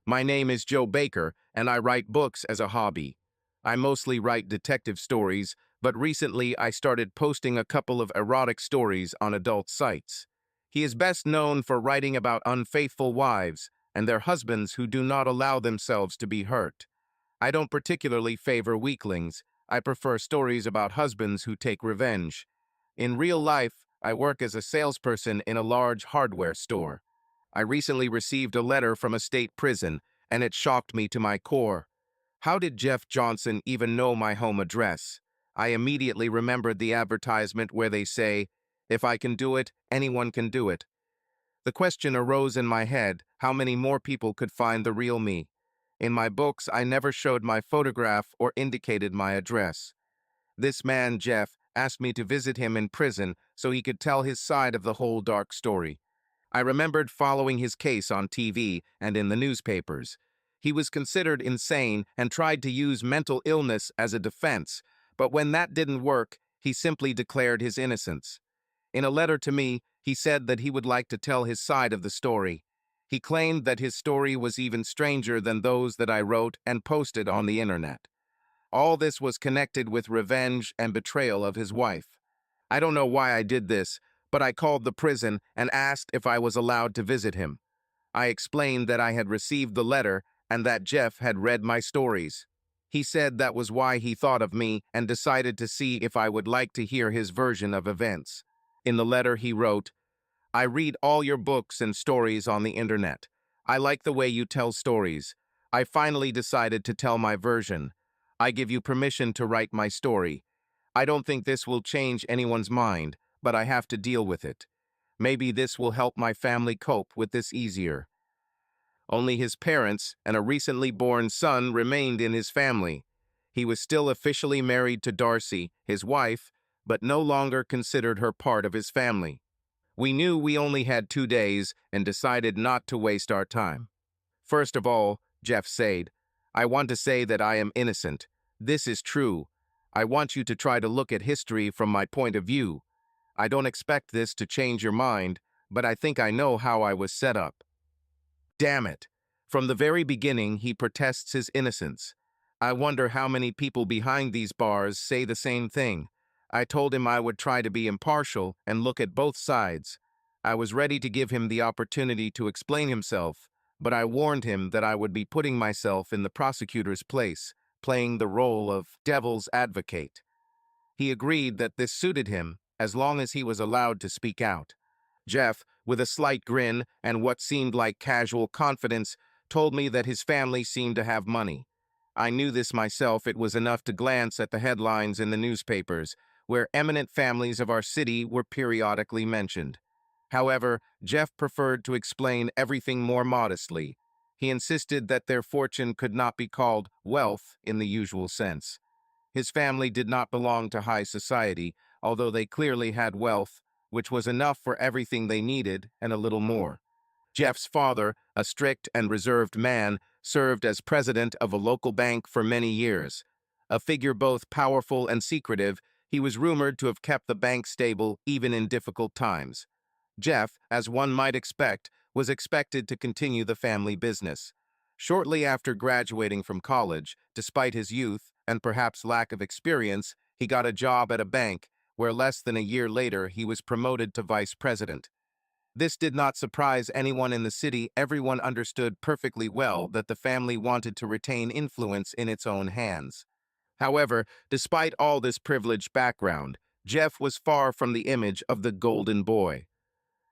My name is Joe Baker, and I write books as a hobby. I mostly write detective stories, but recently I started posting a couple of erotic stories on adult sites. He is best known for writing about unfaithful wives and their husbands who do not allow themselves to be hurt. I don't particularly favor weaklings. I prefer stories about husbands who take revenge. In real life, I work as a salesperson in a large hardware store. I recently received a letter from a state prison, and it shocked me to my core. How did Jeff Johnson even know my home address? I immediately remembered the advertisement where they say, "If I can do it, anyone can do it." The question arose in my head, how many more people could find the real me? In my books, I never showed my photograph or indicated my address. This man, Jeff, asked me to visit him in prison so he could tell his side of the whole dark story. I remembered following his case on TV and in the newspapers. He was considered insane and tried to use mental illness as a defense, but when that didn't work, he simply declared his innocence. In a letter to me, he said that he would like to tell his side of the story. He claimed that his story was even stranger than those that I wrote and posted on the internet. All this was connected with revenge and betrayal of his wife. I don't know why I did this, but I called the prison and asked if I was allowed to visit him. I explained that I had received the letter and that Jeff had read my stories. He said that was why he thought of me and decided to see if I would like to hear his version of events. In the letter he wrote, "I read all your books and stories on the internet. I like the way you tell stories. I finally decided to tell my version. I give you permission to write my story. I don't think this will change anyone's mind, but I have to deal with it. Maybe this will help my family cope with this easier." Only his parents and a recently born son remained in his family. He was still officially married to Darcy, his wife, but no longer considered her part of his family. We knew we only had 2 days and decided not to waste our time. "First of all," Jeff said, "I want to say that I am innocent. This is true. I want you to try to look at history from my point of view. I don't expect this to change your mind, but I think I know how I was set up." Damn it. From the very beginning, he protests his innocence. I wonder how many people behind these bars say the same thing. I told him I would try to be impartial and look at both sides. I was ready to give him the opportunity to explain himself, but I warned him that I would be putting myself in the prosecutor's place, playing the role of devil's advocate. He agreed that this suited him as long as he was allowed to speak out. Jeff, with a slight grin and what seemed like casual confidence, told me that his family seemed to have money. I knew this myself. It was enough to glance at the headlines in the newspapers, where eminent families of our city were periodically mentioned. However, Jeff preferred to explain everything more modestly. He insisted that their fortune could not be called wealth in the usual sense. His family did not belong to high society, although they clearly had wealth, which was enough for everything they needed and a little more. Jeff's father, a strict and reserved man, served as president of a local bank for many years. A figure both powerful and secretive, he was rumored to have kept the bank stable even in difficult times. Jeff, as one might expect, was expected to continue the family business. Shortly after graduating from college, despite his youth and perhaps lack of experience, he got a job at a bank, where less than a year later he was promoted to vice president. This did not surprise anyone in the city. Everyone understood perfectly well that the family wanted to retain influence in its own hands. However, despite all this privileged background, Jeff was far from the image of the golden boy.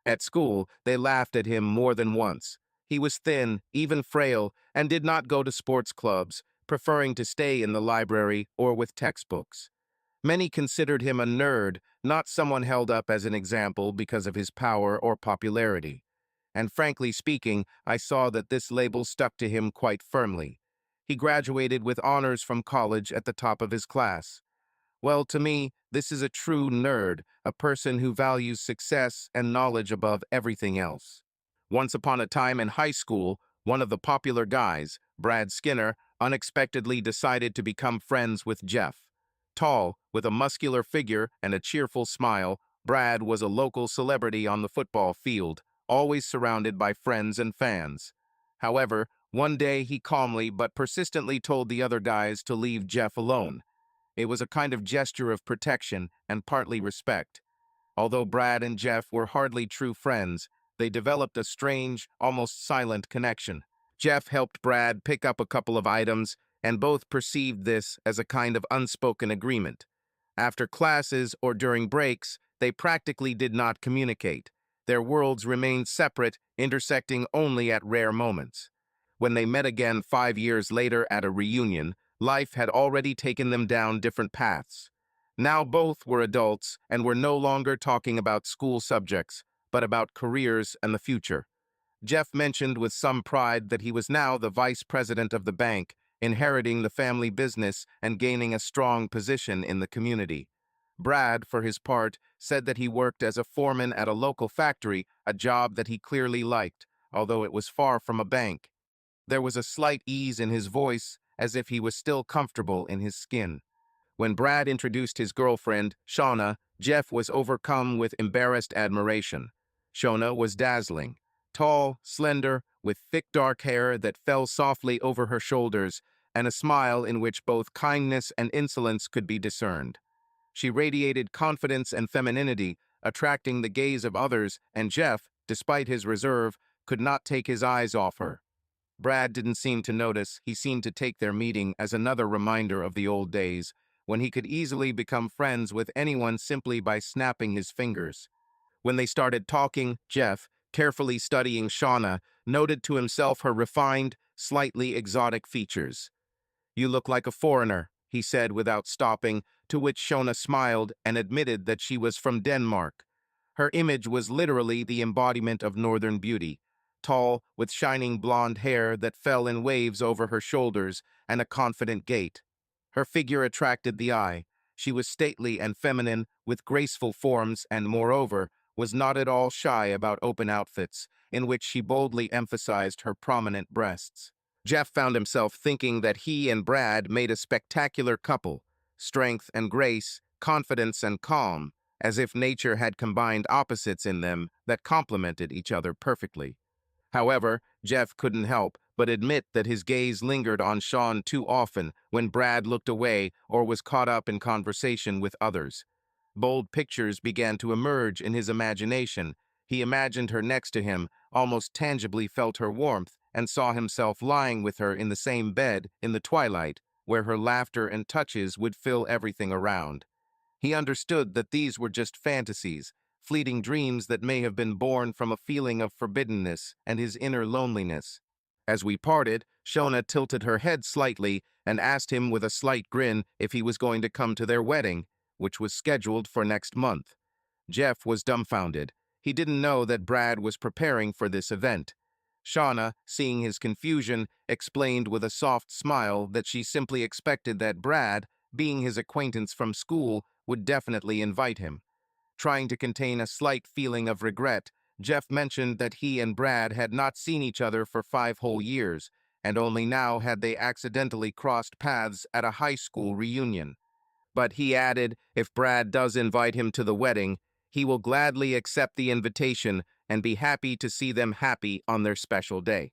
At school, they laughed at him more than once. He was thin, even frail, and did not go to sports clubs, preferring to stay in the library or with textbooks. Many considered him a nerd, not someone held up as an example because of his power or popularity. And frankly speaking, I saw that this label stuck to him quite firmly. He graduated with honors from college at the top of his class. Well, to me, this is a true nerd, a person who values success and knowledge above everything else. Once upon a time in high school, one of the popular guys, Brad Skinner, unexpectedly decided to become friends with Jeff. Tall, with a muscular figure and a cheerful smile, Brad was a local celebrity on the football field, always surrounded by friends and fans. However, One day, he calmly but persistently told the other guys to leave Jeff alone. It was a kind of gesture of protection and partly respect. Although Brad and Jeff were hardly true friends, they developed a strange, almost silent connection. Jeff helped Brad pick up a couple of items, and both perceived this as a kind of unspoken agreement. After classes or during breaks, they practically did not communicate. Their worlds remained separate, intersecting only at rare moments. When they met again 5 years later at a reunion, life had already taken them down different paths. Now both were adults and were no longer talking about school subjects, but about careers and the future. Jeff mentioned with some pride that he was now the vice president of the bank, inheriting the family business and gaining a strong position in the community. Brad, for his part, said that he worked as a foreman at a local factory, a job that he clearly liked, although it was far from a bank. There was a slight ease in his voice, as if he was still comfortable in his skin. When Brad introduced his girlfriend, Shauna, Jeff was overcome with embarrassed admiration. Shauna was dazzling. Tall, slender, with thick dark hair that fell softly over her shoulders, and a smile in which both kindness and insolence could be discerned. She radiated confidence and femininity, attracting the gaze of others, and Jeff, despite his reserve, could not take his eyes off her. Brad didn't seem to notice. He seemed to take their meeting as another reminder of the old days, when he could easily become friends with anyone simply by snapping his fingers. When they started talking, Jeff, carefully studying Shauna, noted to himself her refined, slightly exotic features. "You look like a foreigner," he said without stopping, to which Shauna smiled and admitted that she was from Denmark. Her image was literally the embodiment of northern beauty, tall, with shining blonde hair that fell in waves over her shoulders and a confident gait. Her figure attracted the eye. She was stately and feminine, with graceful forms and, moreover, was not at all shy about open outfits, in which she boldly emphasized her prominent breasts. Jeff found himself thinking that he and Brad made a spectacular couple, strength and grace, confidence and calm, as if nature had combined opposites in them that complemented each other perfectly. However, Jeff couldn't help but admit that his gaze lingered on Shawn too often when Brad looked away or was caught up in conversation with others. Bold pictures began to emerge in his imagination. He imagined her next to him, almost tangibly felt her warmth, and saw himself lying with her in the same bed in the twilight, where her laughter and touches would fill everything around. He understood that these were just fantasies, fleeting dreams that may have been born from a feeling of forbiddenness and his inner loneliness. As we parted, Shauna tilted her head slightly and asked him with a slight grin if he was going to come to their wedding, which was scheduled for next month. Jeff was dumbfounded. He didn't know that Brad was preparing for this event. Shauna, seeing his confusion, explained with a soft smile that she simply expected that Brad, being his acquaintance from school, would definitely invite him. Trying to contain a slight feeling of regret, Jeff mentioned that he and Brad had not seen each other for 5 whole years, and only now had they accidentally crossed paths at a high school reunion. But he added, if Brad does invite him to the wedding, he will gladly accept the invitation and be happy to see them happy on their special day.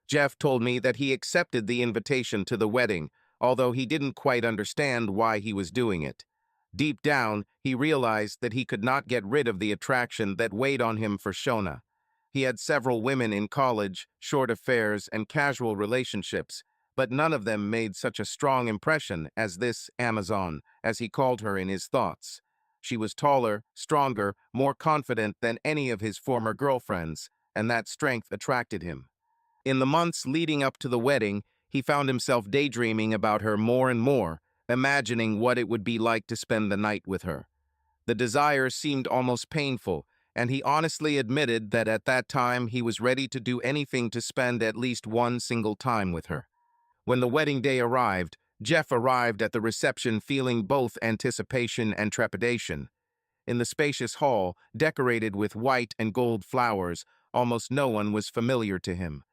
Jeff told me that he accepted the invitation to the wedding, although he didn't quite understand why he was doing it. Deep down, he realized that he could not get rid of the attraction that weighed on him for Shauna. He had several women in college, short affairs, and casual relationships, but none of them made such a strong impression as this Amazon, as he called her in his thoughts. She was taller, stronger, more confident than any of his former girlfriends, and that strength attracted him. In the months leading up to the wedding, he found himself daydreaming about her more and more, imagining what it would be like to spend the night with her. The desire seemed almost painful, and he honestly admitted that at that time he was ready to do anything to spend at least one single time with her. When the wedding day arrived, Jeff arrived at the reception feeling both anticipation and trepidation. In the spacious hall, decorated with white and gold flowers, almost no one was familiar to him.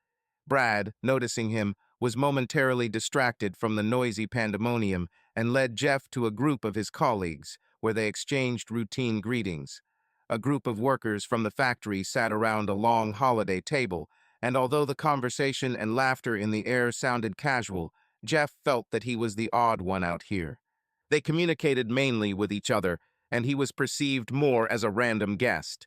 Brad, noticing him, was momentarily distracted from the noisy pandemonium and led Jeff to a group of his colleagues, where they exchanged routine greetings. A group of workers from the factory sat around a long holiday table, and although the conversation and laughter in the air sounded casual, Jeff felt that he was the odd one out here. They communicated mainly with each other, and he was perceived more as a random guest.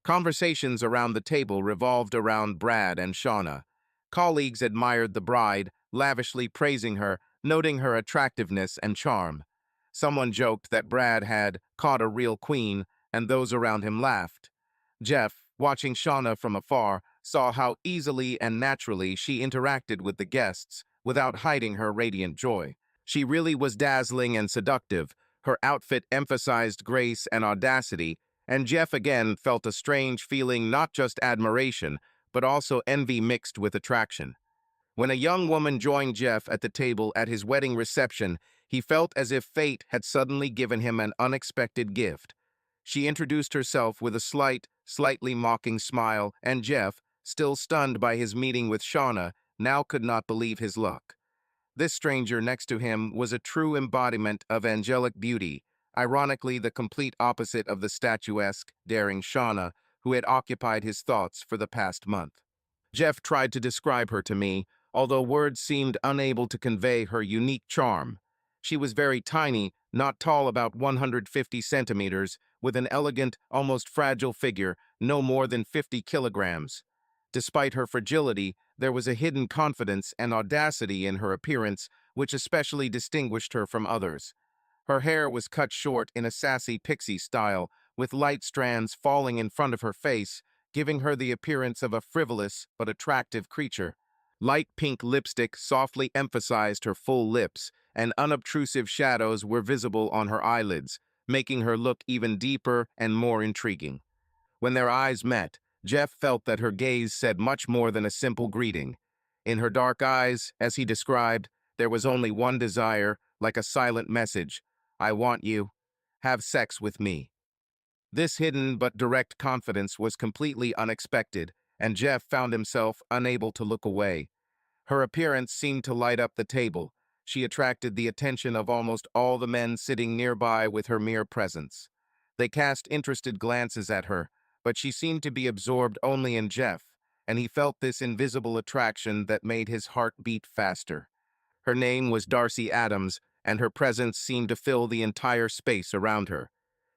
Conversations around the table revolved around Brad and Shauna. Colleagues admired the bride, lavishly praising her, noting her attractiveness and charm. Someone joked that Brad had caught a real queen, and those around him laughed. Jeff, watching Shauna from afar, saw how easily and naturally she interacted with the guests without hiding her radiant joy. She really was dazzling and seductive. Her outfit emphasized grace and audacity, and Jeff again felt a strange feeling, not just admiration, but also envy mixed with attraction. When a young woman joined Jeff at the table at his wedding reception, he felt as if fate had suddenly given him an unexpected gift. She introduced herself with a slightly mocking smile, and Jeff, still stunned by his meeting with Shauna, now could not believe his luck. This stranger next to him was a true embodiment of angelic beauty, ironically the complete opposite of the statuesque, daring Shauna, who had occupied his thoughts for the past month. Jeff tried to describe her to me, although words seemed unable to convey her unique charm. She was very tiny, not tall, about 150 centimeters, with an elegant, almost fragile figure, no more than 50 kilograms. Despite her fragility, there was a hidden confidence and audacity in her appearance, which especially distinguished her from others. Her hair was cut short in a sassy pixie style, with light strands falling in front of her face, giving her the appearance of a frivolous but attractive creature. Light pink lipstick softly emphasized her full lips, and unobtrusive shadows were visible on her eyelids, making her look even deeper and more intriguing. When their eyes met, Jeff felt that her gaze said much more than a simple greeting. In her dark eyes, as he described, there was only one desire, like a silent message: "I want you. Have sex with me." This hidden but direct confidence was completely unexpected, and Jeff found himself unable to look away. Her appearance seemed to light up the table. She attracted the attention of almost all the men sitting nearby with her mere presence. They cast interested glances at her, but she seemed to be absorbed only in Jeff, and he felt this invisible attraction that made his heart beat faster. Her name was Darcy Adams, and her presence seemed to fill the entire space around her.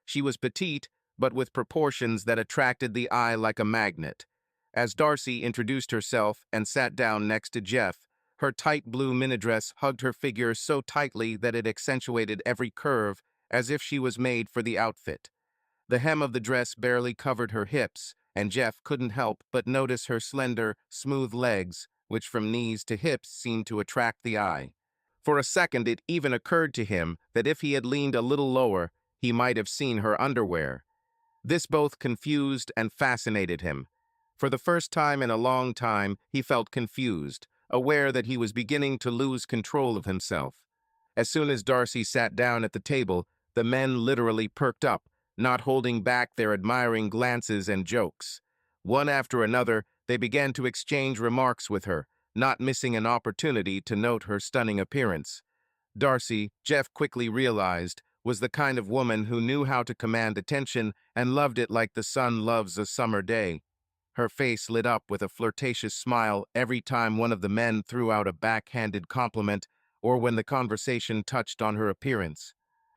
She was petite, but with proportions that attracted the eye like a magnet. As Darcy introduced herself and sat down next to Jeff, her tight blue minidress hugged her figure so tightly that it accentuated every curve, as if she was made for the outfit. The hem of the dress barely covered her hips, and Jeff couldn't help but notice her slender, smooth legs, which from knees to hips seemed to attract the eye. For a second it even occurred to him that if he had leaned a little lower, he might have seen her underwear. This both confused and fascinated him. For the first time in a long time, he felt confused, aware that he was beginning to lose control of himself. As soon as Darcy sat down at the table, the men literally perked up, not holding back their admiring glances and jokes. One after another, they began to exchange remarks with her, not missing an opportunity to note her stunning appearance. Darcy, Jeff quickly realized, was the kind of woman who knew how to command attention and loved it like the sun loves a summer day. Her face lit up with a flirtatious smile every time one of the men threw out a backhanded compliment or when the conversation touched on her appearance.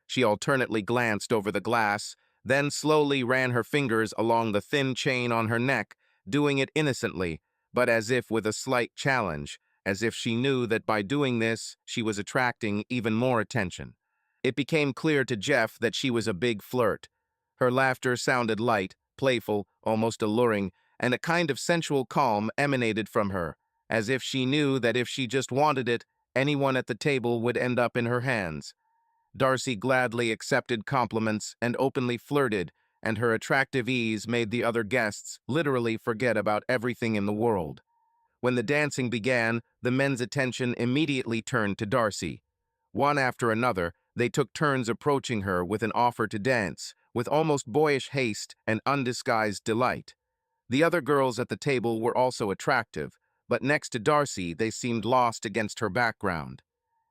She alternately glanced over the glass, then slowly ran her fingers along the thin chain on her neck, doing it innocently, but as if with a slight challenge, as if she knew that by doing this, she was attracting even more attention. It became clear to Jeff that she was a big flirt. Her laughter sounded light, playful, almost alluring, and a kind of sensual calm emanated from her, as if she knew that if she just wanted it, anyone at the table would end up in her hands. Darcy gladly accepted compliments and openly flirted, and her attractive ease made the other guests literally forget about everything in the world. When the dancing began, the men's attention immediately turned to Darcy. One after another, they took turns approaching her with an offer to dance, with almost boyish haste and undisguised delight. The other girls at the table were also attractive, but next to Darcy, they seemed lost against her background.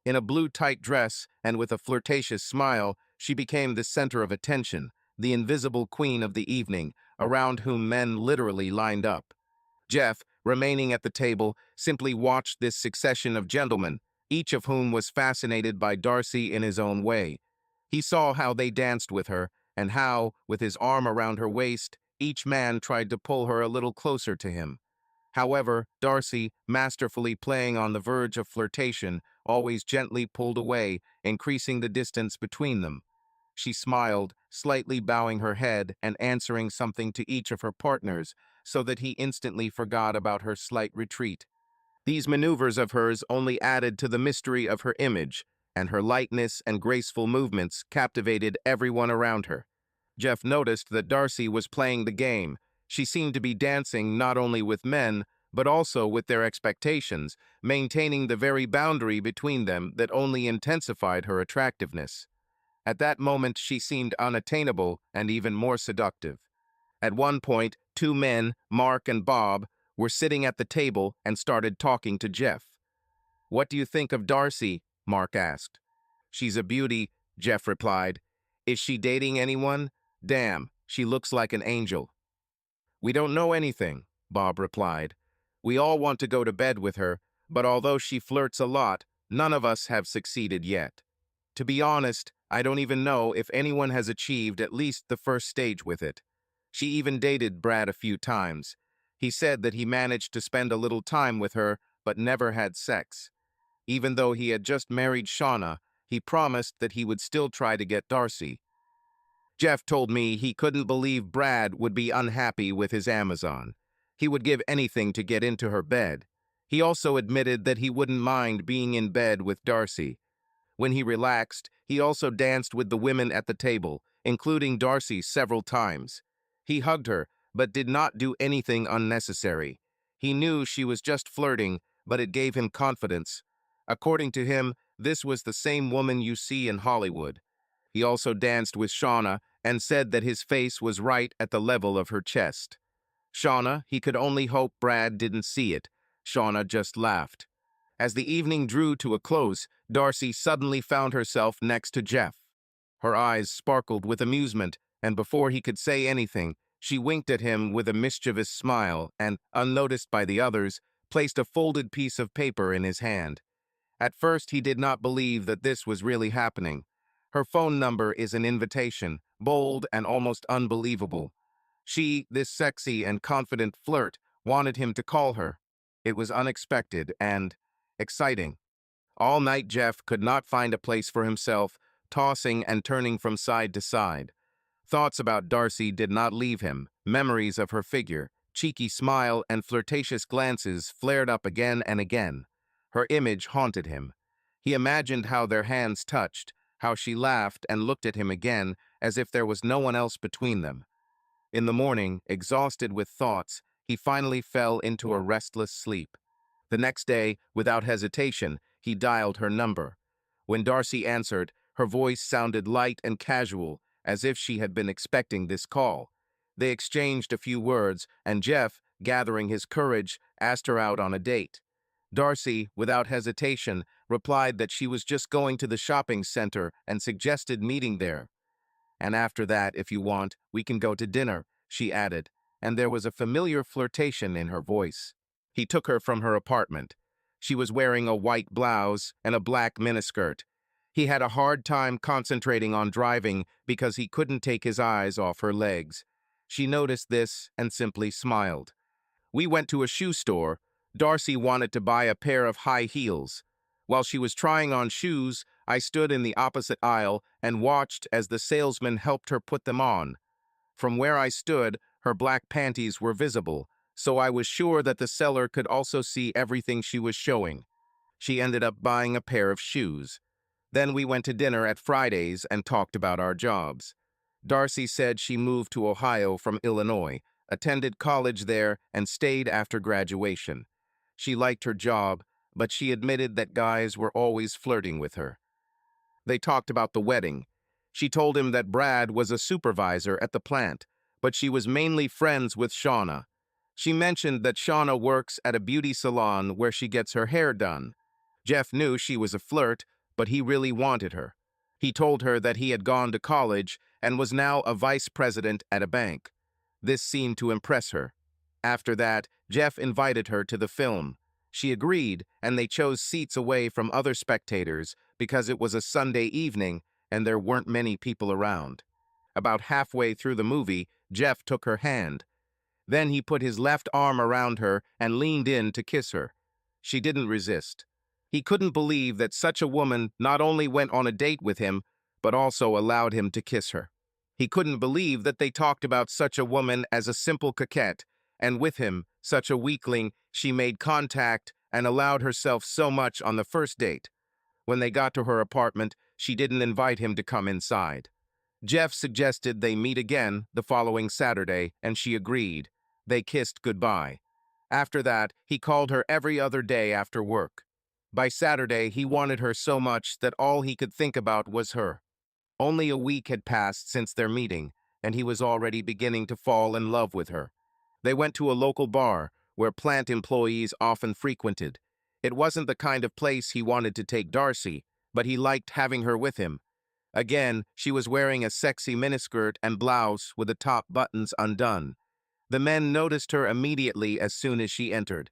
In a blue tight dress and with a flirtatious smile, she became the center of attention, the invisible queen of the evening, around whom men literally lined up. Jeff, remaining at the table, simply watched this succession of gentlemen, each of whom was fascinated by Darcy in his own way. He saw how they danced with her, and how, with his arm around her waist, each man tried to pull her a little closer to him. However, Darcy, masterfully playing on the verge of flirtation, always gently pulled away, increasing the distance between them. She smiled, slightly bowing her head and answering something to each of her partners, so that he instantly forgot about her slight retreat. These maneuvers of hers only added to the mystery of her image, and her lightness and graceful movements captivated everyone around her. Jeff noticed that Darcy was playing the game. She seemed to be dancing not only with men, but also with their expectations, maintaining the very boundary between them that only intensified her attractiveness. At that moment, she seemed unattainable and even more seductive. At one point, two men, Mark and Bob, were sitting at the table and started talking to Jeff. "What do you think of Darcy?" Mark asked. "She's a beauty," Jeff replied. "Is she dating anyone? Damn, she looks like an angel." "We don't know anything," Bob replied. "We all want to go to bed with her, but although she flirts a lot, none of us have succeeded yet. To be honest, I don't even know if anyone has achieved at least the first stage with it. She even dated Brad a few times. He said that he managed to spend a little time with her, but never had sex. Even though he had just married Shauna, he promised that he would still try to get Darcy. Jeff told me he couldn't believe Brad would be unhappy with his Amazon. He would give anything to get into her bed. He also admitted that he wouldn't mind being in bed with Darcy. When he relaxed, he also danced with the women at the table, including Darcy several times. He hugged her, but did not do anything unnecessary. He knew she was just flirting, but it gave him confidence. According to him, this was the same woman you see in Hollywood. He also danced with Shauna and said that his face was right at the level of her chest. Shauna, he could only hope Brad didn't see it. Shauna just laughed. As the evening drew to a close, Darcy suddenly found herself next to Jeff. Her eyes sparkled with amusement, and before he could say anything, she winked at him with a mischievous smile and, unnoticed by the others, placed a folded piece of paper in his hand. At first, he did not believe that this was really happening. Her phone number is an invitation, bold and almost unbelievable. She, this sexy and confident flirt, wanted him to call her. It was unexpected and exciting. All night Jeff could not find a place for himself, tossing and turning from side to side. Thoughts about Darcy did not leave him. Memories of her figure, cheeky smile, and flirtatious glances flared up again and again. Her image haunted him. He imagined how their hands touched, how she laughed and looked at him again as if there was no one else between them. In the morning, exhausted with thoughts, he finally fell into a restless sleep. The next day, without hesitation, he dialed her number. When Darcy answered, her voice sounded light and casual, as if she had been expecting this call. They exchanged a few words, and Jeff, gathering his courage, asked her out on a date. Darcy, without hesitation, replied that she was just going to the shopping center and suggested meeting there. "And after that, if you want, we can go to dinner," she added, and there was a familiar flirtation in her voice. He took her from her apartment. She was wearing a white blouse and a black miniskirt. He had a hard time concentrating on driving because he couldn't take his eyes off her legs. She noticed this and simply smiled. We went to a shoe store. Darcy wanted to buy a pair of high heels. While she was trying on shoes, I stood in the opposite aisle and watched as the salesman helped her put them on. From where I stood, her black panties were visible, so I was sure that the seller could also see everything she was showing. She ended up buying a pair of shoes. Then we went to dinner at Fridays and talked about our jobs. Darcy said she moved to Ohio from Illinois, attended college there, and stayed after graduation. She liked her job, but she admitted that guys were always flirting with her. They talked about the wedding. She told him that Brad was a supervisor at the plant, but she was mainly friends with Shauna. She mentioned that Shauna works at a beauty salon where she gets her hair done. Jeff knew she was a flirt, but he really wanted her. He told her that he had gone to college and was now a vice president at a bank. This seemed to impress her. After that, Jeff invited her to the film. She agreed, and they chose seats away from other spectators because it was a Sunday evening and there weren't many people around. About halfway through the movie, Jeff took her hand. Then he put his left arm around her and leaned in to kiss her. She didn't resist. He couldn't believe that such a woman not only went on a date with him, but also allowed him to kiss her. He couldn't believe that they talked about such a woman as a simple coquette, and with him, such a weakling, she made contact and allowed herself so much on the first date. When they got to her apartment, she didn't invite him to come inside. Jeff suggested they meet again the following Saturday, and she agreed. They kissed goodbye. After that, he called her every other day after work. By Saturday, he wanted her so much that all he could think about was her. Only a week had passed since their meeting, and he was already beginning to fall in love with her. They went to a local bar, where plant employees often frequented. It wasn't the kind of place he wanted to take Darcy, but he liked having her with him. Again, she was wearing a sexy miniskirt and blouse with the top buttons undone. The men noticed her immediately as soon as she entered.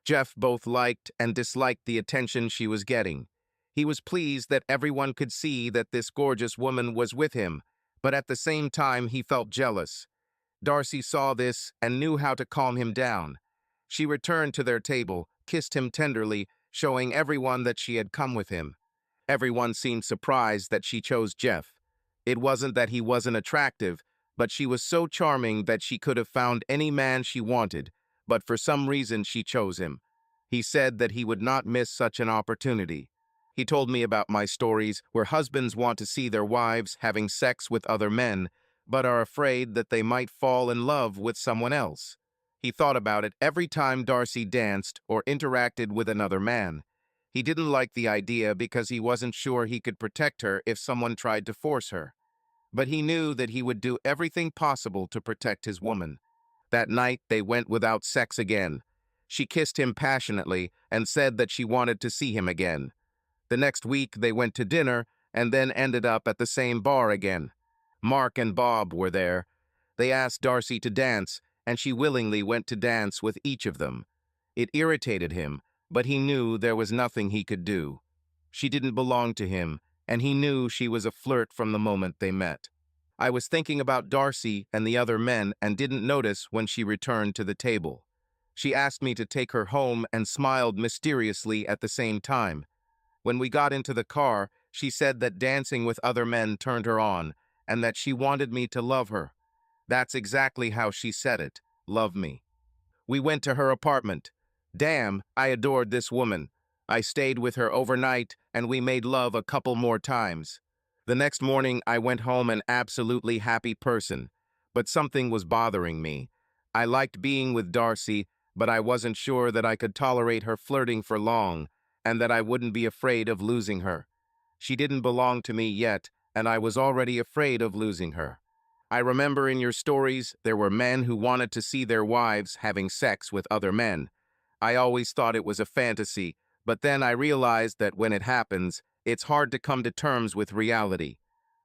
Jeff both liked and disliked the attention she was getting. He was pleased that everyone could see that this gorgeous woman was with him, but at the same time he felt jealous. Darcy saw this and knew how to calm him down. She returned to their table, kissed him tenderly, showing everyone that she had come with him. Everyone seemed surprised that she chose Jeff. It wasn't that he wasn't attractive, but she was so charming that she could have found any man she wanted, but for some reason she chose him. He said that he would not miss such an opportunity. He told me about my stories where husbands want to see their wives having sex with other men, but are afraid that they might fall in love with someone else. He thought about it every time Darcy danced or interacted with another man. He didn't like the idea because he wasn't sure he could protect her if someone tried to force her. But he knew that he would do everything possible to protect his woman. That night, they went without sex again. She kissed him passionately and said that she wanted to see him again. The next week, they went to dinner and then ended up at the same bar again. Mark and Bob were there. They asked Darcy to dance, and she willingly went to dance with each of them. It irritated him, but he knew there was nothing he could do. She didn't belong to him, and he knew she was a flirt from the moment they met. I was thinking about Darcy and the other men and didn't notice when she returned to the table. She asked me to take her home and smiled mysteriously at the same time. When we got into the car, she said that dancing with other men turned her on, and that she wanted me to love her. That's exactly how she said it, love me. We went to her apartment. Damn, I adored this woman. I stayed with her overnight, and we made love a couple more times. The next morning, I went home an absolutely happy person, but something was bothering me. I liked being with Darcy, but I wasn't sure that I could tolerate her flirting for long, and that I wouldn't be afraid of losing her. She didn't belong to me yet, and I was already afraid of losing her. I remember in your stories, there were men who wanted to see their wives having sex with other men. I always thought it was a fantasy, but then I realized that when it happens, it's hard to come to terms with reality.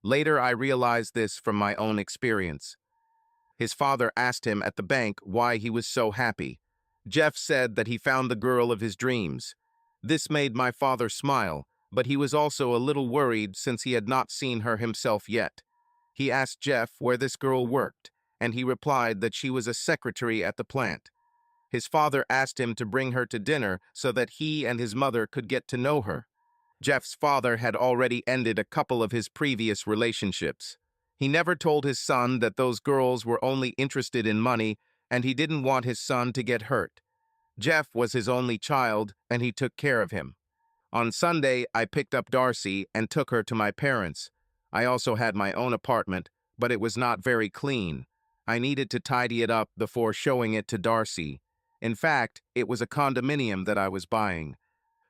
Later, I realized this from my own experience. His father asked him at the bank why he was so happy. Jeff said that he found the girl of his dreams. This made my father smile, but he was also a little worried since he had not seen her himself yet. He asked Jeff where this girl worked, and he replied that she was a secretary at the plant. His father asked him to bring her to dinner so that he and his mother could get to know her. Jeff's father had already ended a couple of his previous relationships. He never told his son that those girls were only interested in money, and he didn't want his son to get hurt. Jeff was his only child, and he took care of him. On Sunday, I picked up Darcy and took her to my parents. I also had my own apartment, but it was not very clean. I needed to tidy it up before showing it to Darcy. In fact, it was a condominium that I was buying.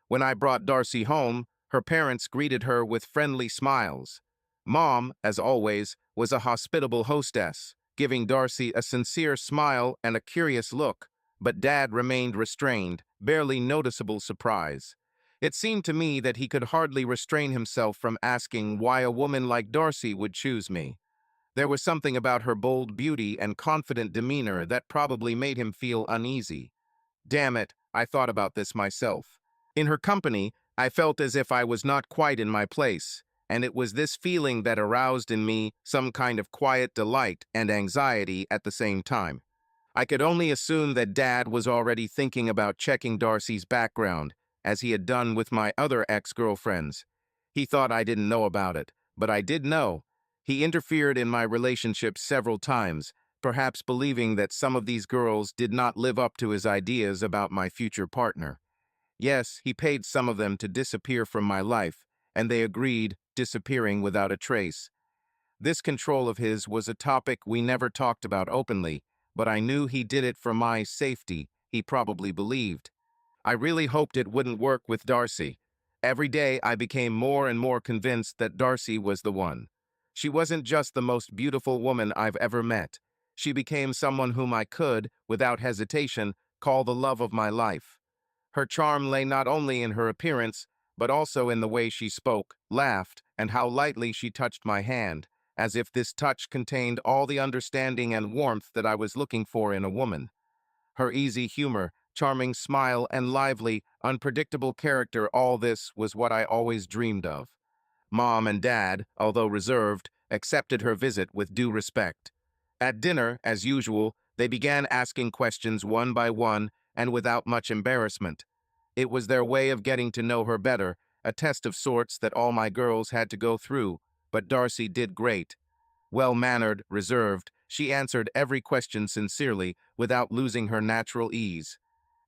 When I brought Darcy home, her parents greeted her with friendly smiles. Mom, as always, was a hospitable hostess, giving Darcy a sincere smile and a curious look, but Dad remained restrained, barely noticeable surprise. It seemed to me that he could hardly restrain himself from asking why a woman like Darcy would choose me. There was something about her bold beauty and confident demeanor that probably made him feel uneasy. Damn it, I thought about this myself. In her company, I felt as if I was not quite in my place, and it was this feeling that aroused in me some kind of quiet delight and anxiety at the same time. I could only assume that Dad was already thinking about checking Darcy's background, as he had done with my other ex-girlfriends. He thought I didn't know about it, but I did know. He interfered in my relationship several times, perhaps believing that some of these girls did not live up to his ideas about my future partner. Yes, he paid some of them to disappear from my life, and they agreed, disappearing without a trace. This control of his was a topic we never talked about openly, but I knew he did it for my safety, he probably believed. I really hoped it wouldn't work with Darcy. Every day I became more and more convinced that Darcy was the one. She wasn't just the most beautiful woman I've ever met. She became someone whom I could, without hesitation, call the love of my life. Her charm lay not only in her appearance, but also in the way she spoke, laughed, and how lightly she touched my hand, as if this touch contained all the understanding and warmth that I was looking for in a woman. Her easy humor, charming smile, and lively, unpredictable character, all this was what I always dreamed of. Mom and Dad, although reserved, accepted her visit with due respect. At dinner, as usual, they began asking questions one by one and without much embarrassment. It was their way of getting to know her better, a test of sorts that all my girls had to go through, but Darcy did great. Well-mannered, reserved, she answered every question sincerely, without losing her natural ease.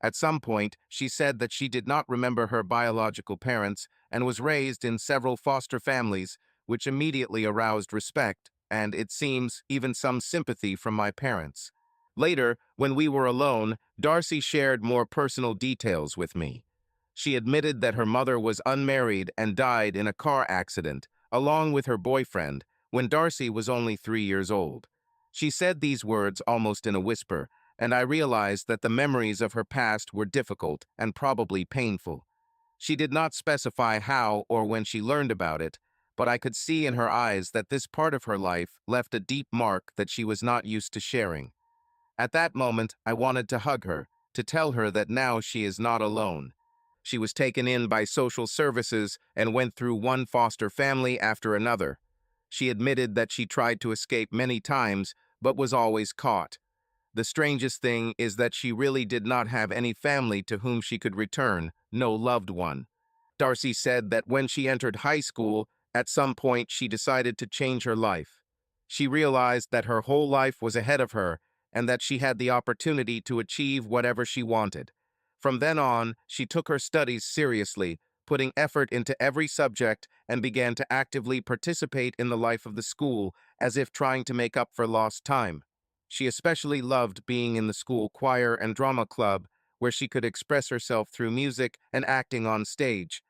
At some point, she said that she did not remember her biological parents and was raised in several foster families, which immediately aroused respect and, it seems, even some sympathy from my parents. Later, when we were alone, Darcy shared more personal details with me. She admitted that her mother was unmarried and died in a car accident, along with her boyfriend, when Darcy was only 3 years old. She said these words almost in a whisper, and I realized that the memories of her past were difficult and probably painful. She did not specify how or when she learned about it, but I could see in her eyes that this part of her life left a deep mark that she was not used to sharing. At that moment, I wanted to hug her, to tell her that now she is not alone. She was taken in by social services and went through one foster family after another. She admitted that she tried to escape many times, but was always caught. The strangest thing is that she really did not have any family to whom she could return, no loved one. Darcy said that when she entered high school, at some point she decided to change her life. She realized that her whole life was ahead of her and that she had the opportunity to achieve whatever she wanted. From then on, she took her studies seriously, putting effort into every subject, and began to actively participate in the life of the school, as if trying to make up for lost time. She especially loved being in the school choir and drama club, where she could express herself through music and acting on stage.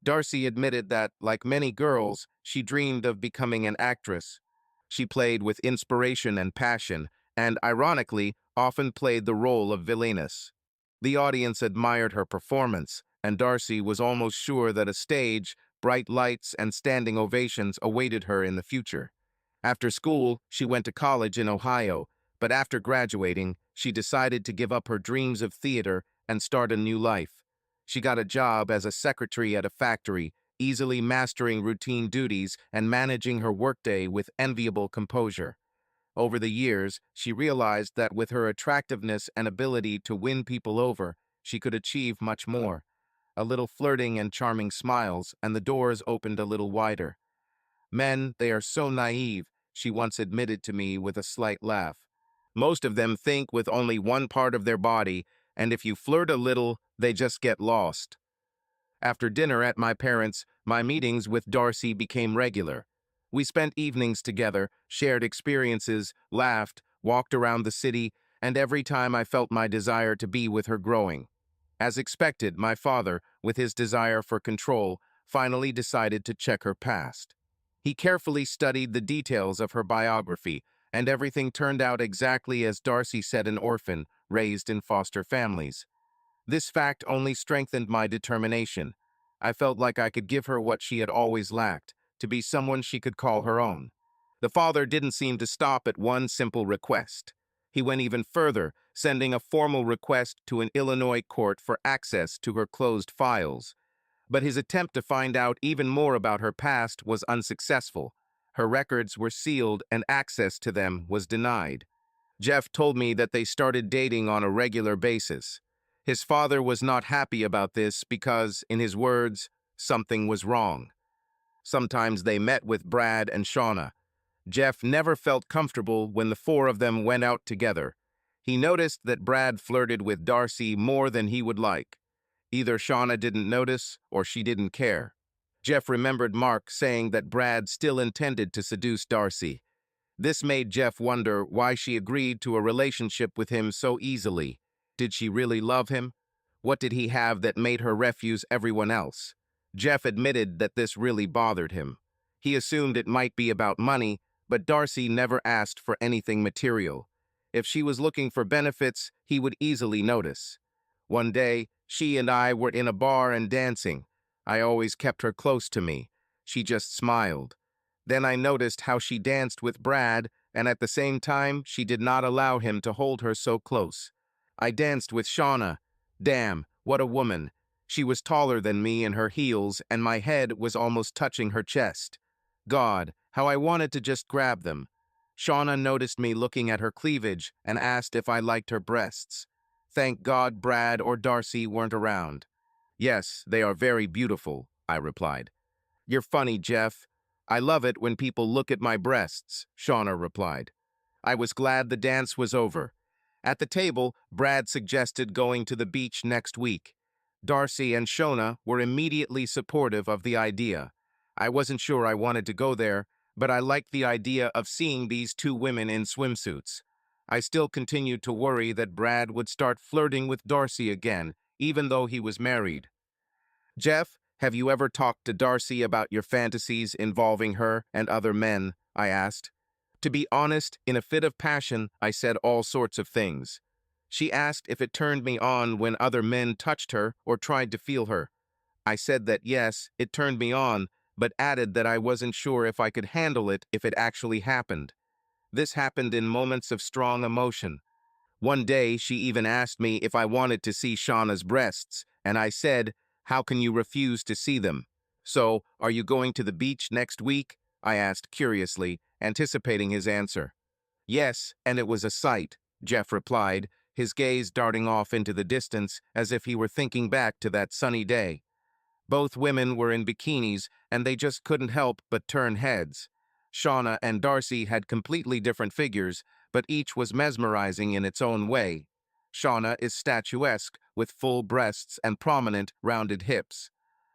Darcy admitted that, like many girls, she dreamed of becoming an actress. She played with inspiration and passion, and, ironically, often played the role of villainess. The audience admired her performance, and Darcy was almost sure that a stage, bright lights, and standing ovations awaited her in the future. After school, she went to college in Ohio, but after graduating, she decided to give up her dreams of theater and start a new life. She got a job as a secretary at a factory, easily mastering routine duties and managing her workday with enviable composure. Over the years, she realized that with her attractiveness and ability to win people over, she could achieve much more. A little flirting and charming smiles, and the doors opened a little wider. Men, they are so naive, she once admitted to me with a slight laugh. Most of them think with only one part of their body, and if you flirt a little, they just get lost. After dinner at my parents', my meetings with Darcy became regular. We spent evenings together, shared experiences, laughed, walked around the city, and every time I felt my desire to be with her growing. As expected, my father, with his desire for control, finally decided to check her past. He carefully studied the details of her biography, and everything turned out exactly as Darcy said: an orphan, raised in foster families. This fact only strengthened my determination. I felt like I could give her what she had always lacked, to be someone she could call her own. The father didn't seem to stop at one simple request. He went even further, sending a formal request to an Illinois court for access to her closed files. But his attempt to find out even more about her past was unsuccessful. Her records were sealed and access to them was denied. Jeff told me that they started dating on a regular basis. His father was not happy about this because, in his words, something was wrong. Sometimes they met with Brad and Shauna. Jeff never felt comfortable when the four of them went out together. He noticed that Brad flirted with Darcy more than he would like. Either Shauna didn't notice or she didn't care. Jeff remembered Mark saying that Brad still intended to seduce Darcy. This made Jeff wonder why she agreed to a relationship with him so easily. Did she really love him? What did he have that made her refuse everyone else? Jeff admitted that this really bothered him. He assumed it might be about money, but Darcy never asked for anything material. If she was looking for benefits, he would easily notice. One day, she and I were in a bar and dancing. I always kept her close to me. She just smiled. Then I noticed how she danced with Brad, and at the same time, she did not allow him to hold her so close. I danced with Shauna. Damn, what a woman. She was taller than me in her heels, and my head was almost touching her chest. God, how I wanted to just grab them. Shauna noticed me looking at her cleavage and asked if I liked her breasts. Thank God Brad or Darcy weren't around. Yes, they are very beautiful, I replied. You're funny, Jeff. I love it when people look at my breasts, Shauna replied. I was glad the dance was over. At the table, Brad suggested going to the beach next week. Darcy and Shauna were immediately supportive of the idea. I wasn't sure I wanted to go there, but I liked the idea of seeing these two women in swimsuits. I still continued to worry that Brad would start flirting with Darcy again, even though he was married. Jeff, have you ever talked to Darcy about your fantasies involving her and other men? I asked. To be honest, in a fit of passion, I said all sorts of things. She asked if it turned me on when other men touched her or tried to feel her. I said that yes, it turned me on, but added that I wasn't sure if I could handle it if it actually happened. This happened in moments of strong emotion. One day, she even asked me if I wanted to see Shauna's breasts, and I said, how can you refuse to see them? So, are you going to the beach next week? I asked curiously, anticipating his answer. Yes, and it was a sight, Jeff replied, his gaze darting off into the distance as if he were thinking back to that sunny day. Both women were in bikinis, and they just couldn't help but turn heads. Shauna and Darcy had completely different figures, but each was mesmerizing in its own way. Shauna is statuesque, with full breasts and prominent, rounded hips.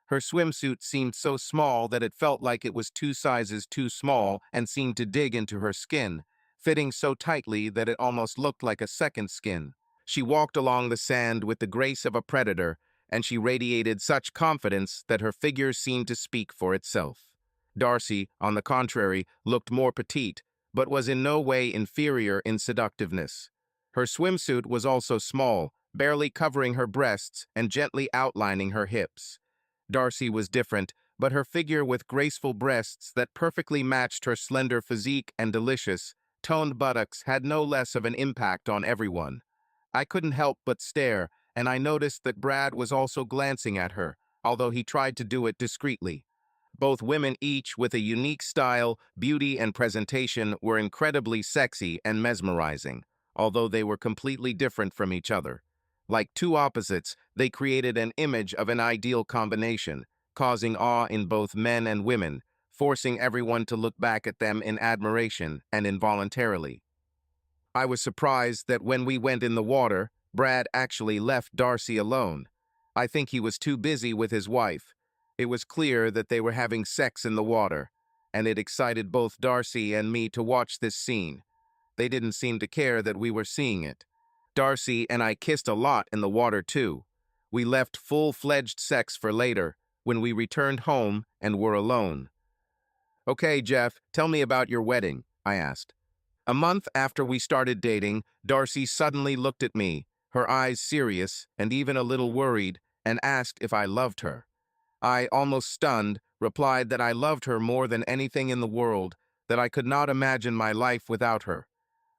Her swimsuit seemed so small that it felt like it was 2 sizes too small and seemed to dig into her skin, fitting so tightly that it almost looked like a second skin. She walked along the sand with the grace of a predator, and she radiated such confidence that her figure seemed to speak for itself. Darcy, on the contrary, looked more petite, but was in no way inferior in seductiveness. Her swimsuit was also small, barely covering her breasts and gently outlining her hips. Darcy was different, but her figure with graceful breasts that perfectly matched her slender physique and delicious, toned buttocks had no less of an impact on everyone. I couldn't help but stare, and I noticed that Brad was also glancing at her, although he tried to do it discreetly. Both women, each with a unique style, beauty, and presentation, were incredibly sexy and mesmerizing, although they were completely different from each other. Like two opposites, they created an image of an ideal combination, causing awe in both men and women, forcing everyone to look back at them in admiration and involuntarily. I was surprised that when we went in the water, Brad actually left Darcy alone. I think he was too busy with his wife. It was clear that they were having sex in the water, and it excited both Darcy and me to watch this scene. They didn't seem to care that we were seeing it. Darcy and I kissed a lot in the water too. We left full-fledged sex for later, when we returned home and were alone. Okay, Jeff, tell me about your wedding, I asked. A month after we started dating, Darcy suddenly looked at me, her eyes serious and even a little worried, and asked if I loved her. I, almost stunned, replied that I loved her more than anything in the world, that I could not imagine my life without her.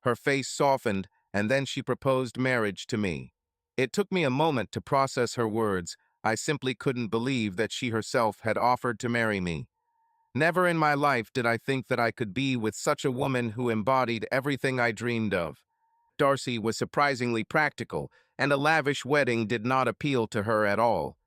Her face softened, and then she proposed marriage to me. It took me a moment to process her words. I simply couldn't believe that she herself had offered to marry me. Never in my life did I think that I could be with such a woman who embodied everything I dreamed of. Darcy was surprisingly practical, and a lavish wedding did not appeal to her at all.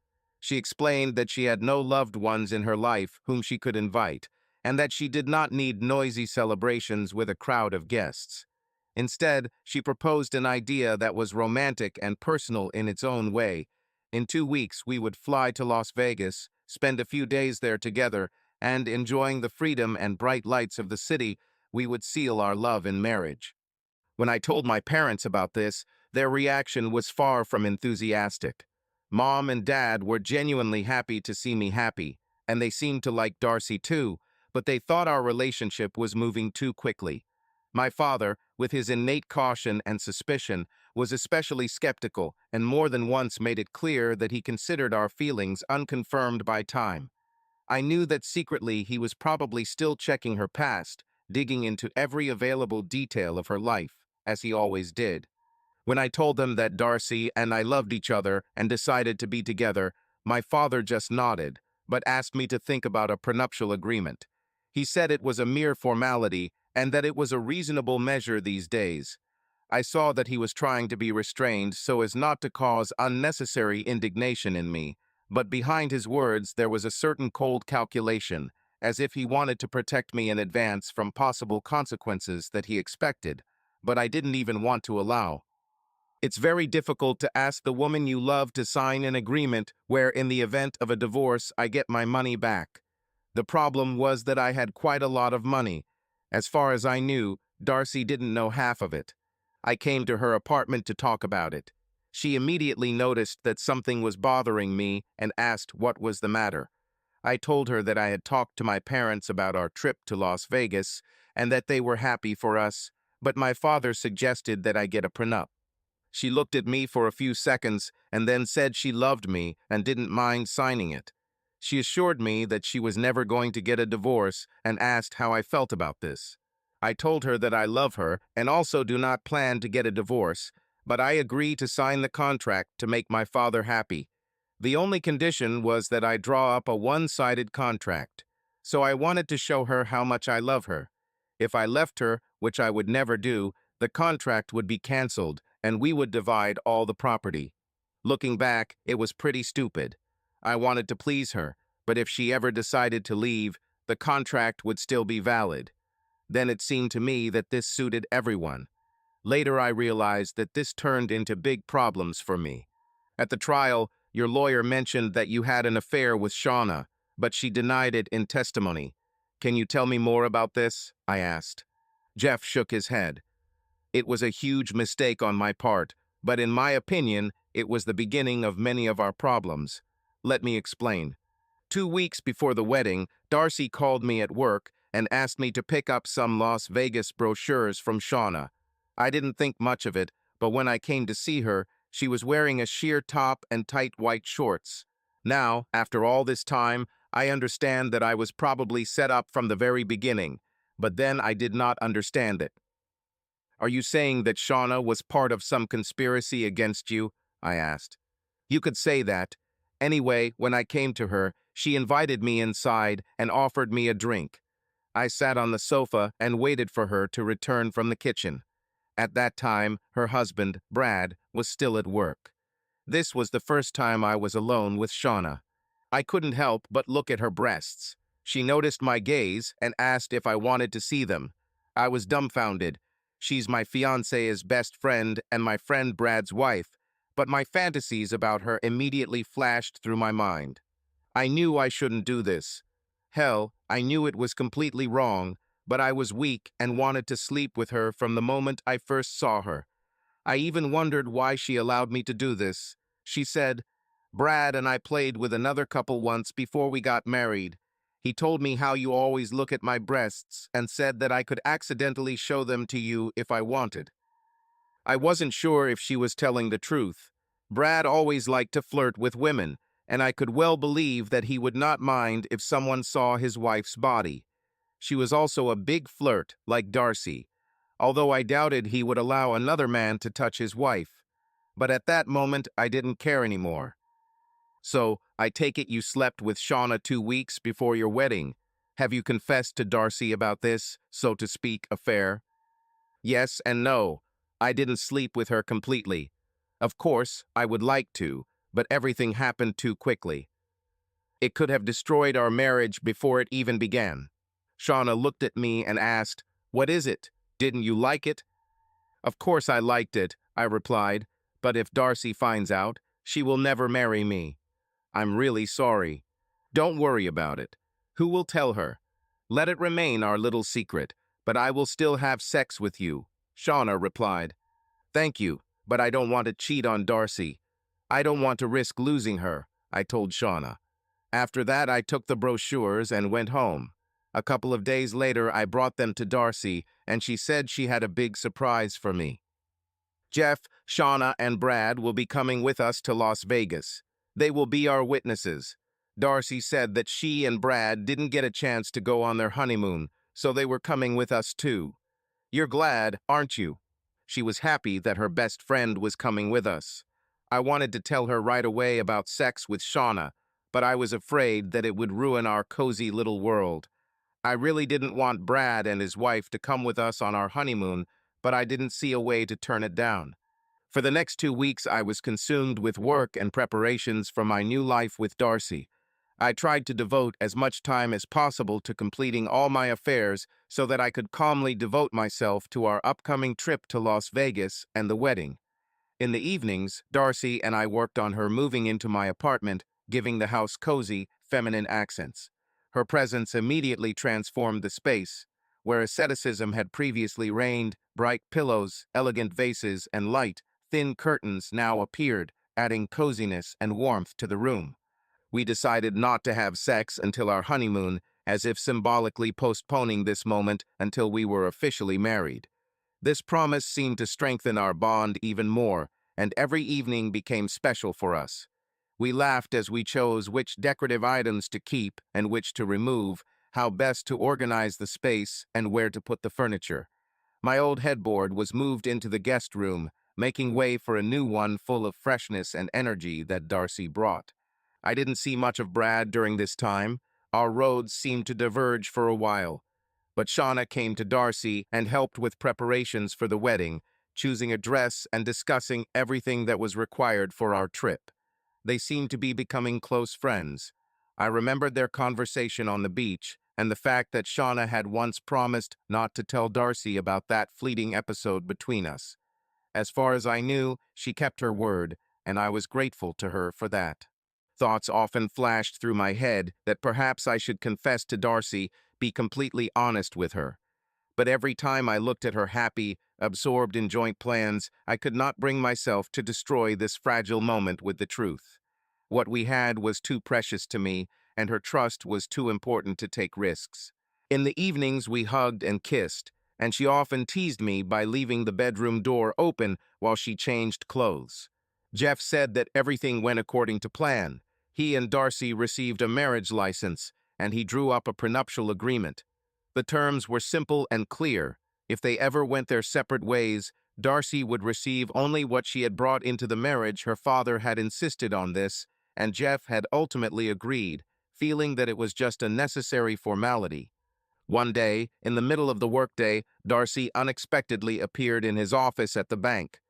She explained that she had no loved ones in her life whom she could invite, and that she did not need noisy celebrations with a crowd of guests. Instead, she proposed an idea that was romantic and personal in its own way. In 2 weeks, we would fly to Las Vegas, spend a few days there together, and enjoying the freedom and bright lights of the city, we would seal our love in marriage. When I told my parents about this, their reaction was far from enthusiastic. Mom and Dad were genuinely happy to see me happy, and they seemed to like Darcy too, but they thought our relationship was moving too quickly. My father, with his innate caution and suspicion, was especially skeptical and more than once made it clear that he considered our feelings unconfirmed by time. I knew that secretly he was probably still checking her past, digging into every available detail of her life, as he always did. When I told them that Darcy and I loved each other and decided to be together, my father just nodded, but asked me to think about a prenuptial agreement. He said it was a mere formality and that it was a reasonable measure these days. I saw that he was trying to be restrained so as not to cause unnecessary indignation in me, but behind his words there was a certain cold calculation, as if he wanted to protect me in advance from possible consequences that he expected, but I didn't even want to allow. It's very difficult to ask the woman you love to sign an agreement where, in the event of a divorce, I get my money back. The problem was that I had quite a lot of money. As far as I knew, Darcy didn't know half of it. I came to her apartment to talk about it. She immediately noticed that something was bothering me and asked what was the matter. I told her that I had talked to my parents about our trip to Las Vegas and that they were happy for us, but my father suggested that I get a prenup. She looked at me for a few seconds and then said she loved me and didn't mind signing it. She assured me that she was never going to get a divorce and asked how I felt about this. I told her that I love her and also do not plan to get a divorce, but I agree to sign the contract to make my father happy. The only condition was that I draw up a one-sided contract, so I wanted to show her how much I love her. If I left her, which I would never do, the contract would be canceled and we would divide all the property. Looking back, it was pretty stupid. I wanted to please her, but if she ever decided to leave, the contract would still be valid. Then it seemed to me that this suited everyone. Later I realized that this turned into big problems for me. At the trial, your lawyer mentioned that you had an affair with Shauna, but she denied it in testimony. Can you tell me more about this? I asked. Jeff shook his head. It was a huge mistake on my part, but in my opinion, it was the beginning of many of our problems. Let me explain. 2 weeks before the wedding, Darcy called me at work and asked me to pick up some Las Vegas brochures from Shauna. I didn't think much of it, but when I came to see her, she was wearing a sheer top and tight white shorts. Now, after all this time, I understand that I was probably set up from the very beginning, but then I did not understand it. Are you saying that Shauna was part of some conspiracy against you? I asked. You could say that. Anyway, when I came to her, she invited me inside and offered me a drink. I sat on the sofa and waited for her to return from the kitchen. At that time, her husband, Brad, was still at work. This was the first time I was alone with Shauna. I couldn't help but look at her breasts. She noticed my gaze and asked if I wanted to see them. I was dumbfounded. She's my fiancé's best friend and my friend Brad's wife, but my fantasies about her immediately flashed through my mind. I knew I shouldn't do this. Hell, I knew it was completely wrong, but I was weak and wanted to sleep with her from the moment I first saw her. I even wondered why she allowed me to do this. She said, "Brad and I played with another couple once before we got married. He told me how you always look at my breasts and said that I could accidentally show them to you if I wanted." I wasn't sure if she was telling the truth. Brad always liked to flirt with women, and I could well believe that he would not mind if someone saw his wife's body. She was also a big flirt, like Darcy. although I doubted he would allow another man to touch his wife. But at that moment, I didn't care anymore. So, I take it you slept with Shauna 2 weeks before your wedding. Have you confessed to Darcy about this, so to speak, affair? Yes and no. I didn't sleep with her completely. Of course, I would like to, but everything happened too quickly. It could have destroyed our marriage before it even began. Shauna looked at me and asked, "What is it? Didn't you like it?" Of course I liked it, I replied, but if Darcy finds out, she will never marry me. I'm really sorry. Don't worry about it. Who will tell her? Let it remain our little secret, but I will still have sex with you, Shauna replied. Thank you, but I don't want to cheat on Darcy. I don't want to risk losing her, I told Shauna. After that, I took the brochures and went home. A couple of days later, I brought them to Darcy, and she said she had a big surprise for me. Jeff, Shauna, and Brad will be coming with us to Las Vegas. They will be our witnesses. Darcy said that she and Brad didn't get a chance to go on their honeymoon, so they were coming with us too. You're glad, aren't you? She was happy that her best friend was coming with us. I wanted to tell her right away about sex with Shauna, but I was afraid that it would ruin our cozy little world. I really didn't want Brad and his wife to come with us on our honeymoon, but I didn't see a way to turn it down. For the next 2 weeks, I was consumed with work and preparations for my new life with Darcy. I tried to devote as much time as possible to completing all my affairs so that I could calmly devote myself to our upcoming trip to Las Vegas and the wedding. In the evenings, Darcy and I worked on her moving into my apartment, giving the house cozy, feminine accents. Her presence immediately transformed the space. Where asceticism had previously reigned, bright pillows, elegant vases, and light, thin curtains now appeared, adding coziness and warmth to the room. We decided not to have sex until our honeymoon, as if symbolically postponing this moment until we were officially married. This promise seemed to strengthen our bond even more, and every evening became special for us. We laughed as we chose which decorative items to keep and which to remove, how best to organize the space, and where to put the furniture. My old headboard was moved into the guest room, making way for a new one full of freshness and energy that Darcy brought. I didn't see much of Brad during this time. Our roads seemed to diverge for a while. But Shauna came to Darcy and helped with preparations for the wedding, choosing a dress and discussing everything that was required for our trip. They seemed to be becoming close friends. I remembered their conversation on the beach and the fact that Shauna had once promised not to tell Darcy about that fleeting episode between us. As far as I knew, she kept her word, and I was grateful to her for that. Thoughts often flashed through my head that perhaps I should confess to Darcy, be completely honest with her. But every time I looked at her happy, absorbed in joint plans, I could not bring myself to destroy this fragile moment with the truth. What we had was too precious to me, and her trust was too important to take risks. In the evenings, we hugged and kissed, and she often teased me by leaving the bedroom door open while she changed clothes. Jeff said that everything went according to plan. He and Darcy received a marriage license, and he drew up a prenuptial agreement. The terms were simple and clear. If they ever went their separate ways, Darcy would receive only what she had brought into the marriage. Her father had insisted on this, and Jeff had ultimately agreed, feeling that it was just a necessary formality. One day, in the middle of the workday, Darcy unexpectedly appeared in his office at the bank.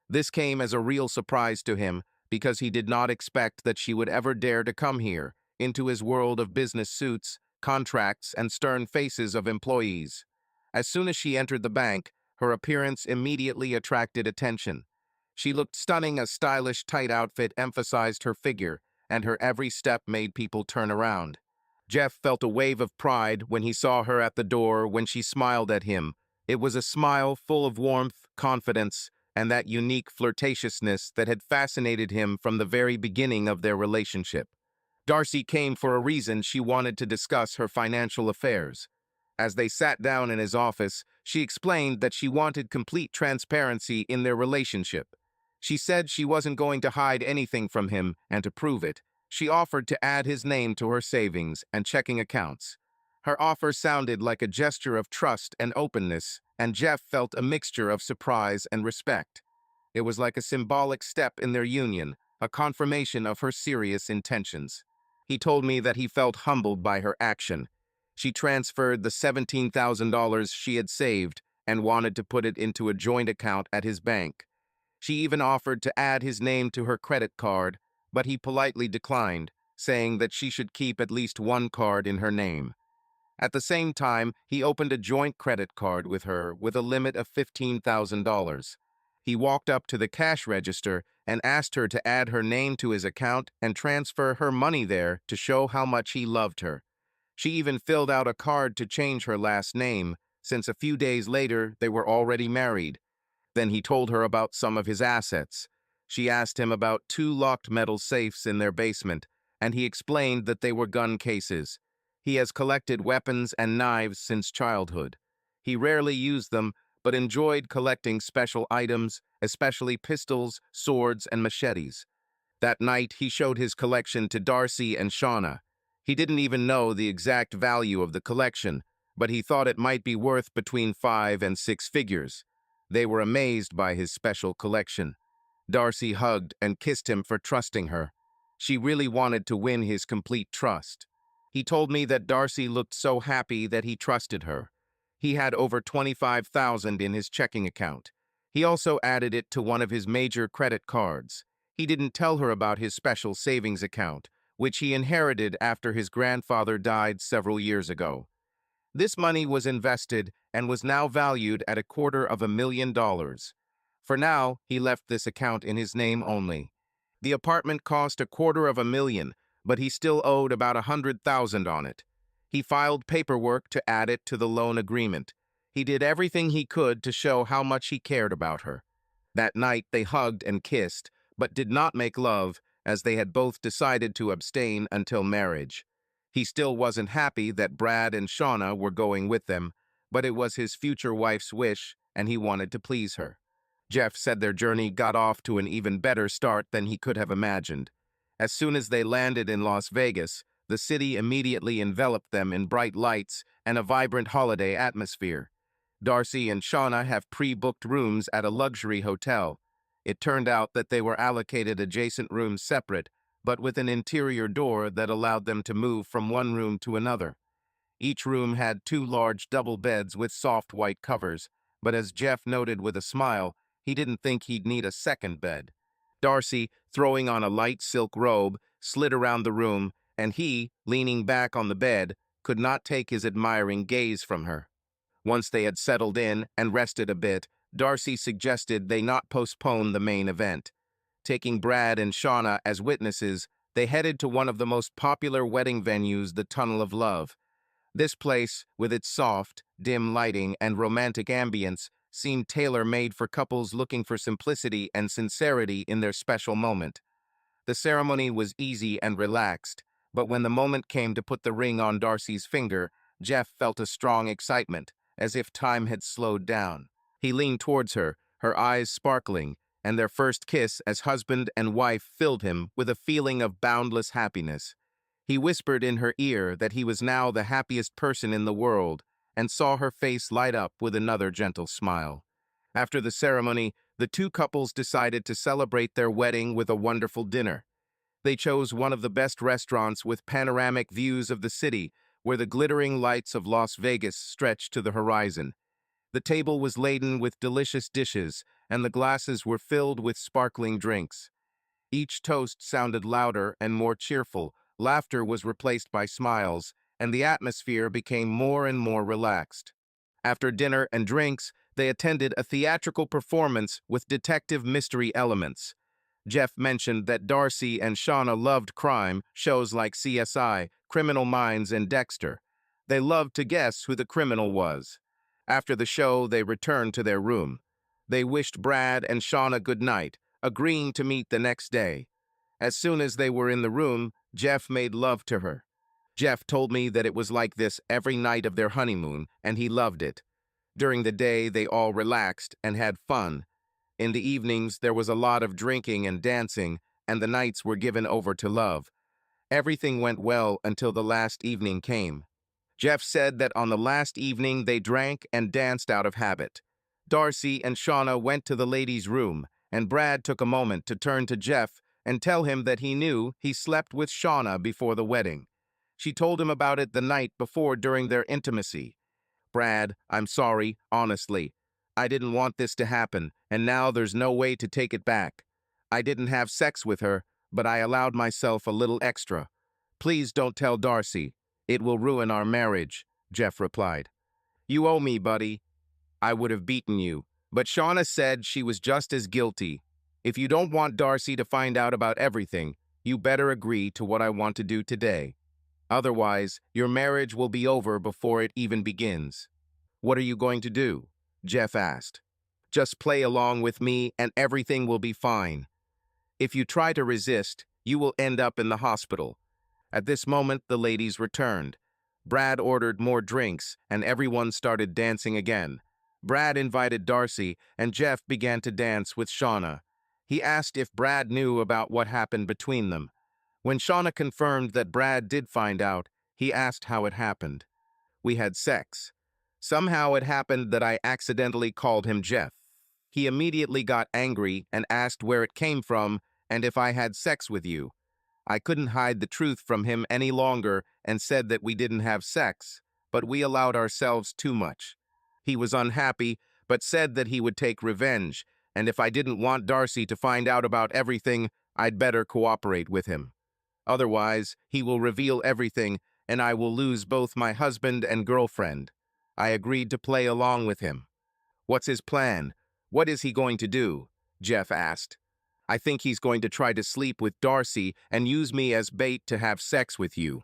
This came as a real surprise to him, because he did not expect that she would ever dare to come here, into his world of business suits, contracts, and stern faces of employees. As soon as she entered the bank, her appearance immediately attracted attention. She looked stunning. A stylish, tight outfit emphasized her figure, and her every step made people turn around. Jeff felt a wave of pride when he saw her at the door when she smiled at him. It was a smile full of warmth, confidence, and that unique flirtatiousness that had fascinated him from the very beginning of their relationship. Darcy came for a reason. She wanted to discuss her financial affairs. As they sat down in his office, she explained that she wanted complete transparency in their relationship. She said she wasn't going to hide anything from him, and to prove it, she offered to add his name to her savings and checking accounts. Her offer sounded like a gesture of trust and openness, and Jeff felt a mixture of surprise and respect. It was like a symbolic step in their union, a confirmation of her serious intentions. He told me that he felt humbled by her action. She transferred the $17,000 she had saved and wanted to put it into a joint account at his bank. She even offered to add his name to her credit card, but he politely declined, saying that she should keep at least one card in her name. At the same time, he opened a joint credit card with her with a limit of $15,000. He walked up to the cash register and asked her to add her name to his account and transfer her money there to show how much he loved her. She even filled out a card to change her last name, since a few days later they were already married. Then he told her about some of his assets. She asked him about two locked metal safes in their basement, and he explained that they were gun cases. He has collected weapons and knives since childhood. He rarely used them, but enjoyed collecting special items, especially pistols, swords, and machetes. That night, he showed his collection to Darcy and Shauna. He didn't even know the exact value of the collection, but he thought it might be worth between 5 and 6 figures. They were amazed by his special collection. Darcy hugged and kissed him for trusting her. She really wanted to win his complete trust. He told me that Darcy looked so happy that he trusted her. He had over $25,000 in his checking account. He also added it to one of his major credit cards. He didn't tell her about his special savings account, which he inherited after his grandfather died several years ago. This money was invested and was now valued at $250,000. For now, he left this account in his name only. The apartment cost $250,000, but he still owed about $100,000 on it. He filed paperwork to add it to the loan agreement. He did everything he could to show how much he cared about her. That night, they hugged and kissed, but did not make love, as they had both decided to abstain until marriage. He still wasn't happy that Brad and Shauna were going with them, but it was his future wife's wish, and he wanted to please her. Jeff said their journey got off to an even better start than he could have imagined. As soon as they landed in Las Vegas, the city immediately enveloped them in bright lights and a vibrant holiday atmosphere. Darcy and Shauna have pre-booked rooms at a luxury hotel. It turned out that they were allocated adjacent rooms separate, but with an interior door that allowed them to move from one room to another. Each room had 2 large double beds with soft white covers, but as Jeff noted with a smile, he didn't think he'd need a second bed. Darcy, throwing on a light silk robe, slid around the room, and he, leaning back on the bed, could not take his admiring gaze from her. Once they had settled in and rested a bit, Darcy suggested they not postpone the main event. Taking Brad and Shauna as witnesses, they headed to one of the most popular wedding venues, the Tunnel of Love. This place, with its soft, dim lighting and romantic ambience, seemed tailor-made for couples looking for simplicity and sincerity in their special moment. The ceremony was easy and relaxed, but when the moment came to put the ring on Darcy's finger, Jeff felt a strong excitement, as if time had slowed down. He leaned towards her, her eyes sparkling, and their first kiss as husband and wife filled him with a feeling of boundless happiness. He whispered in her ear that he was now the happiest person in the world, and saw her face light up with another gentle smile. After the ceremony, the two couples decided to celebrate their wedding with a wonderful dinner. They chose one of the best restaurants with panoramic views of the city, where the glittering lights of Las Vegas stretched to the horizon. The table was laden with delicious dishes, and the glasses were filled with sparkling drinks. Each toast sounded louder and more cheerful, laughter was replaced by smiles, and the atmosphere became more and more relaxed. After dinner and drinks, they attended a theatrical performance with detective mystery elements. Jeff mentioned that Darcy and Shauna loved crime, shows like CSI, Criminal Minds, and Dexter. They loved to guess who the criminal was. After the show, they returned to their room. They wished Brad and Shauna good night, agreeing to meet the next day. As soon as they were in the room, Jeff made love to her. Jeff told me that it was like this every night of their honeymoon, and he loved it. During the day, they all relaxed and had fun. In the evenings, there was a lot of drinking and dancing, and the nights were given over to love. Everything went well until the last evening came. Jeff said that on the last evening they drank and danced out of habit. Darcy and Shauna went to the ladies' room, and Brad took a moment to turn to Jeff and tell him that he knew he slept with Shauna before the wedding. She told him about it the night before during their intimacy. Brad, I'm sorry, honestly. I didn't want this to happen, and now there's no way to take it back. I didn't have sex with her, but I allowed myself a little extra. Please don't tell Darcy. It will ruin our marriage, Jeff replied. You owe me, buddy. I would have beaten you. But Shauna said she was just as guilty. If you don't want Darcy to find out about everything, you better agree to what I want to do today. Otherwise, your marriage will be over before it even begins. What are you going to do? Jeff asked. Just play along with me and everything will be fine. If you try to resist, you will end up in the hospital. At this moment, the ladies returned. Brad ordered more drinks, and everyone started dancing again. Brad invited Darcy, and Jeff began to dance with Shauna. He asked if Brad knew about what happened between them. When Shauna confirmed that Brad did find out, he asked how it happened. We had sex. Somehow it happened that I accidentally called him Jeff. He immediately got angry and asked where it came from and if I had sex with you. I couldn't hide the truth from him any longer and said that we didn't have sex, but we allowed ourselves too much. He was unhappy, but said that he would take revenge, and if I didn't want Darcy to find out about everything, I'd better cooperate with him. Otherwise, he will reveal everything, and I will lose both my husband and girlfriend. I agreed to play along with him. What's his plan? What is he going to do? Jeff asked. I think he's going to try to sleep with Darcy and use me as bait to have sex with you.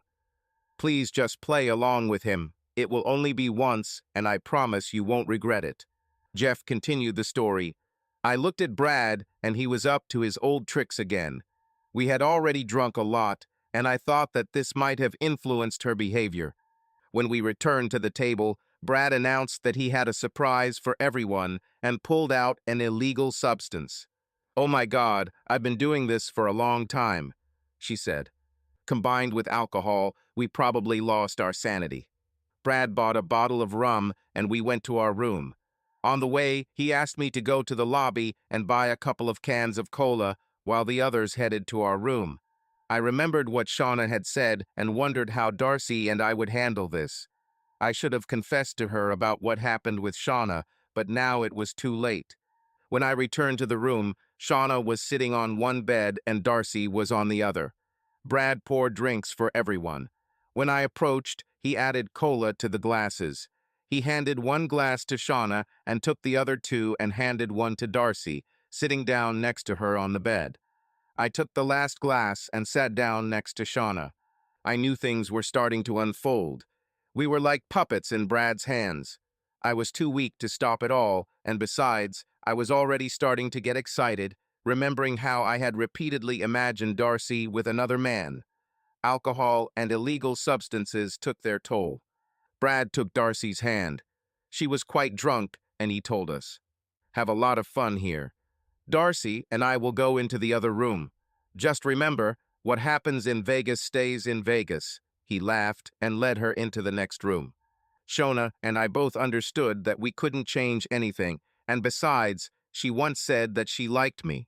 Please just play along with him. It will only be once, and I promise you won't regret it. Jeff continued the story. I looked at Brad, and he was up to his old tricks again. We had already drunk a lot, and I thought that this might have influenced her behavior. When we returned to the table, Brad announced that he had a surprise for everyone and pulled out an illegal substance. Oh my God, I've been doing this for a long time, she said. Combined with alcohol, we probably lost our sanity. Brad bought a bottle of rum and we went to our room. On the way, he asked me to go to the lobby and buy a couple of cans of cola while the others headed to our room. I remembered what Shauna had said and wondered how Darcy and I would handle this. I should have confessed to her about what happened with Shauna, but now it was too late. When I returned to the room, Shauna was sitting on one bed and Darcy was on the other. Brad poured drinks for everyone. When I approached, he added cola to the glasses. He handed one glass to Shauna and took the other two and handed one to Darcy, sitting down next to her on the bed. I took the last glass and sat down next to Shauna. I knew things were starting to unfold. We were like puppets in Brad's hands. I was too weak to stop it all, and besides, I was already starting to get excited, remembering how I had repeatedly imagined Darcy with another man. Alcohol and illegal substances took their toll. Brad took Darcy's hand. She was quite drunk, and he told us, "Have a lot of fun here. Darcy and I will go into the other room. Just remember, what happens in Vegas stays in Vegas." He laughed and led her into the next room. Shauna and I both understood that we couldn't change anything, and besides, she once said that she liked me.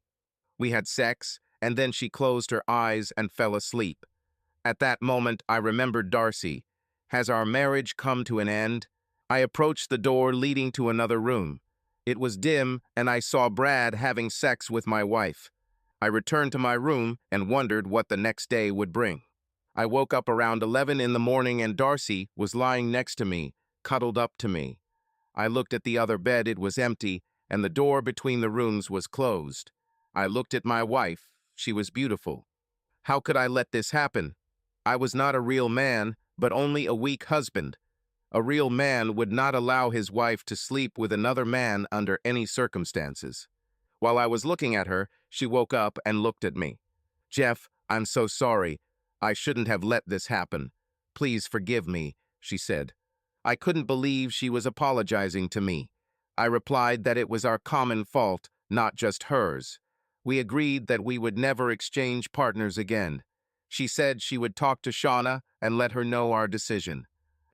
We had sex, and then she closed her eyes and fell asleep. At that moment, I remembered Darcy. Has our marriage come to an end? I approached the door leading to another room. It was dim, and I saw Brad having sex with my wife. I returned to my room and wondered what the next day would bring. I woke up around 11 in the morning and Darcy was lying next to me, cuddled up to me. I looked at the other bed, it was empty, and the door between the rooms was closed. I looked at my wife. She was beautiful. How could I let this happen? I was not a real man, but only a weak husband. A real man would not allow his wife to sleep with another man under any circumstances. While I was looking at her, she woke up and looked at me. "Jeff, I'm so sorry. I shouldn't have let this happen. Please forgive me," she said. I couldn't believe she was apologizing to me. I replied that it was our common fault, not just hers. We agreed that we would never exchange partners again. She said she would talk to Shauna and let her know our decision.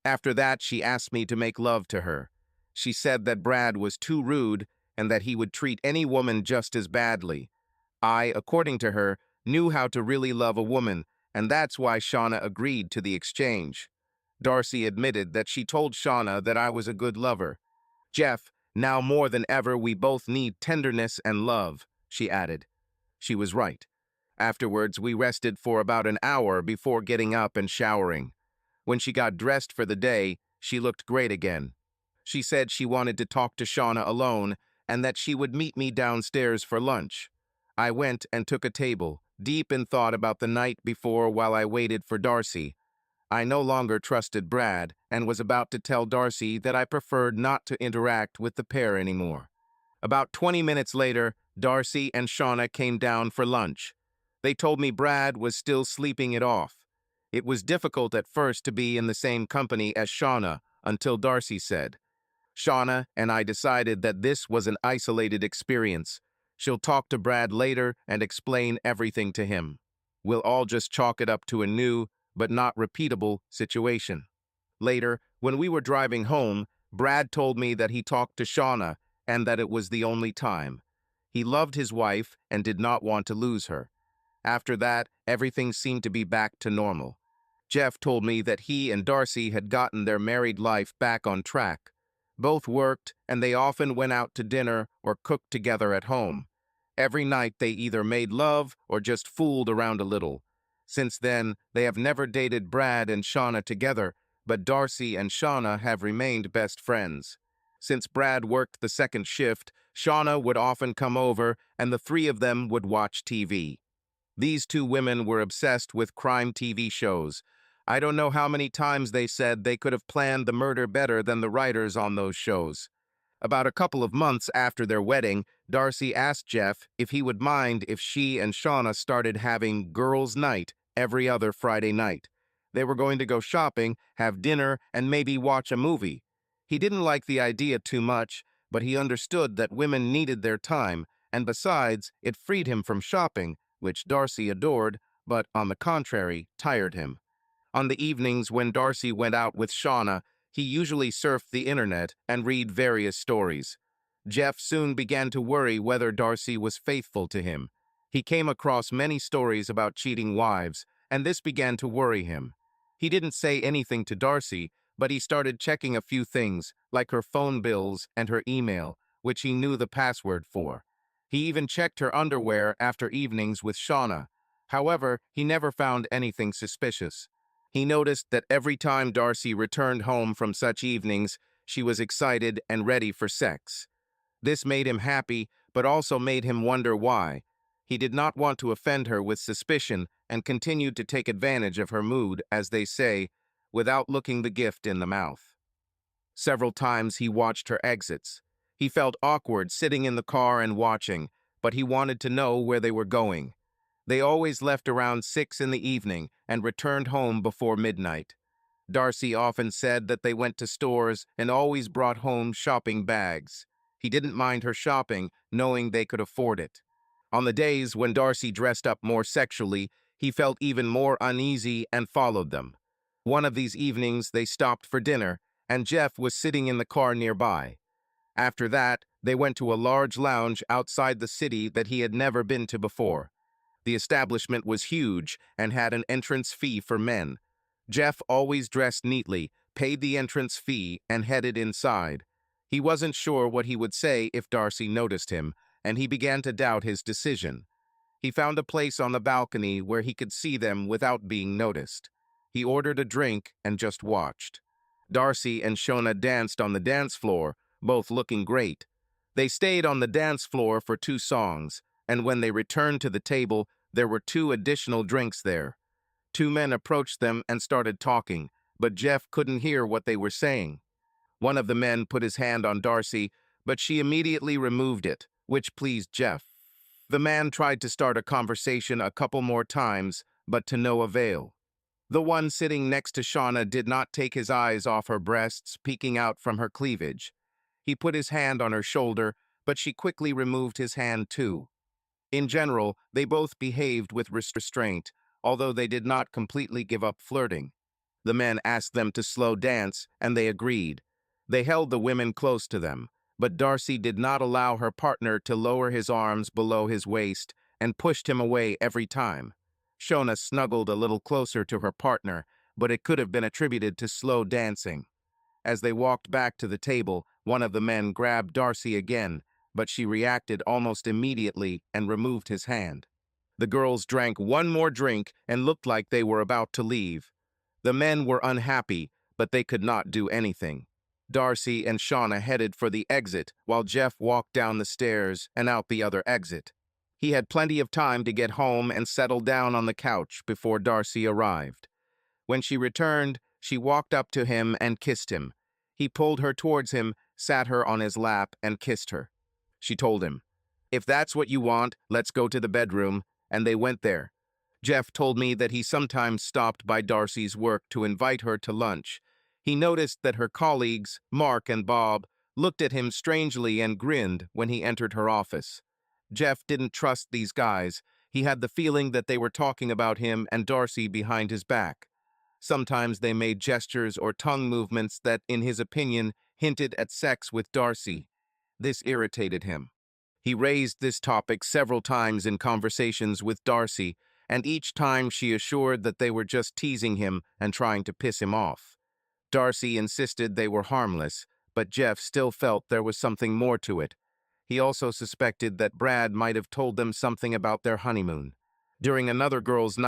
After that, she asked me to make love to her. She said that Brad was too rude and that he would treat any woman just as badly. I, according to her, knew how to really love a woman, and that's why Shauna agreed to the exchange. Darcy admitted that she told Shauna that I was a good lover. Jeff, now more than ever, we both need tenderness and love, she added. She was right. Afterwards, we rested for about an hour before getting up and showering. When she got dressed for the day, she looked great again. She said she wanted to talk to Shauna alone and that she would meet me downstairs for lunch. I went and took a table, deep in thought about the night before while I waited for Darcy. I no longer trusted Brad and was about to tell Darcy that I preferred not to interact with the pair anymore. About 20 minutes later, Darcy and Shauna came down for lunch. They told me Brad was still sleeping it off. It was difficult at first to be in the same company as Shauna until Darcy said, Shauna and I decided that this was an isolated experience. She'll talk to Brad later and explain everything to him. We'll all just chalk it up to a new, but not repeatable, situation. Later, when we were driving home, Brad told me that he talked to Shauna and that it was the only time. He loved his wife and did not want to lose her. After that, everything seemed to be back to normal. Jeff told me that he and Darcy had gotten their married life back on track. Both worked, and they often went out to dinner or cooked together at home. Every night they either made love or just fooled around a little. Since then, they have never dated Brad and Shauna together, but Darcy and Shauna have remained best friends. Since Brad worked the second shift, Shauna would often come over, and the three of them would watch TV. These two women were obsessed with crime TV shows. I don't know how many times they said they could have planned the murder better than the writers on those shows. About a couple of months after their wedding, Darcy asked Jeff if he would mind if she and Shauna started having girls' night every other Friday night. They were going to go shopping, have dinner, and maybe watch a movie. He didn't like the idea too much, but he understood that women needed their time, and besides, it freed him from shopping, which Darcy adored, but, on the contrary, tired him. On the evenings when Darcy went out with Shauna, he usually surfed the internet and read various stories. Jeff soon began to worry whether Darcy was faithful to him. He came across many stories about cheating wives, and this began to worry him. He didn't say anything to Darcy, but he started checking a few things, like her phone bills and her email, which he knew the password for. He even checked her underwear after evenings with Shauna. However, he never found anything suspicious. He noticed that every time Darcy returned home from such evenings, she was excited and ready for sex. This made him happy, but also made him wonder why. He did not want to offend her with suspicion and continued to take advantage of her mood, as they say, without looking the gift in the mouth. Several times he watched her exits. He felt awkward sitting in the car and watching, but he wanted to know where they were going. They always left around 6 in the evening and returned home before midnight. Darcy often said that they went to stores and always brought home shopping bags. He didn't mind her shopping, knowing they could afford it. On the days when Darcy dressed up more sexually, he felt even more uneasy and followed them. One of these evenings, they stopped for dinner, and Jeff was sitting in the car nearby. After that, they went to a large lounge outside the city that he had never been to before. The establishment was huge and had an entrance fee for men. Jeff always dressed neatly, paid the entrance fee, and headed inside. He wasn't sure what he would say if Darcy noticed him, and he began to doubt his decision. He found a place on the balcony where he could see them without being noticed. He ordered a drink and just watched. Darcy and Shauna danced on the dance floor, both looking great. They stayed on the dance floor for 2 songs, and when they returned to the table, there were 2 additional drinks there. 2 men approached them and started talking, but Jeff couldn't hear what they were saying. One of the men put his hand on Darcy, but she immediately removed it, which pleased Jeff. The man tried to start a conversation a couple more times, but to no avail. The one sitting next to Shauna did not take his eyes off her breasts peeking out from her cleavage. He put his hand on her shoulder, but she quickly removed his hand too. In general, they both behaved with restraint, although they did not completely give up flirting. The men asked them to slow dance, and they agreed. They held the women close to them, but Darcy did not allow her partner to lower his arms below his waist and pushed him away every time. Shauna snuggled a little closer to her partner, but it could have been attributed to slow dancing. As they walked back to the table, one of the men grabbed Darcy again, but she reacted almost immediately and removed his hand. The girls drank one more drink and looked like they were about to leave. The men were unhappy, but they could not do anything. Darcy and Shauna headed for the exit, while Jeff walked down the stairs and out the other exit. He had plenty of time to get home and settle down on the couch before Darcy arrived. When she returned, she walked up to him and kissed him. He pulled her towards him, sat her on his lap, and kissed her. She told him, "If that's what you want, let's go to the bedroom," and they went there. Jeff told me that he sometimes stopped by Darcy's work to invite her to lunch. He noticed that her colleagues, Mark and Bob, looked at him strangely and grinned when he entered her office. Jeff didn't trust these guys. He had the feeling that they were talking about him and Darcy behind his back. Sometimes they made gestures or tongue movements that, in his opinion, hinted at sex with Darcy. This irritated him. He raised this topic several times in conversations with Darcy, and each time she assured that they were just teasing him and trying to piss him off. Darcy insisted they were harmless, but Jeff still felt there was something more to it. He also suspected that Brad might have told them something about their honeymoon. During another girls' night,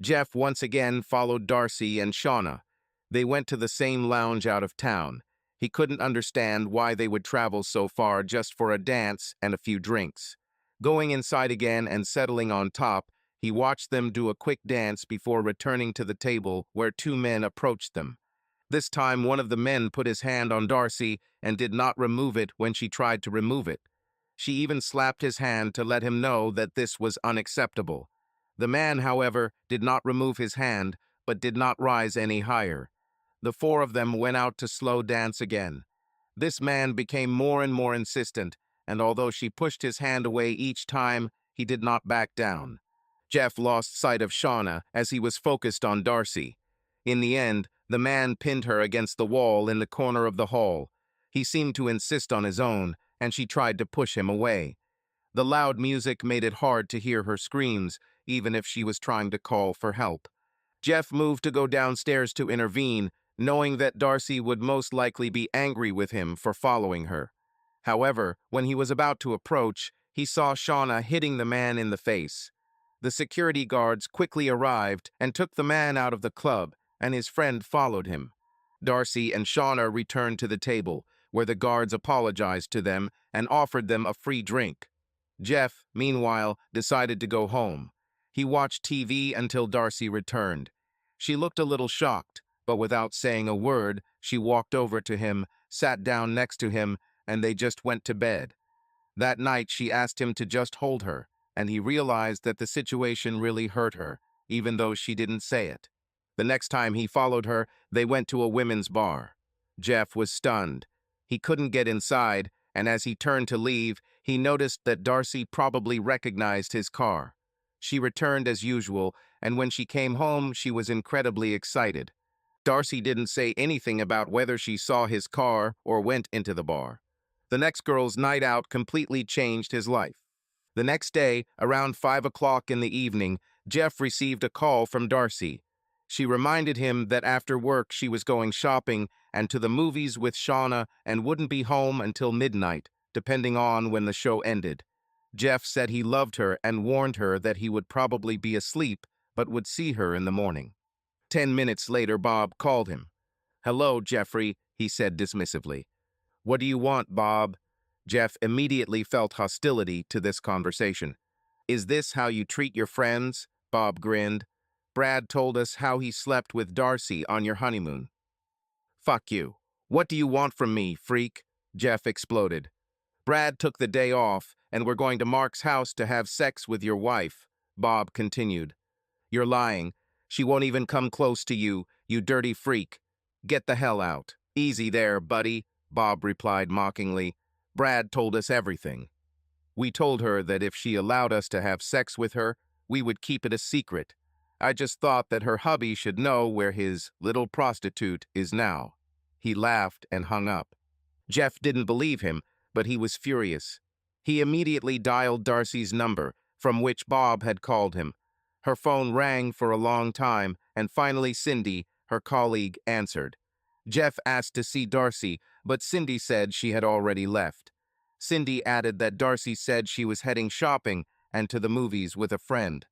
Jeff once again followed Darcy and Shauna. They went to the same lounge out of town. He couldn't understand why they would travel so far just for a dance and a few drinks. Going inside again and settling on top, he watched them do a quick dance before returning to the table where two men approached them. This time, one of the men put his hand on Darcy and did not remove it when she tried to remove it. She even slapped his hand to let him know that this was unacceptable. The man, however, did not remove his hand, but did not rise any higher. The four of them went out to slow dance again. This man became more and more insistent, and although she pushed his hand away each time, he did not back down. Jeff lost sight of Shauna as he was focused on Darcy. In the end, the man pinned her against the wall in the corner of the hall. He seemed to insist on his own, and she tried to push him away. The loud music made it hard to hear her screams, even if she was trying to call for help. Jeff moved to go downstairs to intervene, knowing that Darcy would most likely be angry with him for following her. However, when he was about to approach, he saw Shauna hitting the man in the face. The security guards quickly arrived and took the man out of the club, and his friend followed him. Darcy and Shauna returned to the table, where the guards apologized to them and offered them a free drink. Jeff, meanwhile, decided to go home. He watched TV until Darcy returned. She looked a little shocked, but without saying a word, she walked over to him, sat down next to him, and they just went to bed. That night, she asked him to just hold her, and he realized that the situation really hurt her, even though she didn't say it. The next time he followed her, they went to a women's bar. Jeff was stunned. He couldn't get inside, and as he turned to leave, he noticed that Darcy probably recognized his car. She returned as usual, and when she came home, she was incredibly excited. Darcy didn't say anything about whether she saw his car or went into the bar. The next girl's night out completely changed his life. The next day, around 5 o'clock in the evening, Jeff received a call from Darcy. She reminded him that after work she was going shopping and to the movies with Shauna and wouldn't be home until midnight, depending on when the show ended. Jeff said he loved her and warned her that he would probably be asleep, but would see her in the morning. 10 minutes later, Bob called him. "Hello, Jeffrey," he said dismissively. "What do you want, Bob?" Jeff immediately felt hostility to this conversation. "Is this how you treat your friends?" Bob grinned. "Brad told us how he slept with Darcy on your honeymoon." "Fuck you. What do you want from me, freak?" Jeff exploded. "Brad took the day off, and we're going to Mark's house to have sex with your wife," Bob continued. "You're lying. She won't even come close to you, you dirty freak. Get the hell out." "Easy there, buddy," Bob replied mockingly. "Brad told us everything. We told her that if she allowed us to have sex with her, we would keep it a secret. I just thought that her hubby should know where his little prostitute is now. He laughed and hung up. Jeff didn't believe him, but he was furious. He immediately dialed Darcy's number, from which Bob had called him. Her phone rang for a long time, and finally Cindy, her colleague, answered. Jeff asked to see Darcy, but Cindy said she had already left. Cindy added that Darcy said she was heading shopping and to the movies with a friend.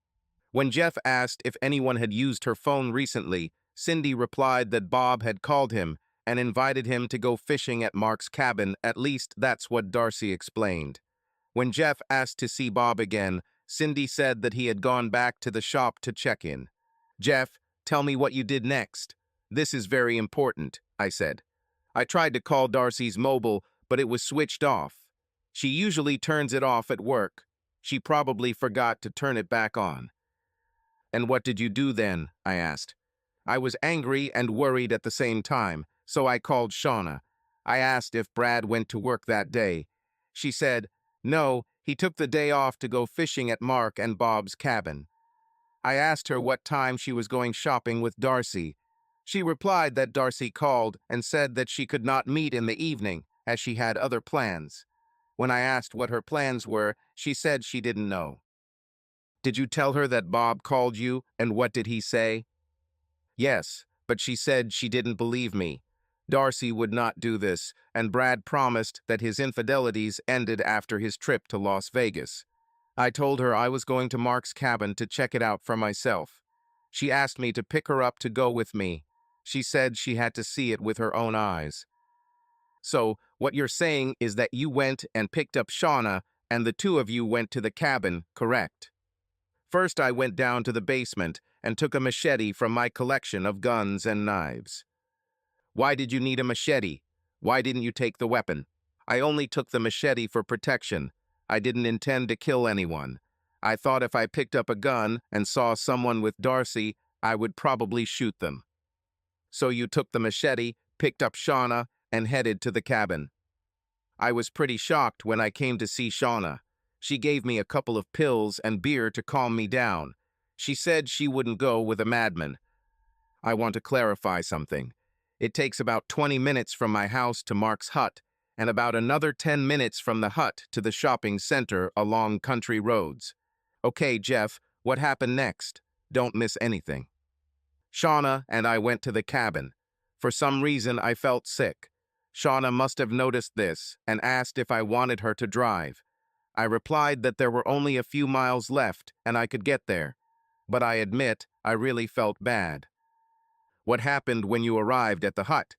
When Jeff asked if anyone had used her phone recently, Cindy replied that Bob had called him and invited him to go fishing at Mark's cabin. At least that's what Darcy explained. When Jeff asked to see Bob again, Cindy said that he had gone back to the shop to check in. Jeff, tell me what you did next. This is very important, I said. I tried to call Darcy's mobile, but it was switched off. She usually turns it off at work. She probably forgot to turn it back on. And what did you do then? I asked. I was angry and worried at the same time, so I called Shauna. I asked if Brad went to work that day. She said, no, he took the day off to go fishing at Mark and Bob's cabin. I asked her what time she was going shopping with Darcy. She replied that Darcy called and said that she could not meet in the evening, as she had other plans. When I asked what her plans were, she said she didn't know. Did you tell her that Bob called you, and what did he say? Yes, but she said she didn't believe me. Darcy would not do this, and Brad promised that his infidelities ended after his trip to Las Vegas. I told her I was going to Mark's cabin to check it out for myself. She asked me to pick her up to go with me. She said she had to see it with her own eyes. So, what you're saying is that you went and picked up Shauna, and the two of you went to the cabin, correct? First, I went down to the basement and took a machete from my collection of guns and knives. Why did you need a machete? Why didn't you take the weapon? I only took the machete for protection. I didn't intend to kill anyone. I thought if I picked up a gun and saw someone with Darcy, I would probably shoot them. So you took the machete, picked up Shauna, and headed to the cabin. I was pretty shocked when I came to see Shauna. She gave me a couple of pills and beer to calm me down. She said she wouldn't go with a madman. I want to clarify something. It takes about 20 minutes from my house to Mark's hut, and about another 10 minutes from the hut to the shopping center along country roads. Okay, Jeff, what happened next? Don't miss anything. Shauna and I went to the cabin. For some reason, I felt sick. Shauna must have noticed this and asked if I wanted her to drive. I replied that there were only a few miles left and I could get there. But I admit, I really felt bad. What happened when you arrived at the hut?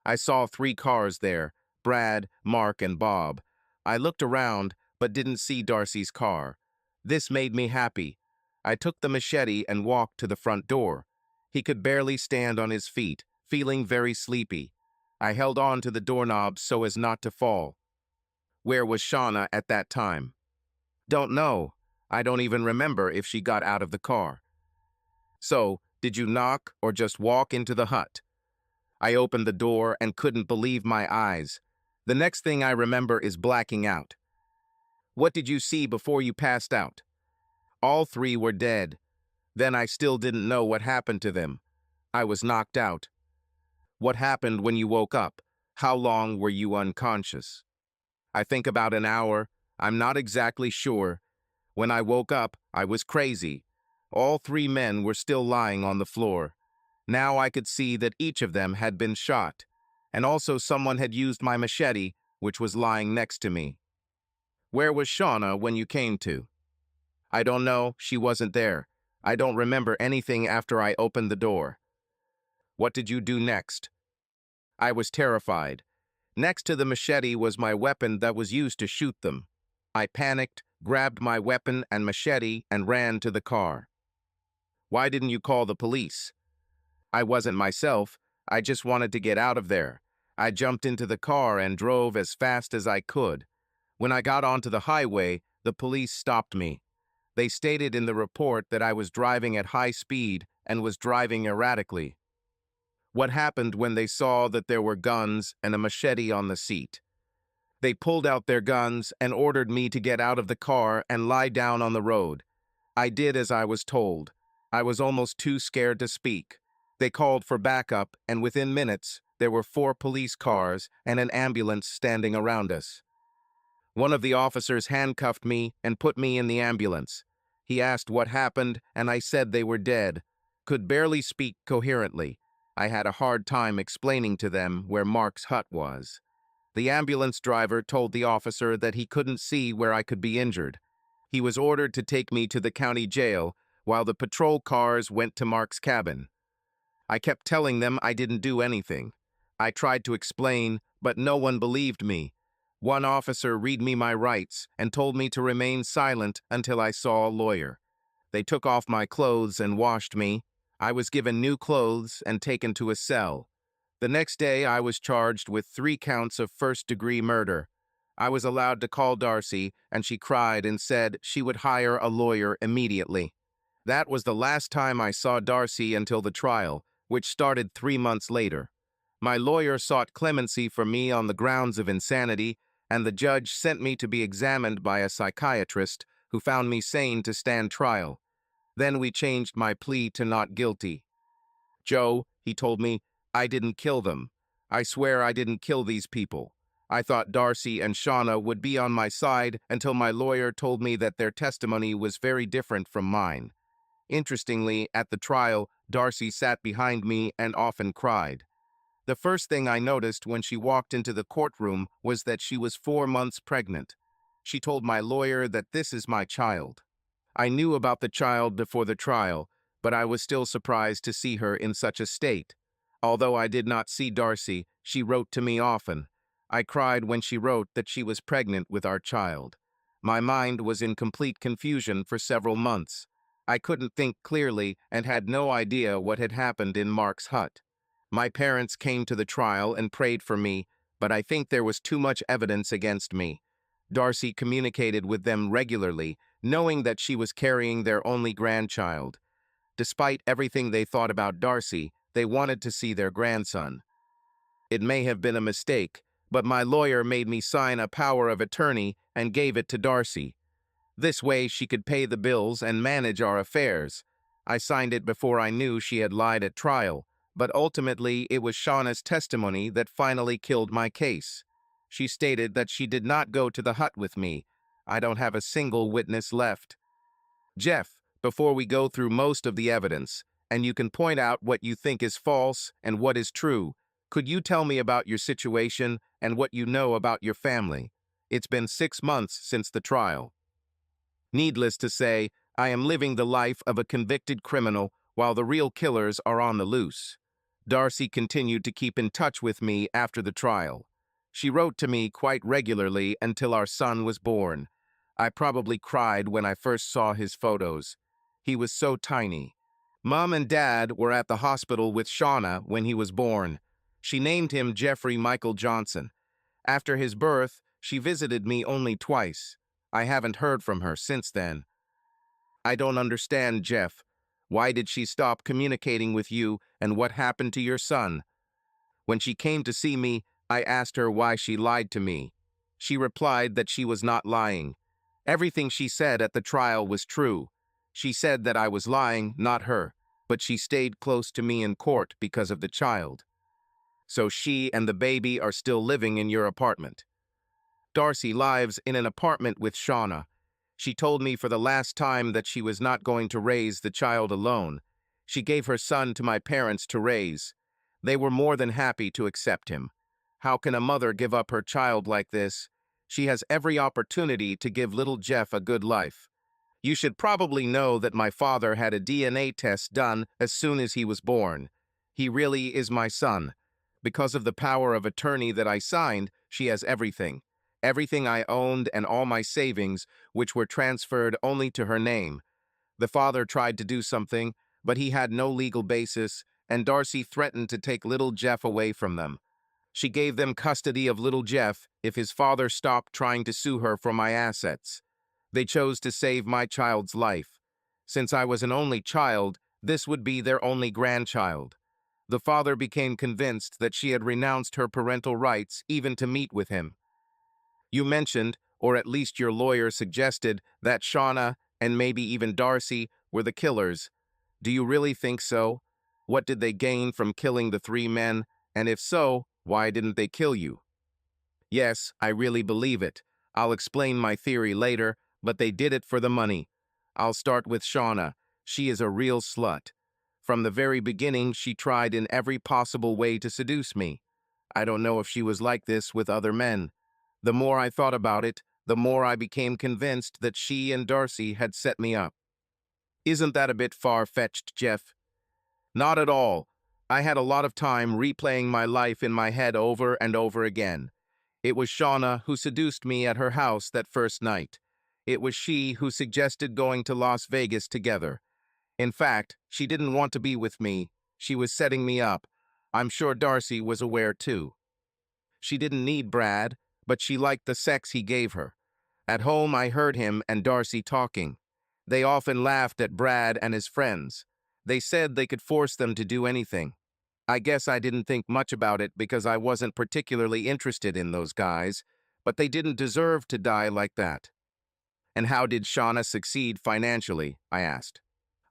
I saw 3 cars there, Brad, Mark, and Bob. I looked around, but didn't see Darcy's car. This made me happy. I took the machete and walked to the front door. He could barely stand on his feet, feeling very sleepy. I held on to the doorknob so as not to fall. Where was Shauna at that time? Don't know. I don't even remember if she got out of the car. So, did you knock or just walk into the hut? I opened the door and couldn't believe my eyes. The next thing I remember is blacking out. What did you see before you passed out? All 3 were dead. Then I still didn't know what happened to them. I was knocked out. What happened when you woke up? How long were you unconscious? I think about an hour. I'm not exactly sure. When I woke up, I was crazy. All 3 men were still lying on the floor. Now I could see that each of them had been shot, and also someone had used my machete, which was lying next to me. Where was Shauna when you came to? I don't know, she wasn't there. I don't remember anything after I opened the door. What did you do next? I was terrified. Next to the machete was my weapon that was used to shoot them. I panicked, grabbed my weapon and machete, and ran to the car. Why didn't you call the police? I wasn't myself. I just wanted to get out of there. I jumped into the car and drove as fast as I could. When I got onto the highway, the police stopped me. They stated in the report that I was driving at high speed and was driving erratically. What happened when they saw that there were guns and a machete on the seat? They pulled out their guns and ordered me to get out of the car and lie down on the road. I did as I was told. I was almost too scared to speak. They called for backup, and within minutes, there were 4 police cars and an ambulance standing around us. One of the officers handcuffed me and put me in the ambulance. He asked what happened, and I said they were dead. Could barely speak coherently. I had a hard time explaining to them where Mark's hut was. The ambulance driver told the officer that he couldn't see where I could be injured. He was ordered to take me to the county jail, while the patrol cars went to Mark's cabin. I kept telling them I didn't do anything. I tried to explain, but no one believed me. One officer read me my rights and told me to remain silent until I saw a lawyer. They took off my clothes and washed me. I was given new clothes and taken to a cell. The next day, I was charged with 3 counts of first-degree murder. I was allowed to call Darcy, and she cried and said she would hire a lawyer immediately. That was the last time I saw Darcy until the trial, which started 3 months later. My lawyer sought clemency for me on the grounds of insanity, and the judge sent me to be examined by a psychiatrist who found me sane to stand trial. Then we changed my plea to not guilty. "Joe," he told me, "I didn't kill them. I swear I didn't kill these people." I thought Darcy and Shauna would be on my side until my lawyer told me that their testimony was very different from mine. Interestingly, at the trial, Darcy sat behind me and often cried. The first thing I noticed when she walked into the courtroom was that she was 4 months pregnant. She told my lawyer that this is my child. I knew about the child before the trial, but I was still surprised to see her in such a state. Although I did not see Darcy, she wrote to me often. I cried when she wrote that she was pregnant with our child. My mind was in complete confusion for several months. I couldn't think clearly and had no idea what had happened in Mark's hut. My parents came to the trial and prayed for me, but I think there was too much evidence against me. Darcy communicated with them regularly, knowing that she was carrying their only grandchild. Despite everything they thought about Darcy, they wanted to see their grandson. It may have been a mistake, but my lawyer made me sign a power of attorney and gave it to Darcy. This way she could pay the bills and manage our affairs. I signed it before I knew she had lied at trial, but ultimately it was Shauna's testimony that finally killed my case. She stated that she did not go to the hut with me. I don't have a single witness left. Jeff, before we go through most of the evidence, and you can point out what you think is false and what is true, could you tell me about your situation and what you know about your family? It's been 6 months since the trial. Needless to say, I am living the life of a convicted criminal while the real killers are on the loose. Darcy continued to keep in touch with me after the trial. She wrote to me quite regularly until our son was born. I probably cried when I first saw his photos. He was so tiny. Mom and Dad were at the hospital with Shauna when he was born. She named him Jeffrey Michael Johnson. After his birth, she visited me only twice. I haven't heard from her since then. I don't understand, Jeff. Why did she stop communicating with you, and what happened to your son? When she came to see me, I asked her why she lied to me. She replied that she was not lying. Everything she said at the trial was true. She said that I was lying, not her, but she stayed close to me in court because of the child. So she and the baby are still living in your apartment. Darcy lives in an apartment with Shauna. She told me for the last time that she was not going to raise the child alone. She gave her son to my parents to raise. They were more than happy to accept him. How can a mother give up her child like this? She has every opportunity to give little Jeff a good life. You should probably know that my father had a DNA test done as soon as he was born. He really is my son. Because of the power of attorney that I signed, she has everything. Everything I owned and all my savings, which were transferred only to her name. The father tried to do something, but he had no legal basis, and Darcy threatened to take little Jeff away from them. She gave them custody of little Jeff if his father stopped trying to sue her for my assets. They chose to save my child's life. Since I was an only child, this would be their only grandchild. The father became convinced that she had renounced her parental rights even to meet with him. You mentioned, or at least your lawyer suggested, that Shauna, and maybe even Darcy, were the killers. Do you really think so? What did they gain from killing the three men? And if so, why didn't they kill you? Yes, I really believe it. I'll explain my theory later, but they did it for the money. I'll start with Shauna. She is a real slut. From the very beginning, she tried in every possible way to seduce me. I don't know if she was like this with other men. The more I thought about it, the more I became convinced that she and Darcy had set me up. Isn't that a bit far-fetched, Jeff? Not at all. I had a lot of time replaying my life in my head over and over again. It was Shauna who seduced me at her house that first night. It was she who suggested going to Las Vegas together. In fact, she didn't want to be with me. She was setting me up. I'm sure Darcy was aware too. She didn't need Brad, but she liked the sex he gave her. At home, I heard him and Darcy talking. They often laughed at Brad and his friends. They said they could force them to do anything. I guess I didn't think much about it because I wasn't particularly interested in those guys, but they didn't deserve to die like that. And how did Shauna succeed financially? I asked.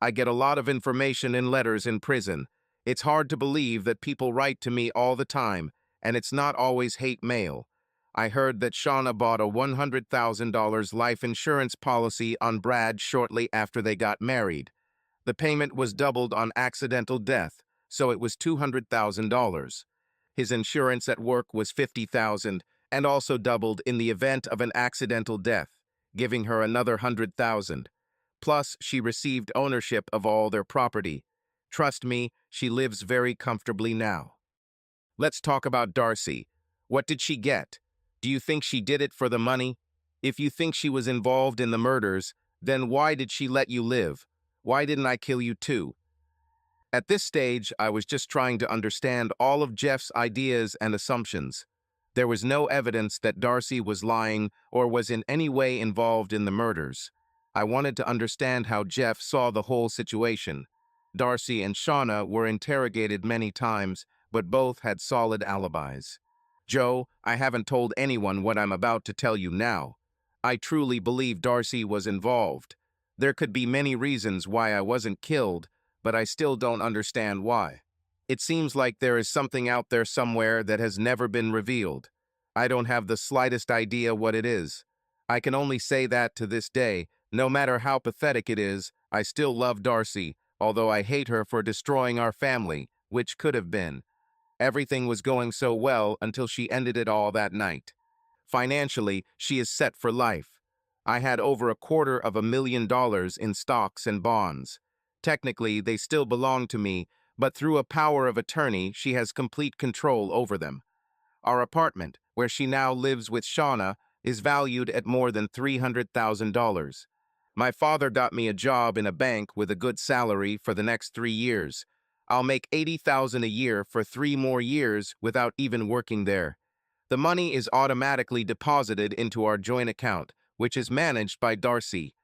I get a lot of information in letters in prison. It's hard to believe that people write to me all the time, and it's not always hate mail. I heard that Shauna bought a $100,000 life insurance policy on Brad shortly after they got married. The payment was doubled on accidental death, so it was $200,000. His insurance at work was $50,000 and also doubled in the event of an accidental death, giving her another $100,000. Plus, she received ownership of all their property. Trust me, she lives very comfortably now. Let's talk about Darcy. What did she get? Do you think she did it for the money? If you think she was involved in the murders, then why did she let you live? Why didn't I kill you too? At this stage, I was just trying to understand all of Jeff's ideas and assumptions. There was no evidence that Darcy was lying or was in any way involved in the murders. I wanted to understand how Jeff saw the whole situation. Darcy and Shauna were interrogated many times, but both had solid alibis. Joe, I haven't told anyone what I'm about to tell you now. I truly believe Darcy was involved. There could be many reasons why I wasn't killed, but I still don't understand why. It seems like there is something out there somewhere that has never been revealed. I don't have the slightest idea what it is. I can only say that to this day, no matter how pathetic it is, I still love Darcy, although I hate her for destroying our family, which could have been. Everything was going so well until she ended it all that night. Financially, she is set for life. I had over $250,000 in stocks and bonds. Technically, they still belong to me, but through a power of attorney, she has complete control over them. Our apartment, where she now lives with Shauna, is valued at more than $300,000. My father got me a job in a bank with a good salary for the next 3 years. I'll make $80,000 a year for 3 more years without even working there. The money is automatically deposited into our joint account, which is managed by Darcy.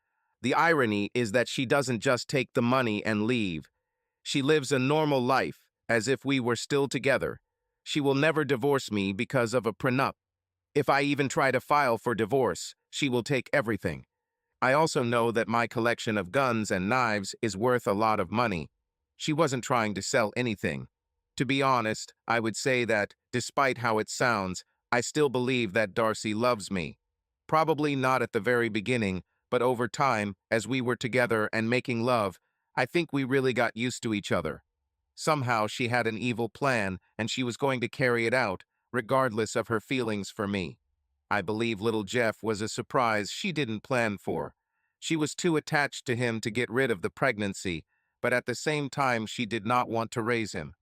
The irony is that she doesn't just take the money and leave. She lives a normal life, as if we were still together. She will never divorce me because of a prenup. If I even try to file for divorce, she will take everything. I also know that my collection of guns and knives is worth a lot of money. She wasn't trying to sell anything. To be honest, I would say that, despite how it sounds, I still believe that Darcy loves me. Probably not at the very beginning, but over time, as we were together and making love, I think we really got used to each other. Somehow she had an evil plan, and she was going to carry it out, regardless of her feelings for me. I believe little Jeff was a surprise she didn't plan for. She was too attached to him to get rid of the pregnancy, but at the same time she did not want to raise him.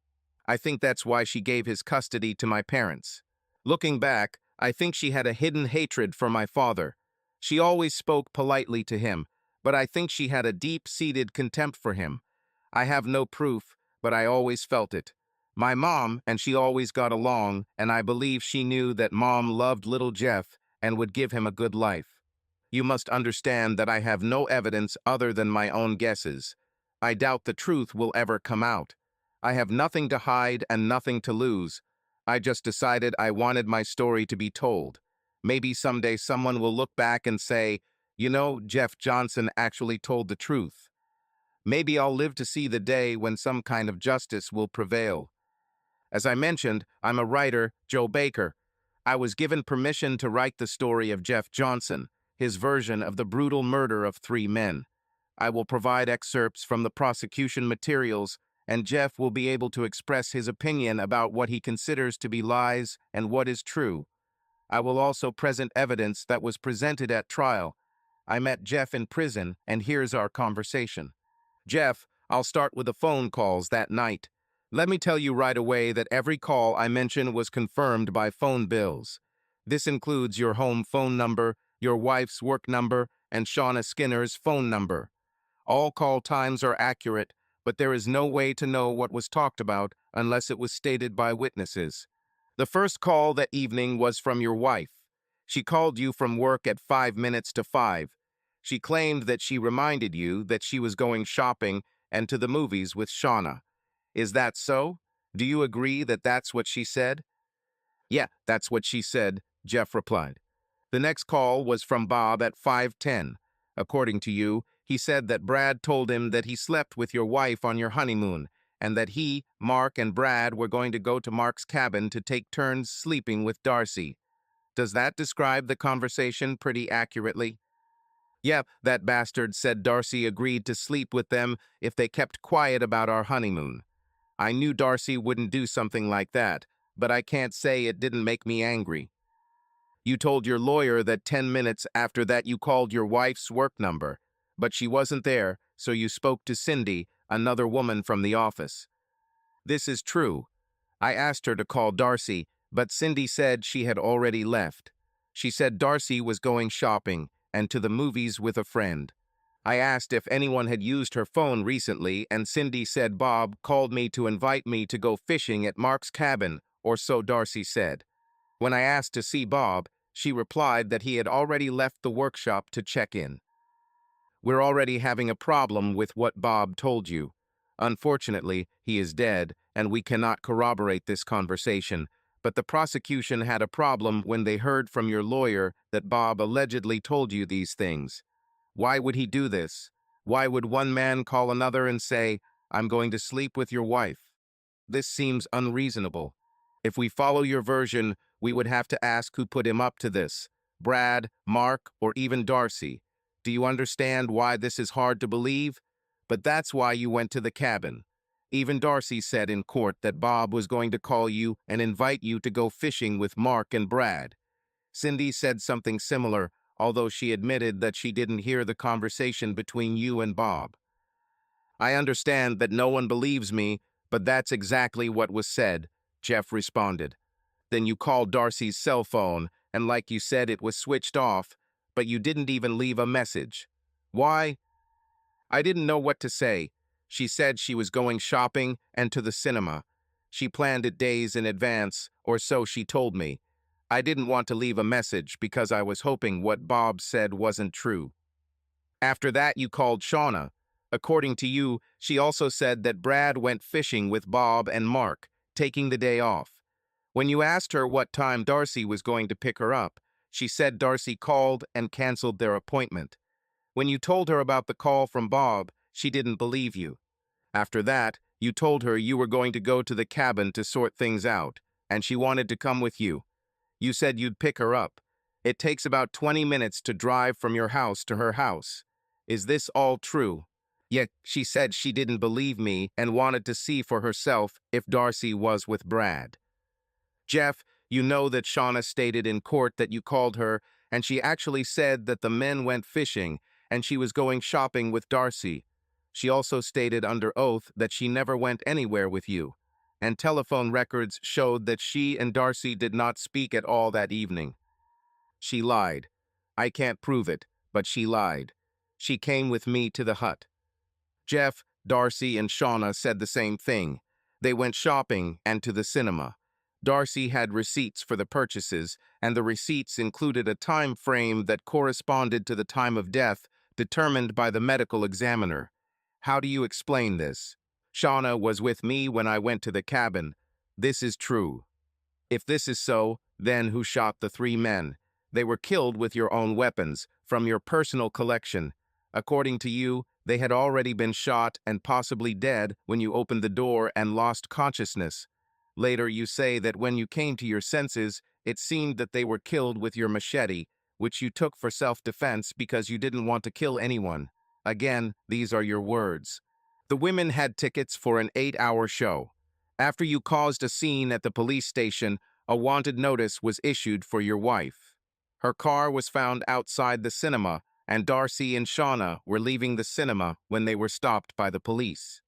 I think that's why she gave his custody to my parents. Looking back, I think she had a hidden hatred for my father. She always spoke politely to him, but I think she had a deep-seated contempt for him. I have no proof, but I always felt it. My mom and she always got along, and I believe she knew that Mom loved little Jeff and would give him a good life. You must understand that I have no evidence other than my own guesses. I doubt the truth will ever come out. I have nothing to hide and nothing to lose. I just decided I wanted my story to be told. Maybe someday someone will look back and say, you know, Jeff Johnson actually told the truth. Maybe I'll live to see the day when some kind of justice will prevail. As I mentioned, I'm a writer, Joe Baker. I was given permission to write the story of Jeff Johnson, his version of the brutal murder of 3 men. I will provide excerpts from the prosecution materials, and Jeff will be able to express his opinion about what he considers to be lies and what is true. I will also present evidence that was presented at trial. I met Jeff in prison, and here's our conversation. Jeff, I'll start with the phone calls that night. Let me tell you right away that every call I mention was confirmed by phone bills. This includes your home phone number, your wife's work number, and Shauna Skinner's phone number. All call times are accurate, but there is no way to know what was talked about unless it was stated by witnesses. The first call that evening was from your wife. She called you from work at 5 minutes to 5. She claimed that she reminded you that she was going shopping and to the movies with Shauna. Is that so? Do you agree that that's what she said? Yeah, that's what she said, Jeff replied. The next call was from Bob at 5:10. According to you, he said that Brad told him that he slept with your wife on your honeymoon, and that he, Mark, and Brad were going to go to Mark's cabin to take turns sleeping with Darcy. Does that describe the conversation pretty accurately? Yep, that bastard said Darcy agreed to sleep with them if they kept quiet about our honeymoon. I knew Darcy wouldn't do something like that, but I can't say it didn't make me angry. You told your lawyer that 10 minutes after that you called your wife's work number, but she wasn't there, so you spoke to Cindy, another woman from the office. This is true. I asked her to call Darcy, but Cindy said she had already left. She said Darcy was going shopping and to the movies with a friend. I asked if anyone had used her phone recently, and Cindy said Bob called me to invite me to go fishing at Mark's cabin, or so Darcy said. When I asked to see Bob, she replied that he had already left the workshop to check in. We're already having a problem with what Bob told you. Unfortunately, he is dead, and we cannot corroborate this conversation, but the prosecution had a problem when they heard from your lawyer that Bob allegedly told you these things. Why would he do this? Why would one man call another and say, "I'm going to sleep with your wife"? This seems unreasonable. If we follow your version, we would have to ask who put him up to this: Brad, Mark, or even Darcy. Do you understand why this is hard to believe? But that's why you went to the cabin. Even Darcy said in court that Bob was going to call you and invite you to go fishing with Mark and Brad. Cindy said something similar, although she admitted that she didn't hear the conversation between you and Bob. I understand that no one believes me, but that's exactly what was said, Jeff responded. Then you called Darcy's cell phone, and like you said, it was switched off, but you didn't even leave a message. Why? I didn't know what to say. She said she was going shopping and to the cinema. She planned it days in advance, or so she told me. I didn't want to leave a message because I was hoping what Bob said wasn't true. After that, you called Shauna. According to you, she also said that Brad went fishing with Bob and Mark, taking the day off. When you asked her what time Darcy was going to pick her up, she said Darcy called and canceled their appointment. When you told her about the call from Bob, she didn't believe you. After that, you told her you were going to go to the cabin to sort things out, and she wanted to come with you. You said you'd pick her up. It takes about 20 minutes to drive from your house to her house. Is this all true? Yet she said she didn't believe me and wanted to see for herself if Darcy was with Brad. Jeff, you know that Shauna stated in court that you called her, and she actually said that the men went fishing and she was going shopping with Darcy. She also stated under oath that she never went anywhere with you, and telephone records showed that she and Darcy did not speak at all that evening. She lied. I can't prove it, but she lied. She came with me to the hut. Jeff, Darcy, and Shauna said the same thing. They went shopping and to the cinema. Darcy had receipts for the purchases, and the receipts included a time frame that corresponded to the time of death determined by the medical examiner. How do you explain this? Shauna was with me when I went to the cabin. This is true. If this is so, then who shot the 3 men? They were killed with your own weapons, from your personal collection. According to you, They had already been shot and possibly dead when you opened the door and lost consciousness. Later, you say that when you came to your senses, it seemed that they were killed with your machete, which you took for self-defense because you didn't want to kill anyone. Again, these are your words. The women had tickets for an 8-hour show. After you caused a scene at the police station, a wanted notice was issued for your wife. Her car was found outside the cinema, and Darcy and Shauna were leaving the cinema when they were stopped by the police.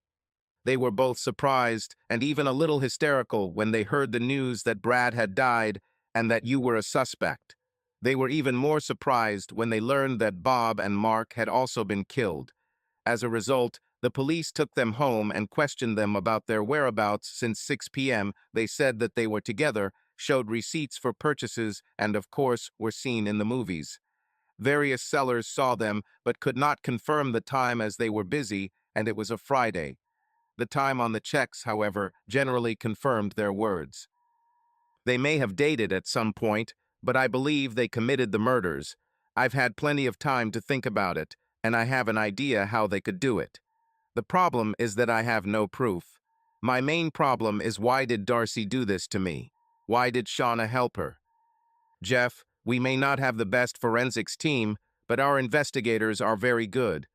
They were both surprised and even a little hysterical when they heard the news that Brad had died and that you were a suspect. They were even more surprised when they learned that Bob and Mark had also been killed. As a result, the police took them home and questioned them about their whereabouts since 6 p.m. They said that they were together, showed receipts for purchases, and of course were seen in the movies. Various sellers saw them but could not confirm the time as they were busy, and it was a Friday. The time on the checks, however, generally confirmed their words. They may have dated at some point, but I believe they committed the murders. I've had plenty of time to think about it, and I have an idea how they could do it. The problem is that I have no proof. My main problem is, why did Darcy do this to me? Why did Shauna help her? Jeff, we may not have the best forensics team, but our investigators are very good.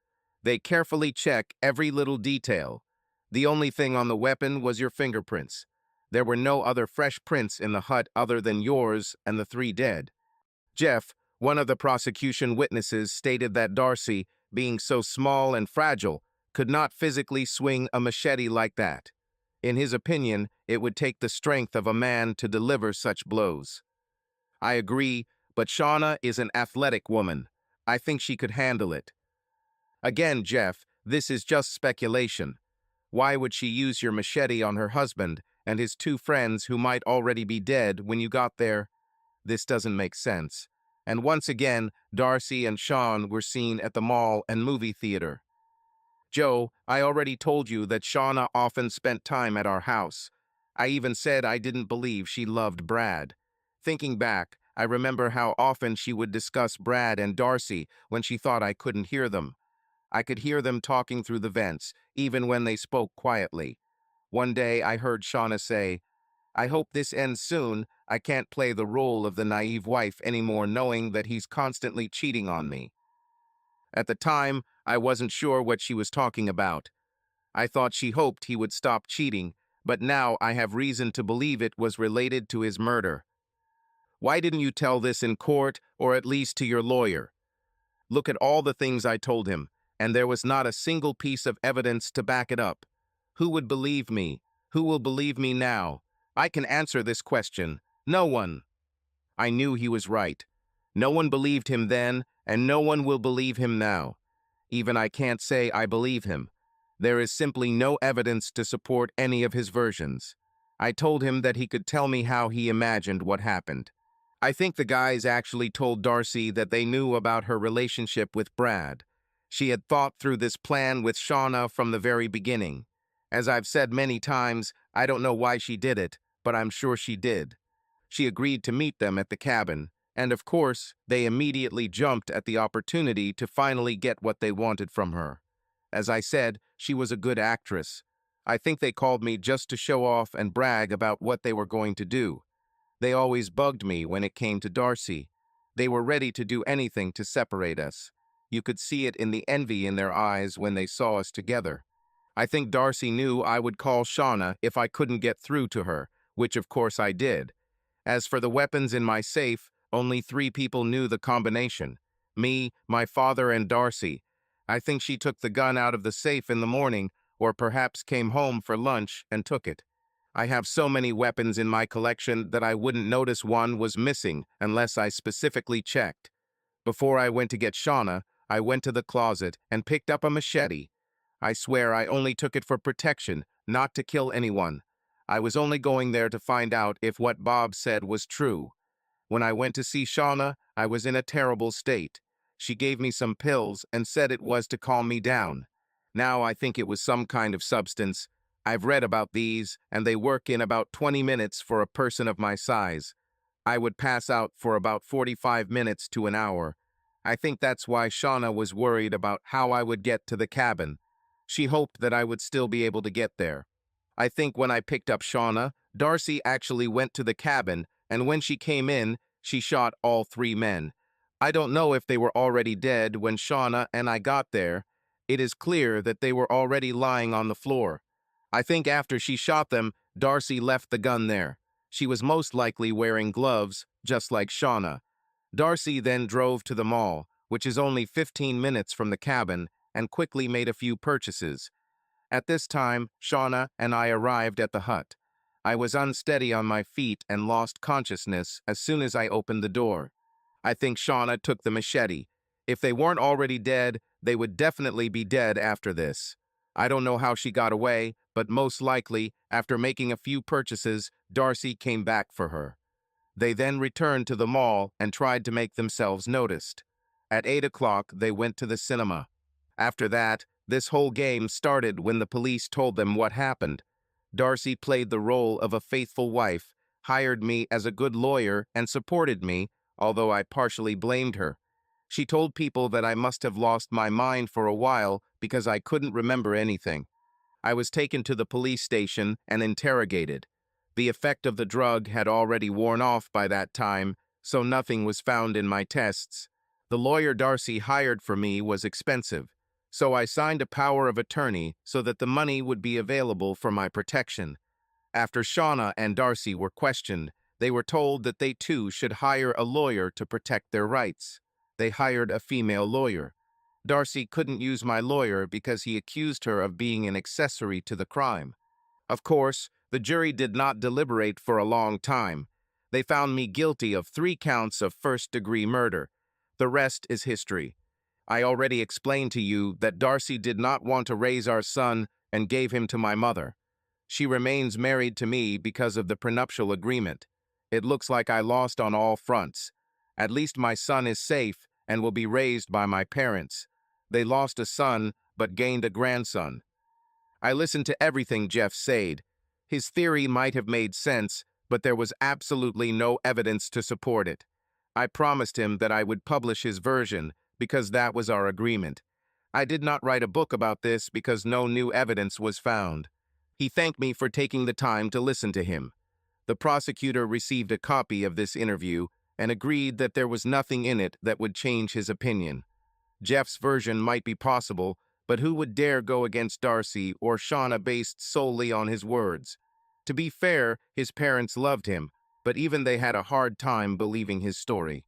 They carefully check every little detail. The only thing on the weapon was your fingerprints. There were no other fresh prints in the hut other than yours and the 3 dead. Jeff, one of the prosecution witnesses, stated that Darcy, being so small and fragile, could not physically swing a machete like that. In his opinion, it would take the strength of a man to deliver such blows. I agree, but Shauna is an athletic woman. I think she could handle it. Again, Jeff, this is just speculation. Why would she use your machete on her husband and his 2 friends who might already be dead when you got there? This doesn't make sense. And once again, Darcy and Sean were seen at the mall and movie theater. Joe, I already told you that Shauna often spent time at our house. I even said I didn't believe she loved Brad. Thinking back, I remember how often she would discuss Brad and Darcy when she thought I couldn't hear them. I could hear them talking through the vents, even when they spoke quietly. One day I heard Shauna say, "I hope this ends soon. I can't play the role of the naive wife anymore, knowing that he's constantly cheating on me." At the time, I wasn't sure what she was talking about. I thought she hoped he would stop cheating, but now I have reason to believe it was related to his murder. Why didn't you tell this in court, or at least to your lawyer? Look at all the things I told him, and there was not a single piece of evidence to back it up. Who would believe me? Who will believe me now? I can answer this question. No one. I knew he was right. No one believed him then, and no one will believe him now. Even I can't say I believe him. There is simply no evidence to support any of his versions. I told him that he could tell me how he imagined what happened. I think the guys actually told Darcy that they knew about her relationship with Brad. She had thought through this plan with Shauna from the very beginning. As I've said many times, I don't know why she did it, but I'm sure she did. She agreed to meet them at the cabin, and of course, they immediately jumped at the opportunity to finally get what they wanted from her. As I said, she was a good actress. I think they called me just to show off and brag about what they were going to do. They always bugged me when it came to Darcy. They were ready to do anything to separate us. You could see it in the envy in their eyes when they saw us together. I think Darcy knew I would call Shauna if I couldn't get through to her, which of course I did. As for the weapons in my safe, only 3 people knew the combination. Me, my father, and Darcy. I think she took the gun out of the safe in the morning, or perhaps came home for lunch and took it. I have so many weapons in my collection that I wouldn't notice one was missing unless I specifically checked. Before I went to get Shauna, I went to the closet and picked up a machete. I swear I only took it for protection, not to kill anyone. I was only going there to find out if what Bob said was true. When I went to see Shauna, I was in a terrible state. She gave me some pills and said it was to calm me down. Now I think it was some kind of substance. I've read about these, and they work in about 20 minutes for a person of my size. I would pass out for about 45 minutes to an hour. I think that's why Shauna was worried about how I would get to the cabin. She hoped that I would still be able to get there. I think when I picked up Shauna, Darcy actually went to the cabin, and when she came in, she shot all three men. I don't know if they were already dead when Shauna and I got there. It is clear that they were already lying on the floor. I think after she shot them, Darcy left the gun there. She was most likely wearing gloves, just like Shauna. Darcy then drove to the mall, which is only 15 minutes from the cabin, and quickly made a few purchases. At this time, Shauna and I arrived at the hut. I was unsteady on my feet and lost consciousness as soon as I opened the door. I think Shauna took the machete. If they weren't already dead, they would definitely be dead after this. I don't know how she got away, but most likely, after making a few purchases, Darcy came back for her. They then returned to the mall and tried to make themselves noticed. At 8 o'clock, they went to the cinema. After that, this whole game started when the police told them what happened. Darcy played the role of a faithful wife, hired me as a good lawyer, and supported me, although I partially blamed her. She told people that I must have lost my mind for a while because I couldn't remember anything. I was taken to the police station and interrogated. The effect of the drug had already worn off by that time, so nothing was found in my tests. The lawyer Darcy hired for me was expensive, so I signed a power of attorney so that the money would be available for my protection. After Shauna and Darcy were questioned, they were told that they too should hire a lawyer to protect their rights. They hired a female lawyer. Darcy couldn't use my lawyer because he accused her of being an accessory to the crime. Of course, the jury did not deliberate for a long time. They found me guilty of 3 counts of first-degree murder. The rest is history. I already explained to you that Darcy did not want to raise our son and gave him to my mother. She remains married to me because of the prenuptial agreement. It looks like I lost on all fronts. At least my son is safe and will be raised by my parents. They lost a son but gained a grandson. I listened to everything Jeff said. His theory might have made sense, but there was absolutely no evidence to support it. I promised him that I would publish his version because that was our agreement. I did not write a book about this because no new evidence was found. He thanked me for taking the time to listen to him. The prosecutor received a copy of this interview and agreed that there was nothing in it that would change his opinion. Jeff's version might be possible, but who would dare go against Darcy or Shauna based solely on his words? To be fair, his parents loved him, but even they had a hard time believing his story.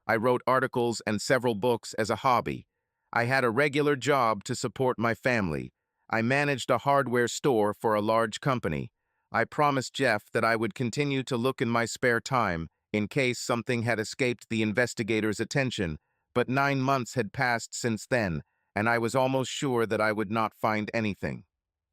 I wrote articles and several books as a hobby. I had a regular job to support my family. I managed a hardware store for a large company. I promised Jeff that I would continue to look in my spare time in case something had escaped the investigators' attention, but 9 months had passed since then, and I was almost sure that I would not find anything.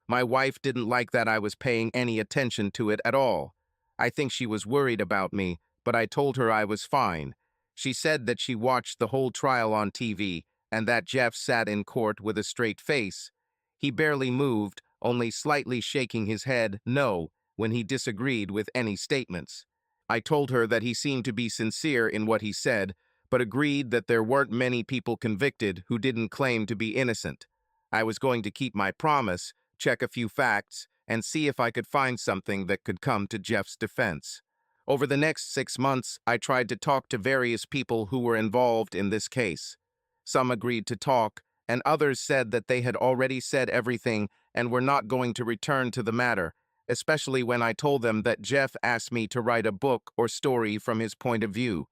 My wife didn't like that I was paying any attention to it at all. I think she was worried about me, but I told her I was fine. She said that she watched the whole trial on TV and that Jeff sat in court with a straight face. He barely moved, only slightly shaking his head no when he disagreed with any statements. I told her that he seemed to be sincere in what he said, but agreed that there weren't many people convicted who didn't claim to be innocent. I was going to keep my promise, check a few facts, and see if I could find something that could come to Jeff's defense. Over the next 6 months, I tried to talk to various people who were involved in this case. Some agreed to talk, and others said that they had already said everything and were not going to return to the matter, especially when I told them that Jeff asked me to write a book or story from his point of view.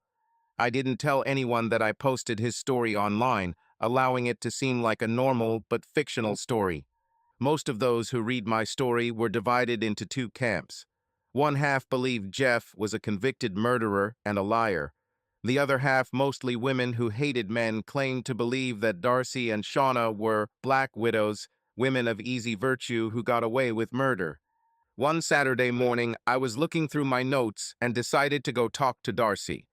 I didn't tell anyone that I posted his story online, allowing it to seem like a normal but fictional story. Most of those who read my story were divided into 2 camps. One half believed Jeff was a convicted murderer and a liar. The other half, mostly women who hated men, claimed to believe that Darcy and Shauna were black widows, women of easy virtue who got away with murder. One Saturday morning, I was looking through my notes and decided to go talk to Darcy.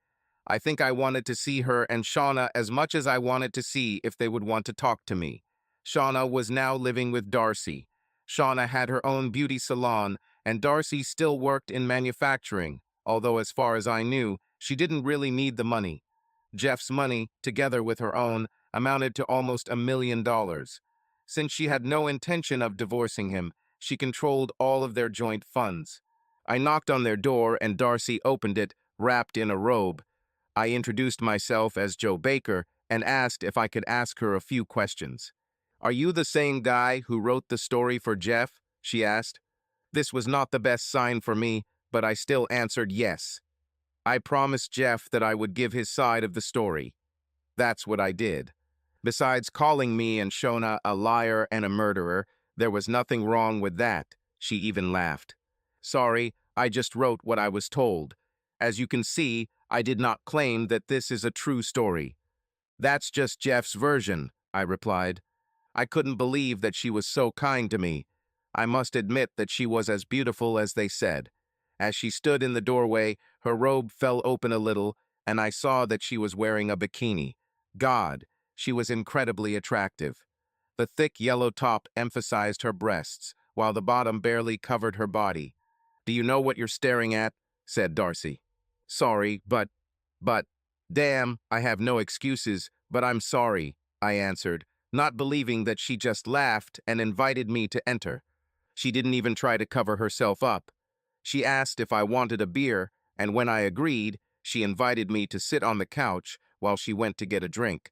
I think I wanted to see her and Shauna as much as I wanted to see if they would want to talk to me. Shauna was now living with Darcy. Shauna had her own beauty salon, and Darcy still worked in manufacturing, although as far as I knew, she didn't really need the money. Jeff's money, together with her own, amounted to almost $1 million. Since she had no intention of divorcing him, she controlled all of their joint funds. I knocked on their door and Darcy opened it, wrapped in a robe. I introduced myself as Joe Baker and asked if I could ask her a few questions. "Are you the same guy who wrote the story for Jeff?" she asked. This was not the best sign for me, but I still answered yes. I promised Jeff that I would give his side of the story. That's what I did. Besides calling me and Shauna a liar and a murderer, there was nothing wrong with that. She even laughed. "Sorry, I just wrote what I was told. As you can see, I did not claim that this is a true story." "That's just Jeff's version," I replied. I couldn't believe that she was so kind to me. I must admit that she was as beautiful as they said. As she stood in the doorway, her robe fell open a little, and I saw that she was wearing a bikini. God, she was incredibly attractive. The thick yellow top emphasized her breasts, while the bottom barely covered her body. "Do you know what you're staring at?" said Darcy. "Sorry, but, damn, I have no excuses, but I'm sorry," I answered, not believing that she just laughed and invited me to enter. She didn't even try to cover herself up. She asked if I wanted a beer, and when I agreed, she invited me to sit on the couch while she went to get a drink.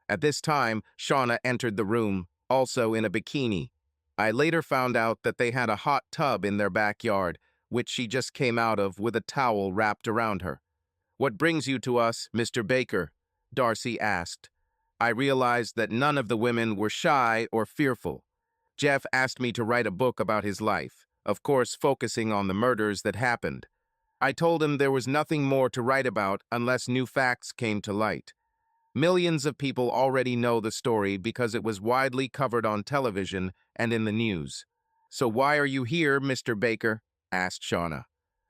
At this time, Shauna entered the room, also in a bikini. I later found out that they had a hot tub in their backyard, which she just came out of with a towel wrapped around her. "What brings you to us, Mr. Baker?" Darcy asked. I realized that none of the women were shy or fearful. Jeff asked me to write a book about his life, of course focusing on the murders that happened. I told him there was nothing more to write about unless new facts came to light. Millions of people already know the story because it was widely covered on television and in the news. "So why are you here, Mr. Baker?" asked Shauna.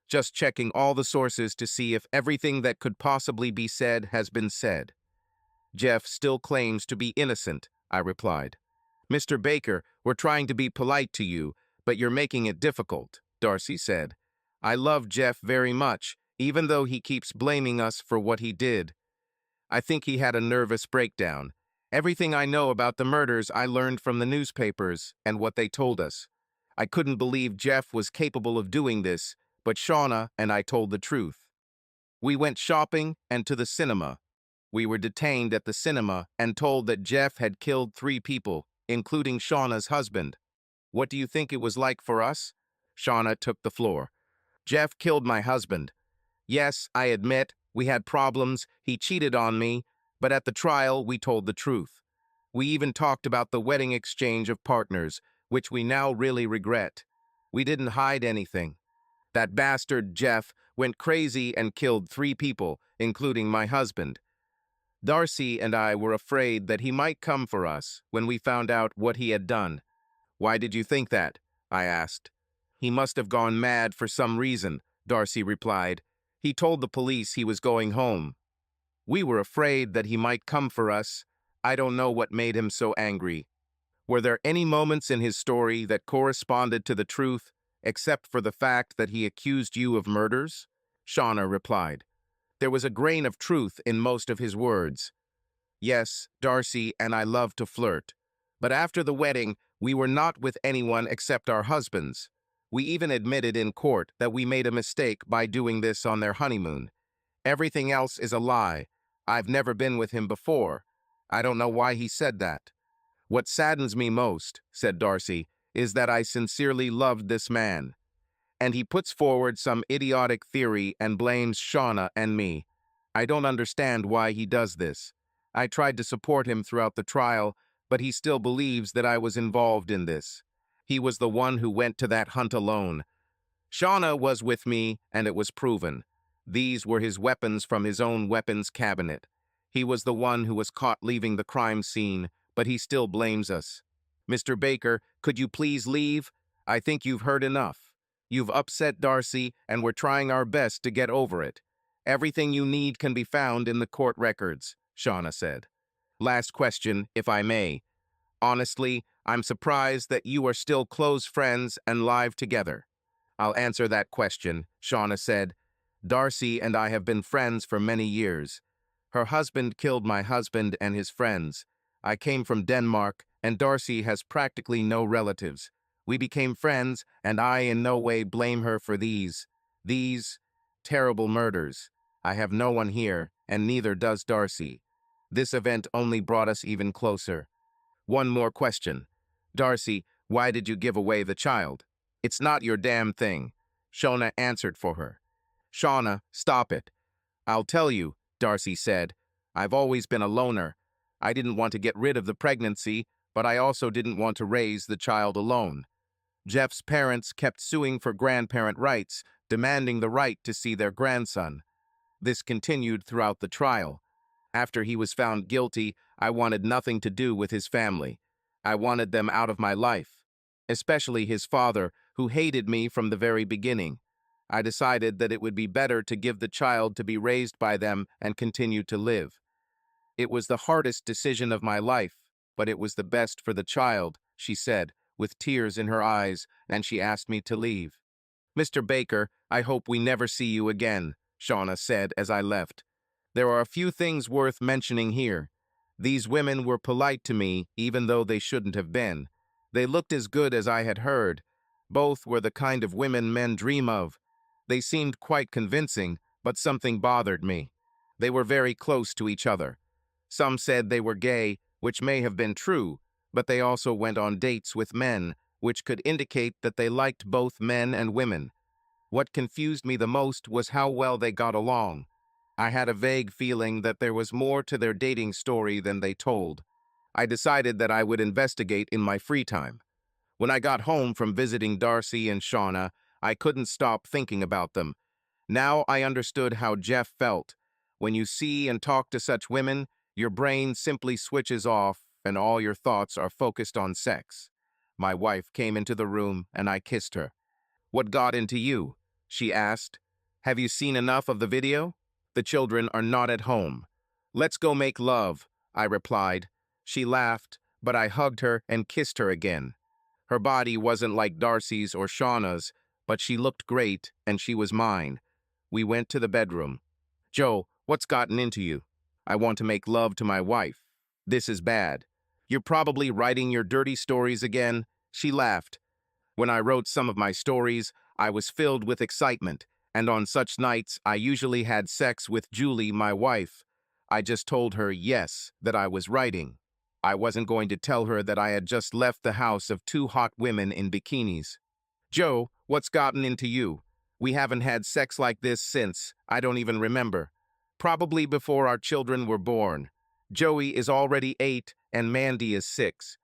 "Just checking all the sources to see if everything that could possibly be said has been said." "Jeff still claims to be innocent," I replied. "Mr. Baker, we're trying to be polite to you, but you're making it difficult," Darcy said. "I love Jeff very much, even though he keeps blaming us for what he did. I think he had a nervous breakdown. Everything I know about the murders I learned from the newspapers and what they told us. I couldn't believe Jeff was capable of doing this, but Shauna and I told the truth. We went shopping and to the cinema. We were detained at the cinema and told that Jeff had killed 3 people, including Shauna's husband. What do you think it was like for us?" Shauna took the floor. "Jeff killed my husband. Yes, I admit, we had problems, he cheated on me, but at the trial we told the truth. We even talked about the wedding exchange of partners, which we now really regret. We didn't hide anything. That bastard Jeff went crazy and killed 3 people, including my husband. Darcy and I were afraid that he might come for us when we found out what he had done." "Why did you think that?" I asked. "He must have gone mad for some reason," Darcy replied. "He told the police he was going home. We were afraid that he might come for us. I don't know what made him so angry." "Were there any moments in his story that corresponded to the truth, except for the fact that he accused you of murders?" Shauna replied. "There was a grain of truth in most of his words. Yes, Darcy and I love to flirt. But after the wedding, we were not with anyone except our husbands. We even admitted in court that we made a mistake by doing this on their honeymoon. Everything else is a lie. I've never been with him before. I don't know why he said that. What saddens me most," said Darcy, "is that I sincerely loved this man. And he puts forward some idiotic theory and blames Shauna and me. I don't understand why he does this. I tried to support him throughout the trial, but he still believes that I was involved in this. He was the one who went to that hunt alone. Shauna was with me, and it was proven. These were his weapons from his own weapons cabinet. He was the one who was caught leaving the crime scene, but he still blames us. Mr. Baker, could you please leave? I think you've heard enough. You've upset Darcy, and we're trying our best to get over it. Everything you need can be found in the court records," Shauna said. "Last question, if I may. Honestly, I'm surprised that you are still close friends and live together." "I'll answer that question," Shauna said. "Darcy and I have been friends for many years. Her husband killed my husband and his friends. I came from Denmark, and Darcy has practically no relatives. We became friends, and I in no way blame her for these terrible murders. I have no one here, and neither does Darcy. This event only brought us even closer. One more question. Darcy, why did you give away the child? It's not your damn thing. Shauna answered for her. Shauna, stop it. I'll tell you, Darcy said. I've always been a loner. I didn't want to get rid of the pregnancy, but I also didn't want to raise the child alone. Jeff's parents kept suing for grandparent rights, demanding the right to see their grandson. This continued throughout the trial. After he was found guilty, I wanted nothing to do with his family. I wanted them out of my life, especially his father, who hated me from the very beginning. I decided that it would be better to give the child to be raised by them and continue to live. It was the hardest decision of my life, but it was the best for the child, she said, with tears in her eyes, and she asked me to leave. Mr. Baker, I hope we never see you again, Shauna said as I left. There are a few things worth mentioning here. These women were polite to me, even though they shouldn't have been. They looked as good as I had heard. Both were the kind of women men dream of. They seemed quite convincing, but something bothered me. They were very close to each other. Some said they were gay, which may have been true, but they also went on dates with men, which could indicate that they liked both men and women. What confused me the most was how well they got along. I had a vague feeling that there was more to their dating story than they told. I decided that I would investigate in my free time. When I got home from visiting Darcy and Shauna, I couldn't stop thinking about them. Now I understood how Jeff felt. When you see and talk to such women, your brain simply switches off and all your thoughts are focused on sex. My wife came into the room and I kissed her. What got into you? She asked. Have you seen enough of the video? The children are not at home. Let's go make love, I replied. She laughed, but I hugged her and kissed her again. Her body wasn't like Darcy's or Shauna's, but she looked great and she was mine. We went to the bedroom. Joe, what's gotten into you? I want to make love to my wife. This is bad. You're probably writing your dirty stories again. She laughed. When I wrote some of my stories, I was filled with excitement, and on such nights I usually had sex with Julie, my wife. I just told her yes, that I was writing. I wasn't going to tell her that I had just left the house of two hot women in bikinis. Joe, what's gotten into you? We haven't had sex like this since, I don't even remember. Probably before our children were born. Joey is already 8 and Mandy is 6.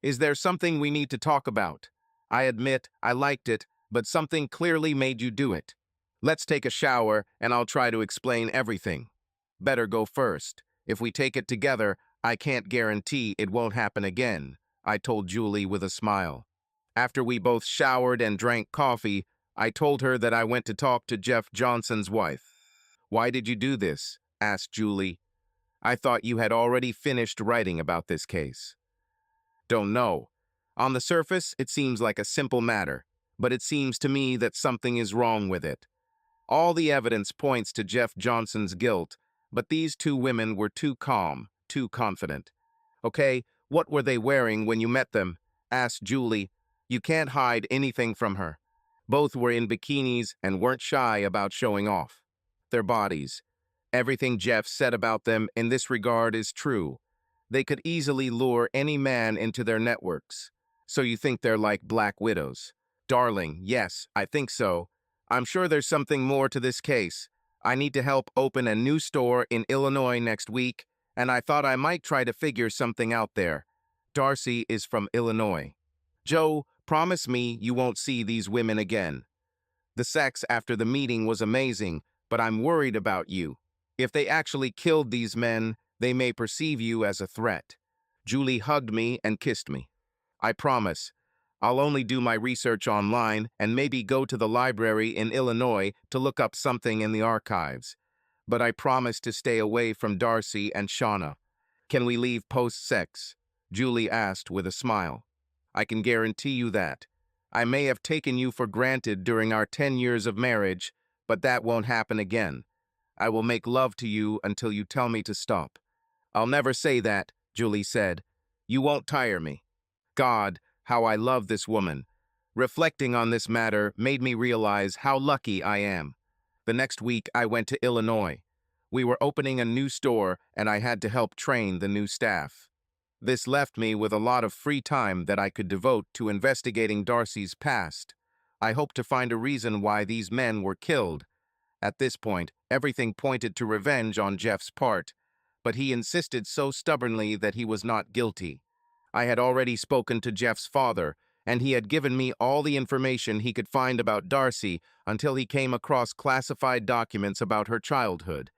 Is there something we need to talk about? I admit I liked it, but something clearly made you do it. Let's take a shower and I'll try to explain everything. Better go first. If we take it together, I can't guarantee it won't happen again, I told Julie with a smile. After we both showered and drank coffee, I told her that I went to talk to Jeff Johnson's wife. Why did you do this? Asked Julie. I thought you had already finished writing about this case. Don't know. On the surface, it seems like a simple matter, but it seems to me that something is wrong with it. All the evidence points to Jeff Johnson's guilt, but these two women were too calm, too confident. Okay, what were they wearing when you met them? Asked Julie. You can't hide anything from her. Both were in bikinis and weren't shy about showing off their bodies. Everything Jeff said about them in this regard is true. They could easily lure any man into their networks. So you think they're like black widows? Darling, yes, I think so. I'm sure there's something more to this case. I need to help open a new store in Illinois next week, and I thought I might try to figure something out there. Darcy is from Illinois. Joe, promise me you won't see these women again. The sex after the meeting was amazing, but I'm worried about you. If they actually killed these men, they may perceive you as a threat. Julie hugged me and kissed me. I promise. I'll only do my research online and maybe go to the library in Illinois to look up something in the archives. But I promise to stay away from Darcy and Shauna. Can we leave post-sex? Julie asked with a smile. I can guarantee you that. I may have taken you for granted during our 10 years of marriage, but that won't happen again. I will make love to you until you tell me to stop. I'll never say that, Julie said. You won't tire me. God, how I love this woman. Reflecting on this matter made me realize how lucky I am. The next week, I went to Illinois. We were opening a new store, and I had to help train the new staff. This left me with a lot of free time that I could devote to investigating Darcy's past. I hoped to find a reason why these men were killed. At this point, everything pointed to revenge on Jeff's part, but he insisted so stubbornly that he was not guilty. I had already spoken to Jeff's father, and he had given me all the information he could find about Darcy until he came across classified documents about her childhood.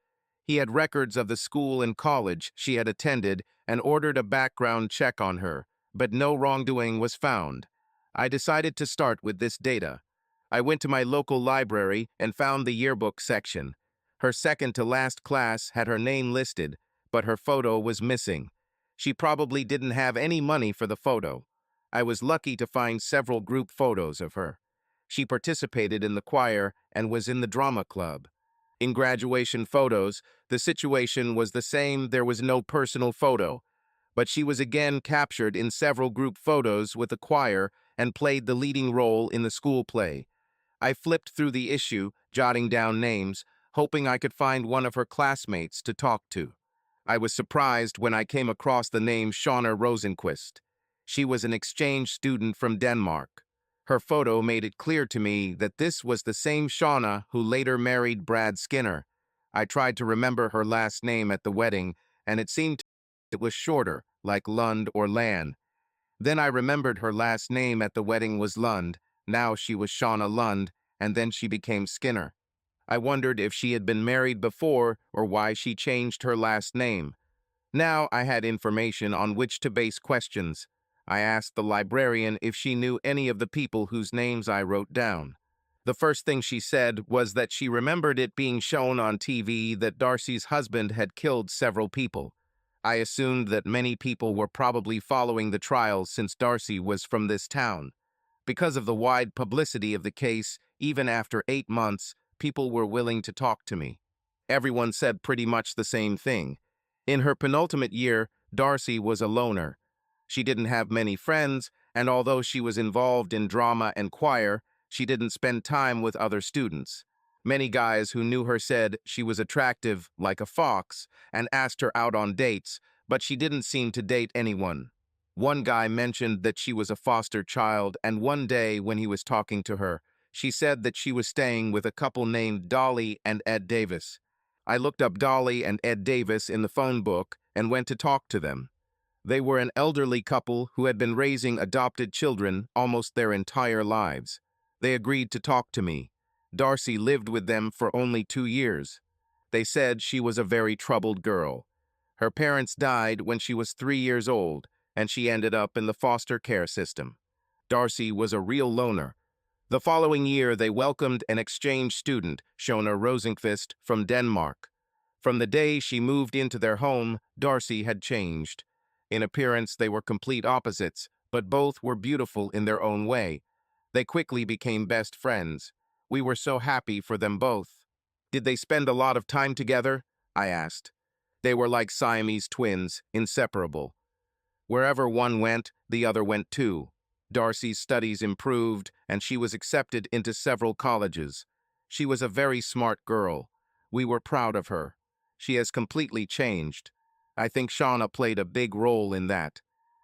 He had records of the school and college she had attended and ordered a background check on her, but no wrongdoing was found. I decided to start with this data. I went to my local library and found the yearbook section. Her second to last class had her name listed, but her photo was missing. She probably didn't have any money for the photo. I was lucky to find several group photos of her. She participated in the choir and was in the drama club. In graduation photos, the situation was the same. There was no personal photo, but she was again captured in several group photos with the choir and played the leading role in the school play. I flipped through the issue, jotting down names, hoping I could find one of her classmates to talk to. I was surprised when I came across the name Shauna Rosenquist. She was an exchange student from Denmark. Her photo made it clear to me that this was the same Shauna who later married Brad Skinner. I tried to remember her last name at the wedding, and it seemed it was shorter, like Lund or Lan. Then I remembered her last name at the wedding was Lund. Now she was Shauna Lund, and then she became Skinner. I wondered if she had been married before or why she changed her last name. Now I had information on which to base questions. I asked the librarian if she knew any of the people whose names I wrote down. The first thing she said was that she remembered it being shown on TV that Darcy's husband had killed several people. I assumed that many people were probably following the trial since Darcy was from this town. Because of the wide publicity of the case, even after 8 months, people were willing to talk to me. Everyone said pretty much the same thing. In her penultimate year, Darcy was a loner. She didn't have many friends, and although she was involved in drama and choir, she didn't spend time with other students. Many guys who knew her said she was attractive, like a fox, and asked her out on dates, but she didn't seem to date anyone. One guy mentioned that she was a foster child, and one day when he was talking to her, she said that she was staying with a couple named Dolly and Ed Davis. I looked up Dolly and Ed Davis in the phone book and went to talk to them. They were an elderly couple who had been raising adopted children almost their entire lives. They agreed to talk to me. Darcy lived with them for only 2 years. They said she was a very troubled girl. Her parents died when she was 3 years old, and she ended up in the foster care system. Darcy was a real loner. The following year, they welcomed an exchange student, Shauna Rosenquist, from Denmark. From the day she moved into their home, Darcy had changed. In appearance, they were complete opposites, but both were beautiful in their own way. They quickly became best friends. We were so happy for them both. Did they spend a lot of time together? I asked. They were like Siamese twins, inseparable. Wherever one went, the other went too. Darcy's studies improved, and she was accepted into several colleges. She was a very smart girl. We were proud of her. She has completely changed. I think Shauna played a big role in that.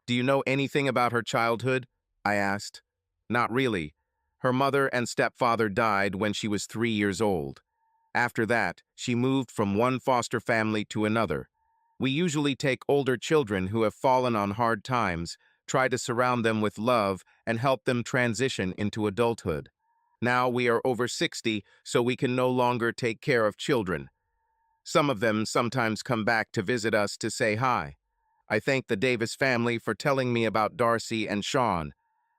Do you know anything about her childhood? I asked. Not really. Her mother and stepfather died when she was 3 years old. After that, she moved from one foster family to another. We usually take older children who have fallen on hard times, try to surround them with love, and help them transition into adulthood. Now we are over 60, so we can no longer take care of children. Some of them sometimes come back to visit us to say hi. I thank the Davis family for telling me about Darcy and Sean.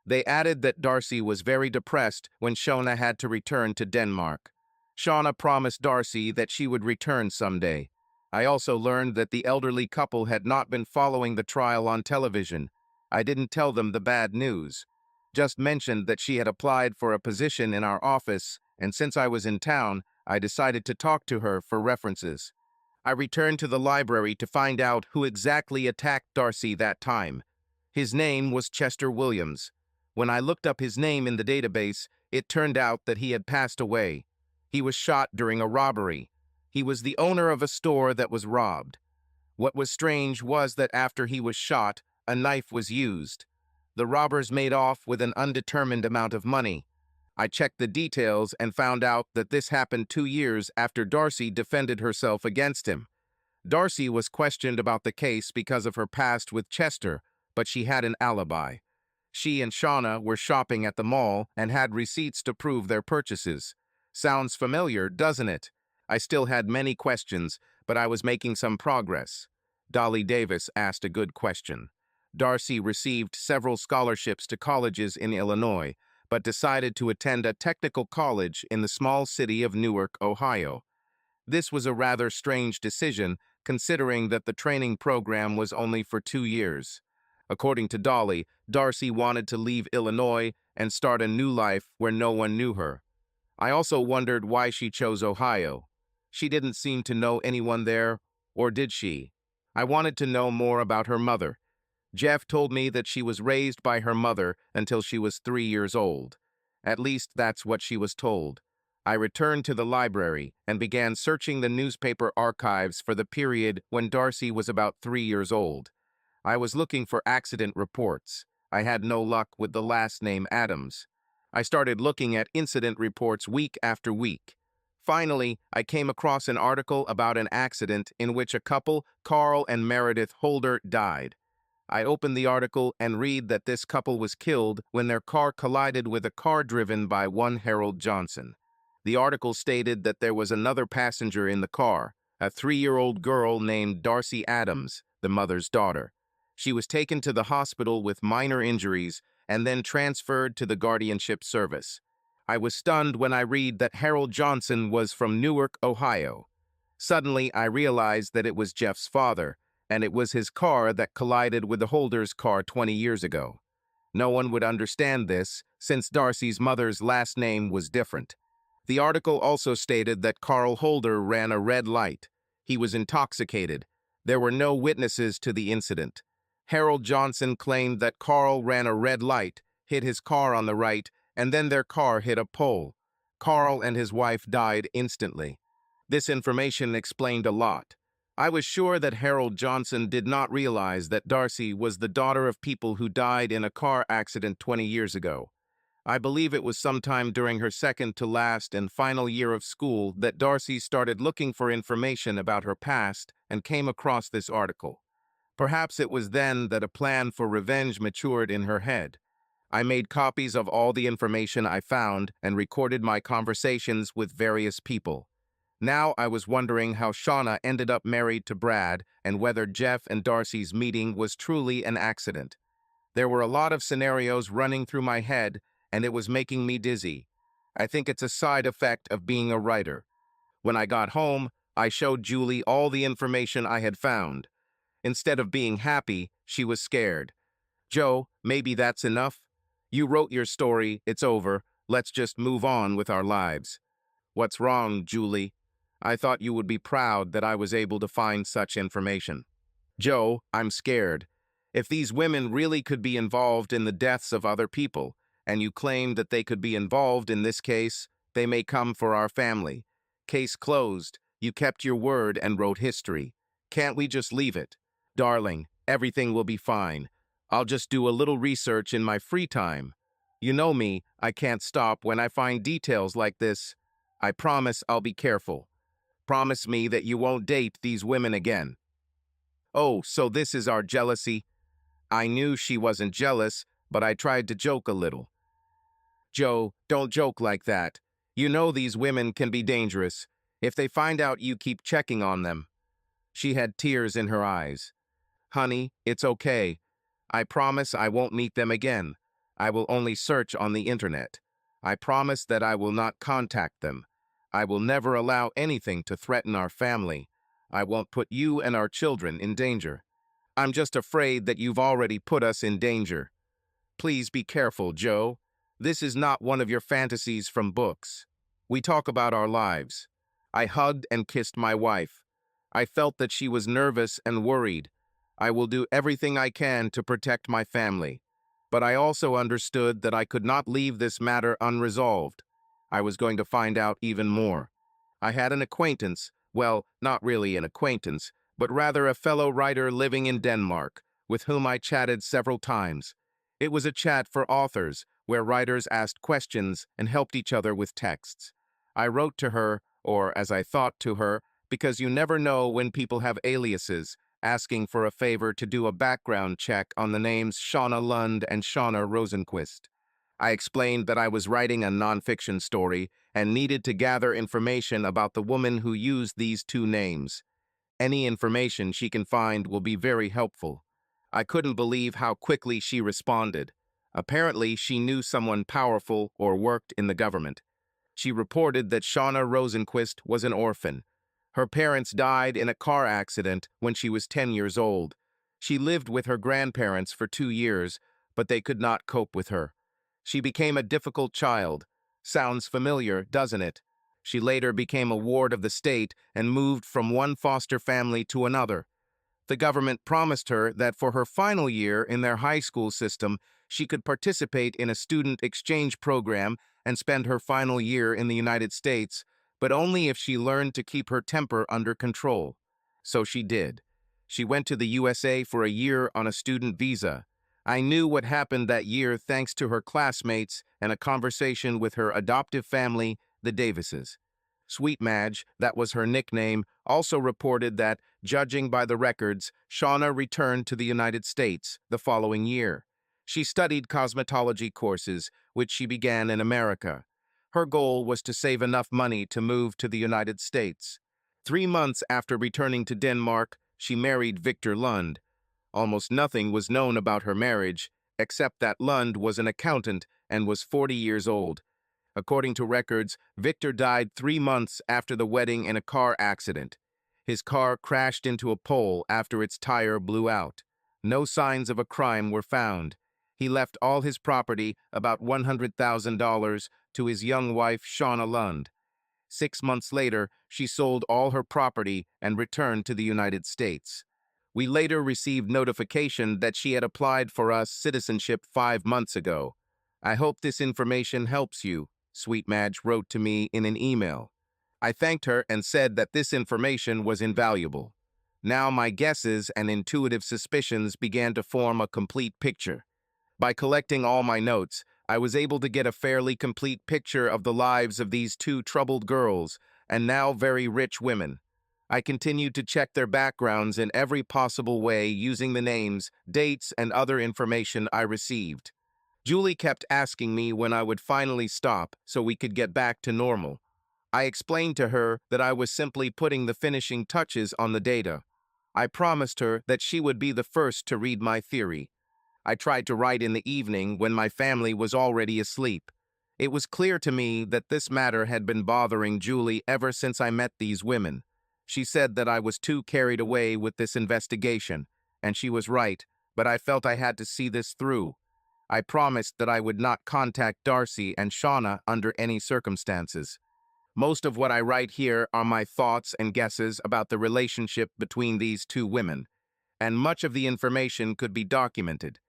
They added that Darcy was very depressed when Shauna had to return to Denmark. Shauna promised Darcy that she would return someday. I also learned that the elderly couple had not been following the trial on television. I didn't tell them the bad news. Just mentioned that she had applied for a position in our office, and since I was in town, I decided to talk to her for references. I returned to the library to find out who exactly attacked Darcy that time. His name was Chester Williams. When I looked up his name in the database, it turned out that he had passed away. He was shot during a robbery. He was the owner of a store that was robbed. What was strange was that after he was shot, a knife was used. The robbers made off with an undetermined amount of money. I checked the details and found out that this happened 2 years after Darcy defended herself against him. Darcy was questioned about the case because of her past with Chester, but she had an alibi. She and Shauna were shopping at the mall and had receipts to prove their purchases. Sounds familiar, doesn't it? I still had many questions, but I was making some progress. Dolly Davis asked a good question. Darcy received several scholarships to colleges in Illinois, but decided to attend a technical college in the small city of Newark, Ohio. This was a rather strange decision, considering that the training program was only for 2 years. According to Dolly, Darcy wanted to leave Illinois and start a new life where no one knew her. I also wondered why she chose Ohio. She didn't seem to know anyone there, or did she? I wanted to know more about her mother. Jeff told me that she was raised by her mother until she was 3 years old. At least that's what she was told. I returned to the library and began searching the newspaper archives for the period when Darcy was about 3 years old. I was looking for accident reports. I had no luck with the last name Adams. I started looking at incident reports week after week. Finally, I came across an article about an accident in which a couple, Carl and Meredith Holder, died. I opened the article and read that this couple was killed when their car collided with a car driven by one Harold Johnson. The article stated that there was another passenger in the car, a 3-year-old girl named Darcy Adams, the mother's daughter. She was taken to the hospital with minor injuries and then transferred to the guardianship service. I was stunned when I read that Harold Johnson was from Newark, Ohio. Suddenly, I realized that it was Jeff's father, and it was his car that collided with the Holder's car 20 years ago. No one would understand this, since Darcy's mother's last name was different. The article also stated that Carl Holder ran a red light. He was intoxicated. There were no witnesses to the incident. Harold Johnson claimed that Carl ran a red light, hit his car on the right, and then their car hit a pole. Carl and his wife died instantly. This information explained a lot. I was sure that Harold Johnson did not realize that Darcy was the daughter of people who died in a car accident 20 years ago. I believe it was sometime during her second to last and final year of school that Darcy started looking for information about her past and came across this article. Perhaps it was then that a plan for revenge matured in her head. I made copies of all the information I found and recorded my conversations with various people. Now I was wondering how Shauna ended up married to Brad and whether Jeff and Darcy's meeting was truly an accident. There were a lot of scenarios running through my head, and it was making me dizzy. I think it's a side effect of being a writer. When I got home, I showed Julie all the information I had found. Instead of being happy, she was scared. "Joe, maybe that's enough? You wrote your story, it's over. Let's just move on with our lives." "What's wrong, Julie? I thought you would be proud that I was able to find such information." "Joe, I'm scared. If these women really could be involved in the deaths of other people, and you claim that they could be involved in this case, they may come for our family. Case closed. You kept your word and wrote history. Can't we just leave it?" "Darling, everything will be fine. I'll just do a little research in my free time. You know me, I can't stop when I find details like this. I promise I'll be careful. Promise me that you won't date these women again." "Oh, so this is our jealousy?" I knew she wasn't jealous, but I tried to joke a little. "Joe, don't joke like that. You know these women can be dangerous. If they find out you keep checking on them." She had tears in her eyes. "Honey, it's okay. I promise I won't meet them again. I will only search on the internet. I promise that I will not contact them. I will never allow anything to threaten our family. I won't put you and our children in danger. I'm just afraid that you've already put us in danger. Please be careful, Joe. This is not one of your fantasies from books. We talk about our lives. I hugged and kissed my wife. I felt that she was nervous and worried. I will do everything I can to protect my family. But I also understood that I could not leave this matter unresolved. I was going to find out even more. I had an acquaintance, well, not really an acquaintance, but rather a fellow writer living in Denmark, with whom I chatted several times. It was a chat for authors, where writers asked questions and helped each other with texts. I wrote to her, or as I thought to her, because you never know when people have aliases, asking for a favor to do a background check on the names Shauna Lund and Shauna Rosenquist. I explained that I was writing a nonfiction story and needed to gather information about the woman who used these two names. Any information she can find will be very helpful. I couldn't believe how quickly she responded. Apparently, she knew someone powerful or worked in the government. She reported that Shauna Rosenquist was an orphan. Her parents died in a car accident when she was 10 years old. She lived with her grandparents for 2 years, but they could not cope with her. She became a difficult child. Sounds familiar, doesn't it? She later became a ward of the state and moved from one foster family to another. The government promised her that for her final year in their high school system, she could participate in a student exchange program and spend her final year in the United States, but only if she learned to keep her temper under control. So she did. She went to the USA for a year on a student visa. I knew what happened that year thanks to her classmates and a conversation with her adoptive family, the Davises. Sweet Madge, that was her nickname, also reported that, judging by the records, Shauna returned to the United States the following year. She studied cosmetology courses, which she began in America. Her goal was to save enough money to move to the United States. 3 months after returning to Denmark, she married Victor Lund. Almost nothing was known about her marriage, except that Lund was an accountant and was 40 years old. According to records, Victor died 3 months after the wedding in a car accident. His car crashed into a pole after its tire blew out. No signs of a crime were found. He left all his property, about $100,000, to his young wife, Shauna Lund. 6 months later, she sold all her property and returned to the United States. We later received notification that she had applied for us citizenship 5 months ago. I hope this information helps you, Sweet Madge wrote to me in an email. I thanked her and said that this information was invaluable. Now my guesses and intuitive suspicions began to form a complete picture. By collecting all my notes, I was able to get a fairly complete picture of the lives of these two troubled girls and now very rich women. I continued to check their backgrounds in every possible way using the names, dates, and other information I received. Julie kept asking me when I would finally stop so we could get back to normal. I explained to her that I was simply putting the finishing touches on the data. I promised her that she would be the first to read my theory. I tried to write in the evening when my family was already asleep. It was clear to me that this matter had been bothering Julie ever since I met these women. She said that I was too carried away with this investigation, and she was right, but I felt I had to see this through. I promised that I would not contact Darcy and Shauna under any circumstances. Most of what I write here are my thoughts and guesses about the relationship between these two women, and much of the information could be documented.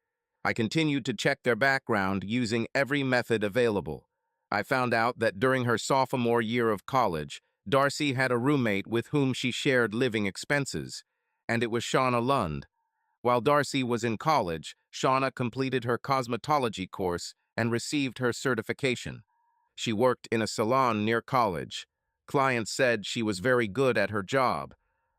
I continued to check their background using every method available. I found out that during her sophomore year of college, Darcy had a roommate with whom she shared living expenses, and it was Shauna Lund. While Darcy was in college, Shauna completed her cosmetology course and received her certification. She worked in a salon near college. Clients said she was very good at her job.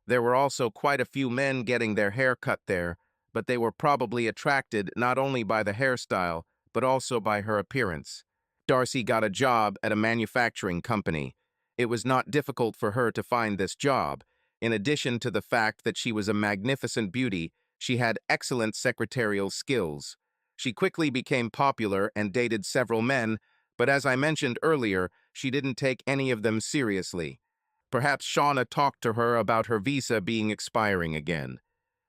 There were also quite a few men getting their hair cut there, but they were probably attracted not only by the hairstyle, but also by her appearance. Darcy got a job at a manufacturing company. It was not difficult for her to find this job. In addition to the fact that she was a magnificent beauty, she had excellent secretarial skills. She quickly became popular and dated several men, but as I mentioned earlier, she didn't take any of them seriously. Perhaps Shauna talked to her about her visa being expiring again.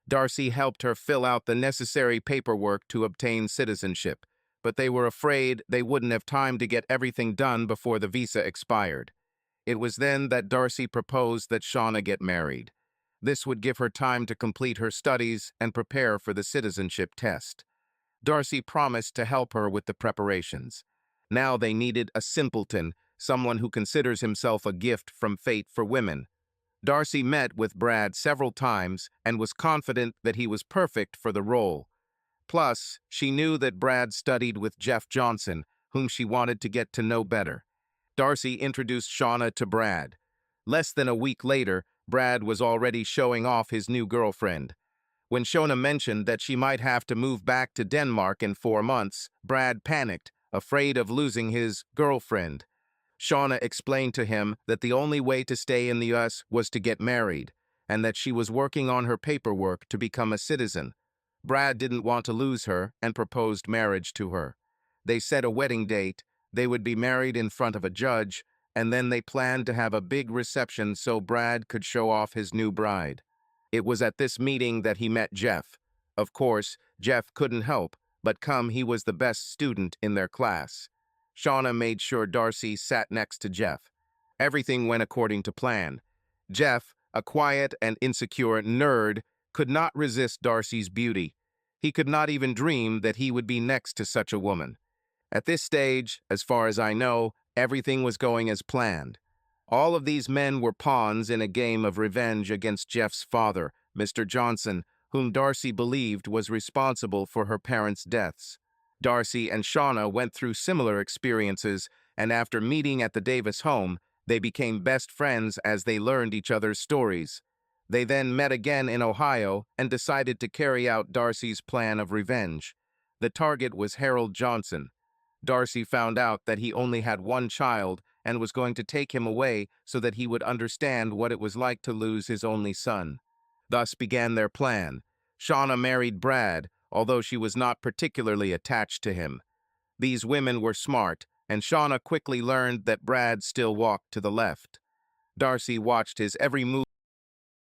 Darcy helped her fill out the necessary paperwork to obtain citizenship, but they were afraid they wouldn't have time to get everything done before the visa expired. It was then that Darcy proposed that Shauna get married. This would give her time to complete her studies and prepare for the citizenship test. Darcy promised to help her with the preparations. Now they needed a simpleton, someone who considers himself a gift from fate for women. Darcy met with Brad several times and was confident that he was perfect for the role. Plus, she knew that Brad studied with Jeff Johnson, whom she wanted to get to know better. Darcy introduced Shauna to Brad. Less than a week later, Brad was already showing off his new girlfriend. When Shauna mentioned that she might have to move back to Denmark in 4 months, Brad panicked, afraid of losing his girlfriend. Shauna explained to him that the only way to stay in the US was to get married, and that she was working on her paperwork to become a citizen. Brad didn't want to lose her and proposed marriage to her. They set a wedding date, they would be married in front of a judge, and then they planned to have a big reception so Brad could show off his new bride. It was at this meeting that he met Jeff. Of course, Jeff couldn't help, but he was the best student in their class. Shauna made sure Darcy sat next to Jeff. Everything went according to plan. Jeff, a quiet and insecure nerd, could not resist Darcy's beauty. He could not even dream that he would be next to such a woman. At this stage, as far as I know, everything was going as planned. All of these men were pawns in a game of revenge against Jeff's father, Mr. Johnson, whom Darcy believed was responsible for her parents' deaths. Darcy and Shauna went through similar experiences, and after meeting at the Davis home, they became best friends as they learned each other's stories. They then met again in Ohio and decided to carry out Darcy's plan of revenge. The target was Harold Johnson. Darcy found out that he only had one child and was going to take him away so that he would understand what it was like to lose his only son. Thus began their plan. Shauna married Brad, although she was not particularly attached to him. These women were smart, and Shauna quickly learned that Brad still walked to the left. Darcy watched his every move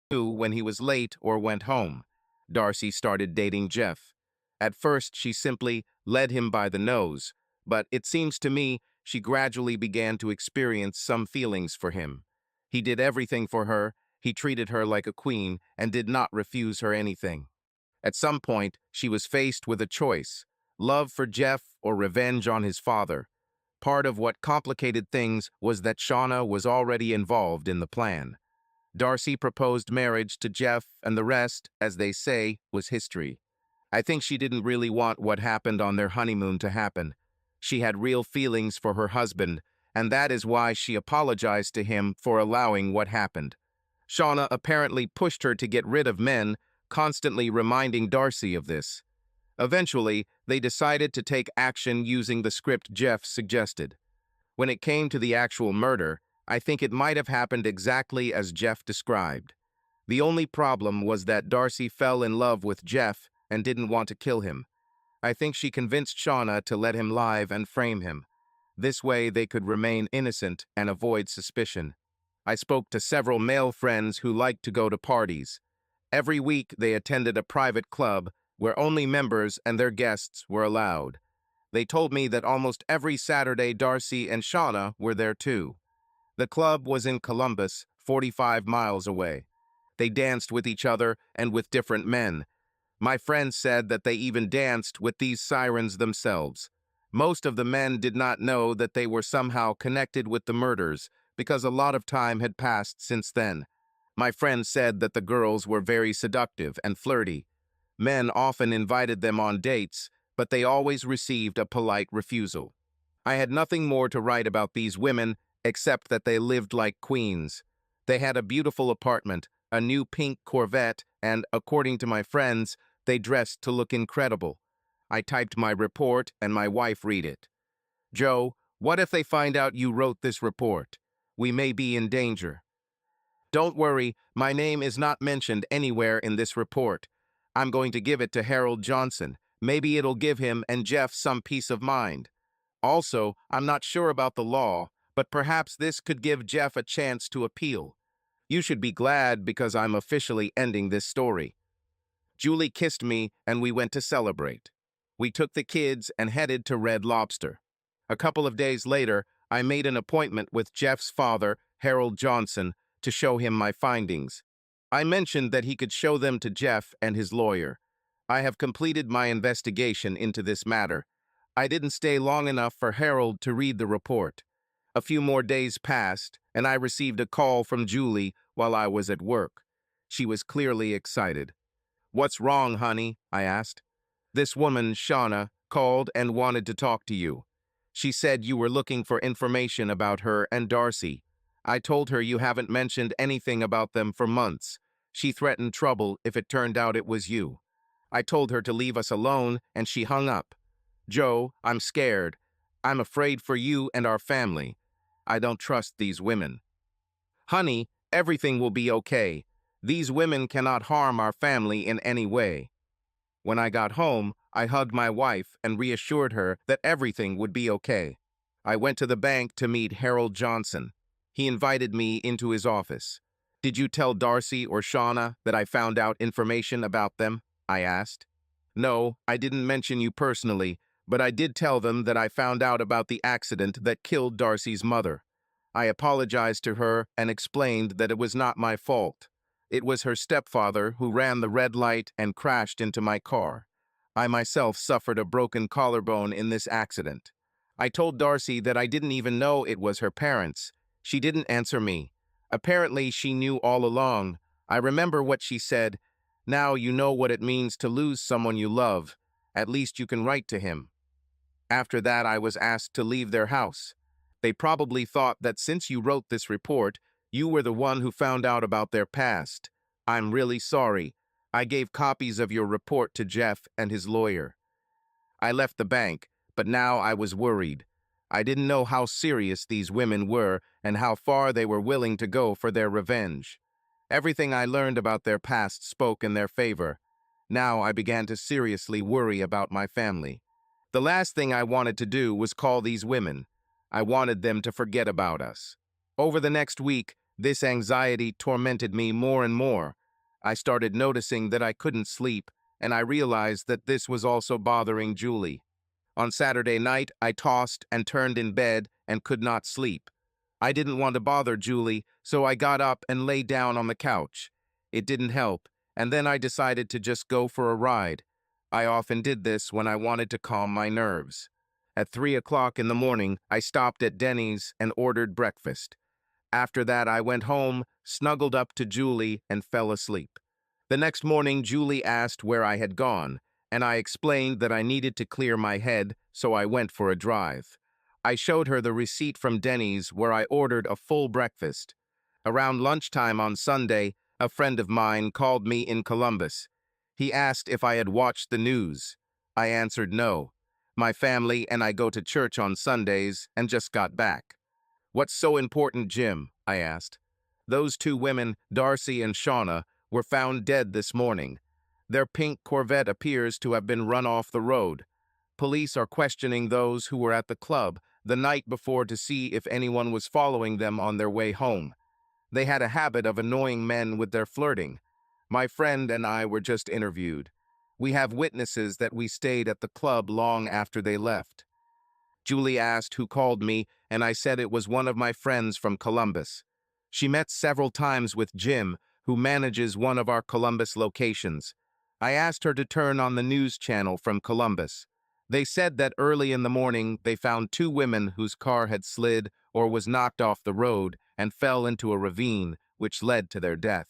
when he was late or went home. Darcy started dating Jeff. At first, she simply led him by the nose, but it seems to me she gradually began to experience some feelings for him. He did everything for her, he treated her like a queen, and did not refuse her anything. At some point, she was faced with a choice: love for Jeff or revenge on his father. Part of what complicated things was that Shauna was already involved in the plan. Darcy proposed marriage to Jeff, and the rest, as they say, was history. I think she didn't really want what happened on their honeymoon to happen. She had real feelings for her husband, and that is why she apologized to him for allowing what happened. Shauna apparently pushed her to get rid of men, constantly reminding Darcy of this. Eventually, they decided to take action using the script Jeff suggested. When it came to the actual murder, I think it might have happened exactly as Jeff described. The only problem was that Darcy fell in love with Jeff and didn't want to kill him. I think she convinced Shauna to let him live and frame him. This way they could remain innocent and avoid suspicion. I spoke to several male friends who liked to go to parties. Every week they attended a private club where only members and their guests were allowed. They told me that almost every Saturday Darcy and Shauna were there too. The club was in Columbus, 45 miles away. They danced with each other and with different men. My friends said that they even danced with these sirens themselves. Most of the men did not know that they were somehow connected with the murders because a lot of time had passed since then. My friends said that the girls were very seductive and flirty. Men often invited them on dates, but they always received a polite refusal. I had nothing more to write about these women except that they lived like queens. They had a beautiful apartment, a new pink Corvette, and, according to my friends, they dressed to look incredible. I typed my report and my wife read it. "Joe, what if they find out you wrote this report? We may be in danger." "Don't worry, my name is not mentioned anywhere in this report. I'm going to give it to Harold Johnson. Maybe it'll give him and Jeff some peace of mind. Also, I'm not sure about the law, but perhaps this could give Jeff a chance to appeal. You should be glad because I'm officially ending this story." Julie kissed me and we went to celebrate. We took the kids and headed to Red Lobster. A couple of days later, I made an appointment with Jeff's father Harold Johnson, to show him my findings. I mentioned that he could show them to Jeff and his lawyer. I have completed my investigation into this matter. I didn't stay long enough for Harold to read the report. A few more days passed, and I received a call from Julie while I was at work. She was clearly excited. "What's wrong, honey?" I asked. "This woman, Shauna, called and wanted to talk to you. She said you were looking for information about her and Darcy. I told her you haven't mentioned anything about them for months. She threatened trouble if it turned out it was you. I told her to leave us alone, and she hung up. Joe, I'm scared. I'm afraid for you and our family. I don't trust these women." "Honey, everything will be okay. These women cannot harm our family in any way." When I got home, I hugged my wife and reassured her that everything would be okay. I went to the bank to meet Harold Johnson. He invited me into his office. "Did you tell Darcy or Shauna that I found out information about them?" I asked. "No, I didn't mention you personally, but I did tell them that I found out about the accident that killed Darcy's mother. I apologized to her and explained that it was not my fault. It was her stepfather who ran the red light and crashed into my car. I myself suffered a broken collarbone in this accident. I told Darcy that I didn't even know it was her parents. She didn't answer me. Apparently, she knew all along. I remember what she said. 'Now you know what it means to lose someone you love. At least you can write to him.' After that, I was asked to leave their house. They probably thought that since you wrote this report, you were the one who found out about their past. I'm really sorry. I gave copies of your report to Jeff and his lawyer. I left the bank, but now I was worried. I didn't know how serious these women were and how far they were willing to go for their revenge. Everything I learned about their past spoke in their favor. Now I began to seriously worry about my family. The last thing I wanted to do was call these women. I wanted them to forget about us. Over the next week, this anxiety tormented me more and more. I started noticing that I couldn't sleep, and I realized that this was also bothering Julie. On Saturday night, I tossed and turned in bed and could not sleep. I didn't want to bother Julie, so I got up and lay down on the couch. It didn't help, and then I decided to just go for a ride. I often did this when I wanted to calm my nerves. At 3 o'clock in the morning, I stopped at Denny's and ordered breakfast. After that, I went home, snuggled up to Julie, and fell asleep. The next morning, Julie asked where I had gone, and I explained that I needed to clear my head, so I went for a drive. I showed her the receipt from Denny's where I ordered a full breakfast. Around lunchtime on Sunday, a friend of mine called me in Columbus. He asked if I had watched the news. I answered no. My family and I go to church on Sundays and just got back. "What's so important, Jim?" I asked. "Those two women, Darcy and Shauna, were found dead this morning. Their pink Corvette appears to have been run off the road. Police are questioning those who were at the club the night before to see if anyone was following them on their way home. They had a habit of annoying men with their flirting. My friend and I were just interviewed. We have witnesses that we stayed at the club long after they left." Julie asked who called me, and I said it was one of my friends from Columbus. She met several times with Jim, who manages one of our Columbus locations. I asked her to turn on the news channel from Columbus. They said that early in the morning they found two women whose car had slid or was knocked off the road and fell into a ravine, which led to their death.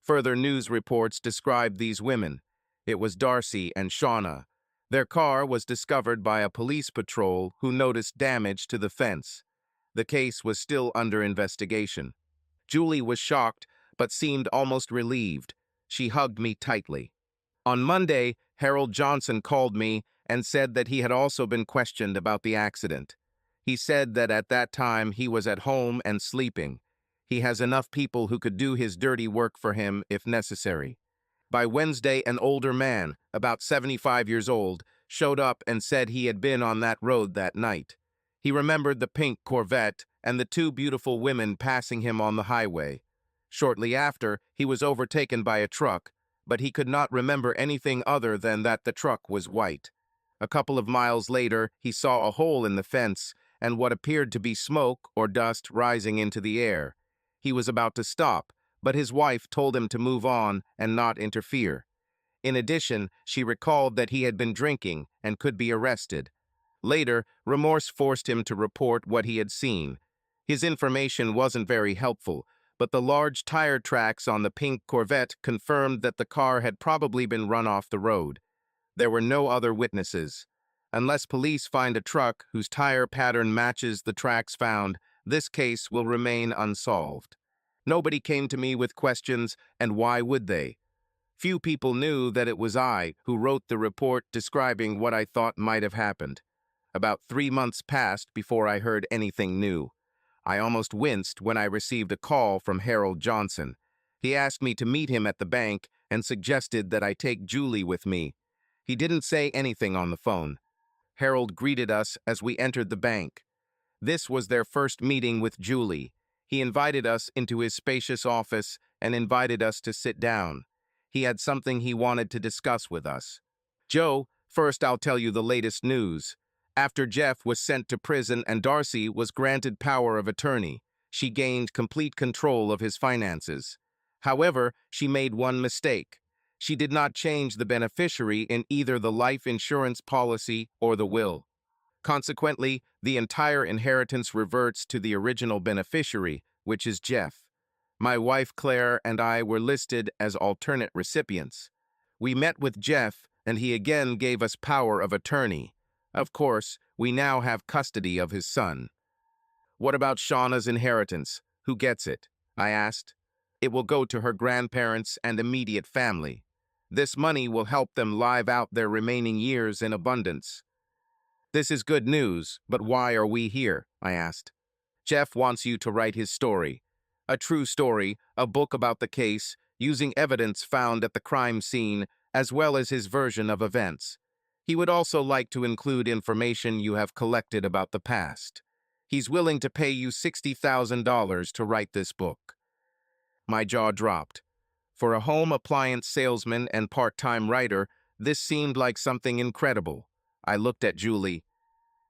Further news reports described these women. It was Darcy and Shauna. Their car was discovered by a police patrol who noticed damage to the fence. The case was still under investigation. Julie was shocked, but seemed almost relieved. She hugged me tightly. On Monday, Harold Johnson called me and said that he had also been questioned about the accident. He said that at that time he was at home and sleeping. He has enough people who could do his dirty work for him if necessary. By Wednesday, an older man, about 75 years old, showed up and said he had been on that road that night. He remembered the pink Corvette and the two beautiful women passing him on the highway. Shortly after, he was overtaken by a truck, but he could not remember anything other than that the truck was white. A couple of miles later, he saw a hole in the fence and what appeared to be smoke or dust rising into the air. He was about to stop, but his wife told him to move on and not interfere. In addition, she recalled that he had been drinking and could be arrested. Later, remorse forced him to report what he had seen. His information wasn't very helpful, but the large tire tracks on the pink Corvette confirmed that the car had probably been run off the road. There were no other witnesses. Unless police find a truck whose tire pattern matches the tracks found, this case will remain unsolved. Nobody came to me with questions, and why would they? Few people knew that it was I who wrote the report describing what I thought might have happened. About 3 months passed before I heard anything new. I almost winced when I received a call from Harold Johnson. He asked me to meet him at the bank and suggested that I take Julie with me. He didn't say anything on the phone. Harold greeted us as we entered the bank. This was their first meeting with Julie. He invited us into his spacious office and invited us to sit down. He had something he wanted to discuss with us. "Joe, first I'll tell you the latest news. After Jeff was sent to prison and Darcy was granted power of attorney, she gained complete control of his finances. However, she made one mistake. She did not change the beneficiary in either the life insurance policy or the will. Consequently, the entire inheritance reverts to the original beneficiary, which is Jeff. My wife Claire and I were listed as alternate recipients. We met with Jeff, and he again gave us power of attorney. Of course, we now have custody of his son." "What about Shauna's inheritance? Who gets it?" I asked. "It will go to her grandparents and immediate family. This money will help them live out their remaining years in abundance." "This is good news, but why are we here?" I asked. "Jeff wants you to write his story. A true story, a book about the case, using evidence found at the crime scene, as well as his version of events. He would also like to include information you have collected about the past. He's willing to pay you $60,000 to write this book." My jaw dropped. For a home appliance salesman and part-time writer, this seemed like something incredible. I looked at Julie.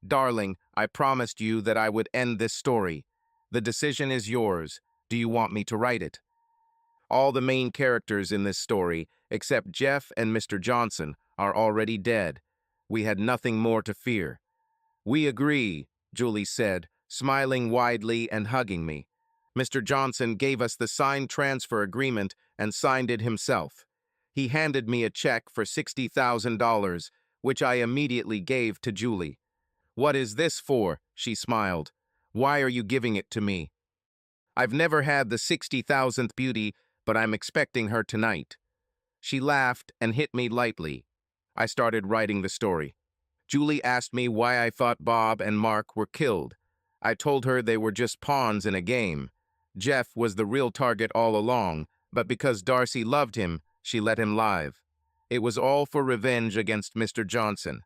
"Darling, I promised you that I would end this story. The decision is yours. Do you want me to write it?" All the main characters in this story, except Jeff and Mr. Johnson, are already dead. We had nothing more to fear. "We agree," Julie said, smiling widely and hugging me. "Mr. Johnson gave us the signed transfer agreement and signed it himself. He handed me a check for $60,000, which I immediately gave to Julie. 'What is this for?' she smiled. 'Why are you giving it to me?' 'I've never had the 60,000th beauty, but I'm expecting her tonight.' She laughed and hit me lightly. I started writing the story. Julie asked me why I thought Bob and Mark were killed. I told her they were just pawns in a game. Jeff was the real target all along, but because Darcy loved him, she let him live. It was all for revenge against Mr. Johnson.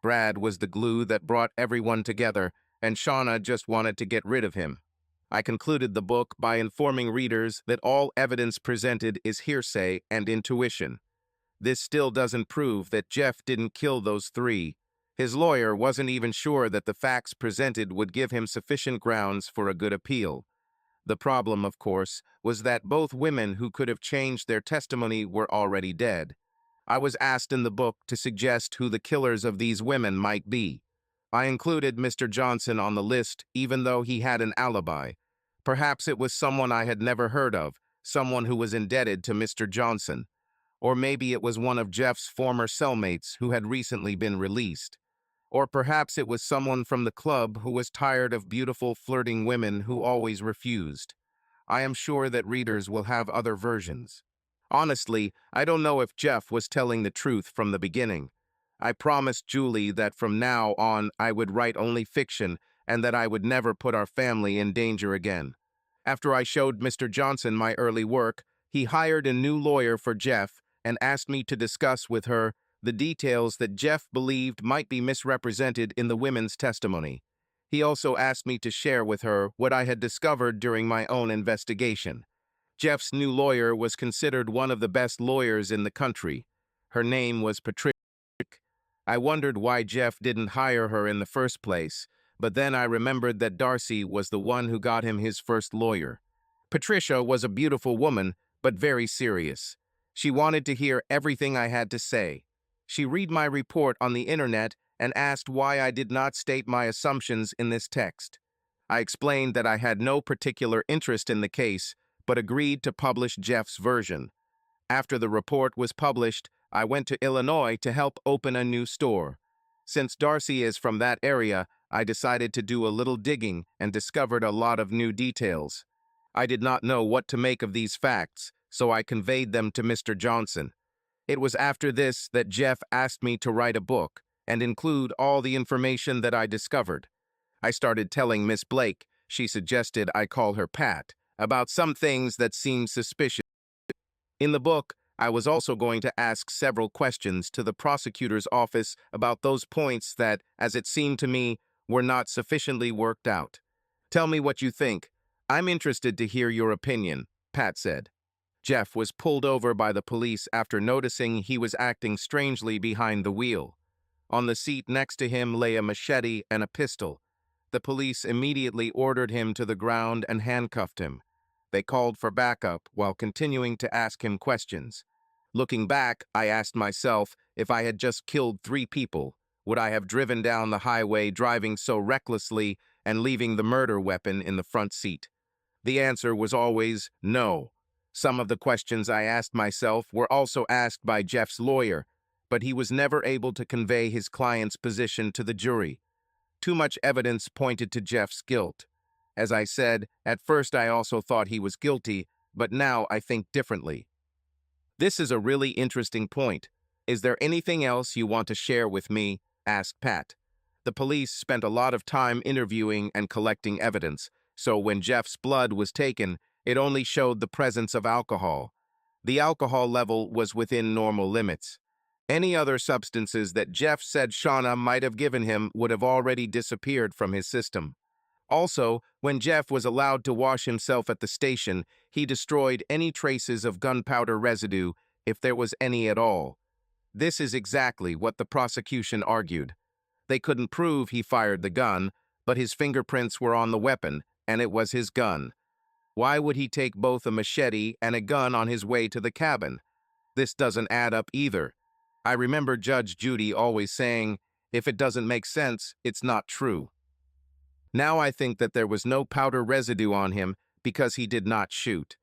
Brad was the glue that brought everyone together, and Shauna just wanted to get rid of him. I concluded the book by informing readers that all evidence presented is hearsay and intuition. This still doesn't prove that Jeff didn't kill those three. His lawyer wasn't even sure that the facts presented would give him sufficient grounds for a good appeal. The problem, of course, was that both women who could have changed their testimony were already dead. I was asked in the book to suggest who the killers of these women might be. I included Mr. Johnson on the list even though he had an alibi. Perhaps it was someone I had never heard of, someone who was indebted to Mr. Johnson. Or maybe it was one of Jeff's former cellmates who had recently been released. Or perhaps it was someone from the club who was tired of beautiful, flirting women who always refused. I am sure that readers will have other versions. Honestly, I don't know if Jeff was telling the truth from the beginning. I promised Julie that from now on I would write only fiction and that I would never put our family in danger again. After I showed Mr. Johnson my early work, he hired a new lawyer for Jeff and asked me to discuss with her the details that Jeff believed might be misrepresented in the women's testimony. He also asked me to share with her what I had discovered during my own investigation. Jeff's new lawyer was considered one of the best lawyers in the country. Her name was Patricia. I wondered why Jeff didn't hire her in the first place, but then I remembered that Darcy was the one who got him his first lawyer. Patricia was a beautiful woman, but very serious. She wanted to hear everything I had to say. She read my report on the internet and asked why I did not state my assumptions in this text. I explained that I had no particular interest in the case, but agreed to publish Jeff's version. After the report was published, I went to Illinois to help open a new store. Since Darcy is from that area, I decided to do a little digging and discovered a lot of new details. I did not know what to make of these facts, so I conveyed them to Mr. Johnson. It was after this that Jeff asked me to write a book and include all the information that I discovered. I started telling Miss Blake, she suggested I call her Pat, about some things that seemed suspicious. In the book, I was also going to ask several questions to the prosecutor's office about those points that, as it seemed to me, were not sufficiently worked out. Tell me what you think. I'm interested to hear your opinion, Pat said. Jeff was pulled over by the police after noticing he was acting strangely behind the wheel. On the seat next to him lay a machete and a pistol. The police immediately ordered him to the ground and handcuffed him. They called for backup while continuing to ask him questions. Looking back, I asked myself, if I had just killed 3 people, would I have driven down the highway driving so recklessly and leaving the murder weapon in the front seat? The answer was always no. Some of the questions I asked myself were also asked by Jeff's lawyer, but he was never able to convey his client's position to the jury. Too much evidence pointed to Jeff's guilt. As I said, at first I also thought he was guilty, but now I think differently. This is a really interesting point. Is there anything else you want to share with me? Asked Pat. The police spent a lot of time interviewing and collecting evidence, so when Jeff's blood was taken, it only showed the presence of alcohol. The alcohol level was within normal limits. Any other substances that Jeff said Shauna might have given him would have already disappeared from his system. Also, when Jeff was allowed to wash himself at the station, he destroyed any traces of gunpowder residue, if there was any at all. This is exactly what the prosecution argued. They couldn't prove he fired the gun, but his fingerprints were on the weapon, and it was his gun. Why would he take both a machete and a gun on his way to the cabin? This doesn't add up either. I remember Judge Judy always saying, if it doesn't make sense, it's not true. Now I think that there was no powder residue on him because he did not shoot.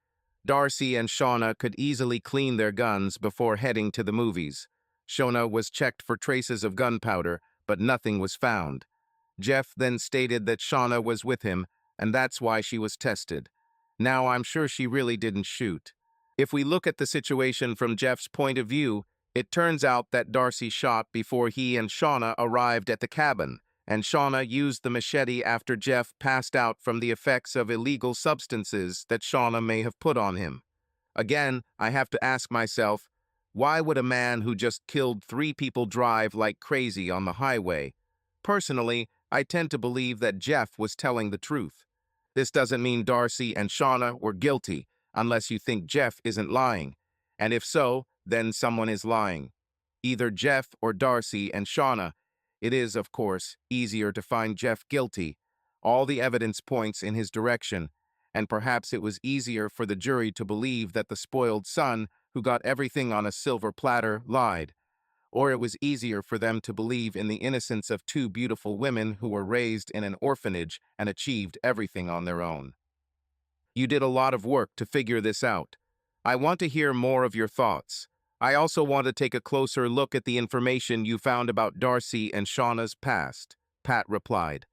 Darcy and Shauna could easily clean their guns before heading to the movies. Shauna was checked for traces of gunpowder, but nothing was found. Jeff then stated that Shauna was with him, and that's why she was tested. Now I'm sure she really didn't shoot. If we look at the situation from Jeff's point of view, it turns out that Darcy shot before he and Shauna arrived at the cabin, and Shauna used the machete after Jeff passed out from the effects of illegal substances that Shauna may have put on him. Again, I have to ask myself, why would a man who just killed 3 people drive like crazy on the highway? Personally, I tend to believe that Jeff was telling the truth. This doesn't mean Darcy and Shauna were guilty, unless you think Jeff isn't lying. And if so, then someone is lying. Either Jeff or Darcy and Shauna. It is, of course, easier to find Jeff guilty. All the evidence points in his direction, and perhaps it was easier for the jury to believe that the spoiled son, who got everything on a silver platter, lied. Or it was easier for them to believe in the innocence of 2 beautiful women who were raised in an orphanage and achieved everything on their own. You did a lot of work to figure this out. I want to hear more of your thoughts. I also want to take a closer look at the information you found about Darcy and Shauna's past, Pat replied.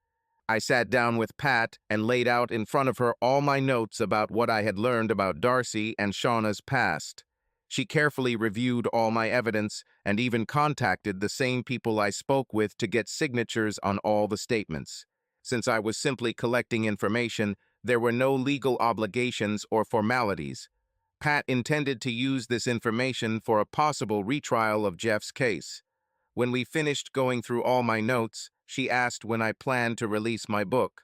I sat down with Pat and laid out in front of her all my notes about what I had learned about Darcy and Shauna's past. She carefully reviewed all my evidence and even contacted the same people I spoke with to get signatures on all the statements. Since I was simply collecting information, there were no legal obligations or formalities. Pat intended to use this information for a possible retrial of Jeff's case. When we finished going through all my notes, she asked when I planned to release my book.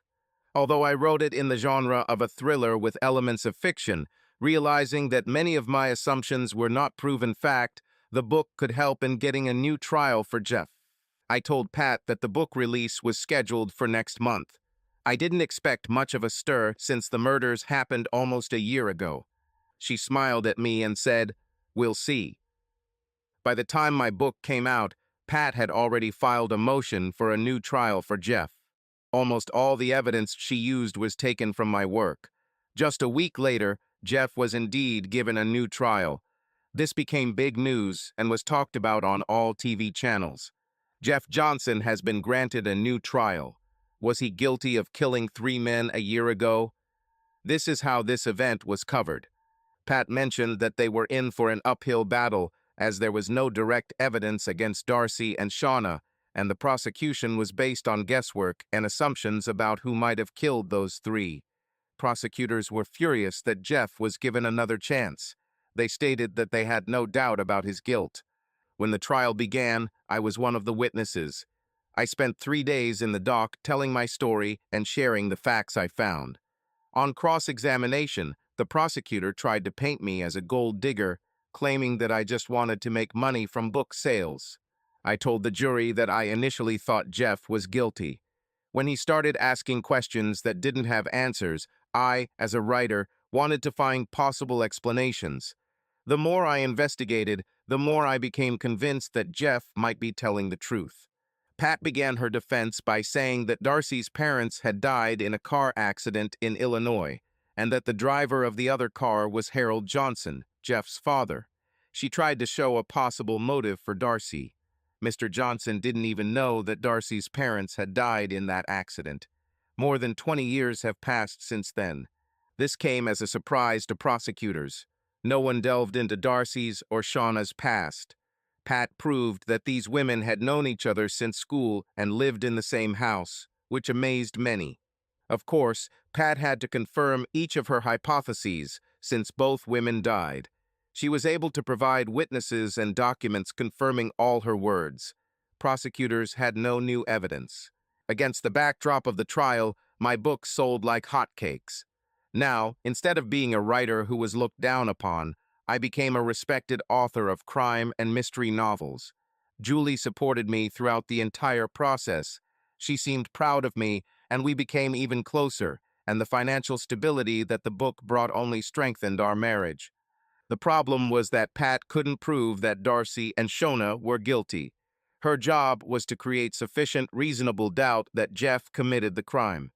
Although I wrote it in the genre of a thriller with elements of fiction, realizing that many of my assumptions were not proven fact, the book could help in getting a new trial for Jeff. I told Pat that the book release was scheduled for next month. I didn't expect much of a stir since the murders happened almost a year ago. She smiled at me and said, "We'll see." By the time my book came out, Pat had already filed a motion for a new trial for Jeff. Almost all the evidence she used was taken from my work. Just a week later, Jeff was indeed given a new trial. This became big news and was talked about on all TV channels. Jeff Johnson has been granted a new trial. Was he guilty of killing 3 men a year ago? This is how this event was covered. Pat mentioned that they were in for an uphill battle as there was no direct evidence against Darcy and Shauna, and the prosecution was based on guesswork and assumptions about who might have killed those 3. Prosecutors were furious that Jeff was given another chance. They stated that they had no doubt about his guilt. When the trial began, I was one of the witnesses. I spent 3 days in the dock telling my story and sharing the facts I found. On cross-examination, the prosecutor tried to paint me as a gold digger, claiming that I just wanted to make money from book sales. I told the jury that I initially thought Jeff was guilty. When he started asking questions that didn't have answers, I, as a writer, wanted to find possible explanations. The more I investigated, the more I became convinced that Jeff might be telling the truth. Pat began her defense by saying that Darcy's parents had died in a car accident in Illinois, and that the driver of the other car was Harold Johnson, Jeff's father. She tried to show a possible motive for Darcy. Mr. Johnson didn't even know that Darcy's parents had died in that accident. More than 20 years have passed since then. This came as a surprise to prosecutors. No one delved into Darcy's or Shauna's past. Pat proved that these women had known each other since school and lived in the same house, which amazed many. Of course, Pat had to confirm each of her hypotheses since both women died. She was able to provide witnesses and documents confirming all her words. Prosecutors had no new evidence. Against the backdrop of the trial, my book sold like hotcakes. Now, instead of being a writer who was looked down upon, I became a respected author of crime and mystery novels. Julie supported me throughout the entire process. She seemed proud of me, and we became even closer, and the financial stability that the book brought only strengthened our marriage. The problem was that Pat couldn't prove that Darcy and Shauna were guilty. Her job was to create sufficient reasonable doubt that Jeff committed the crime.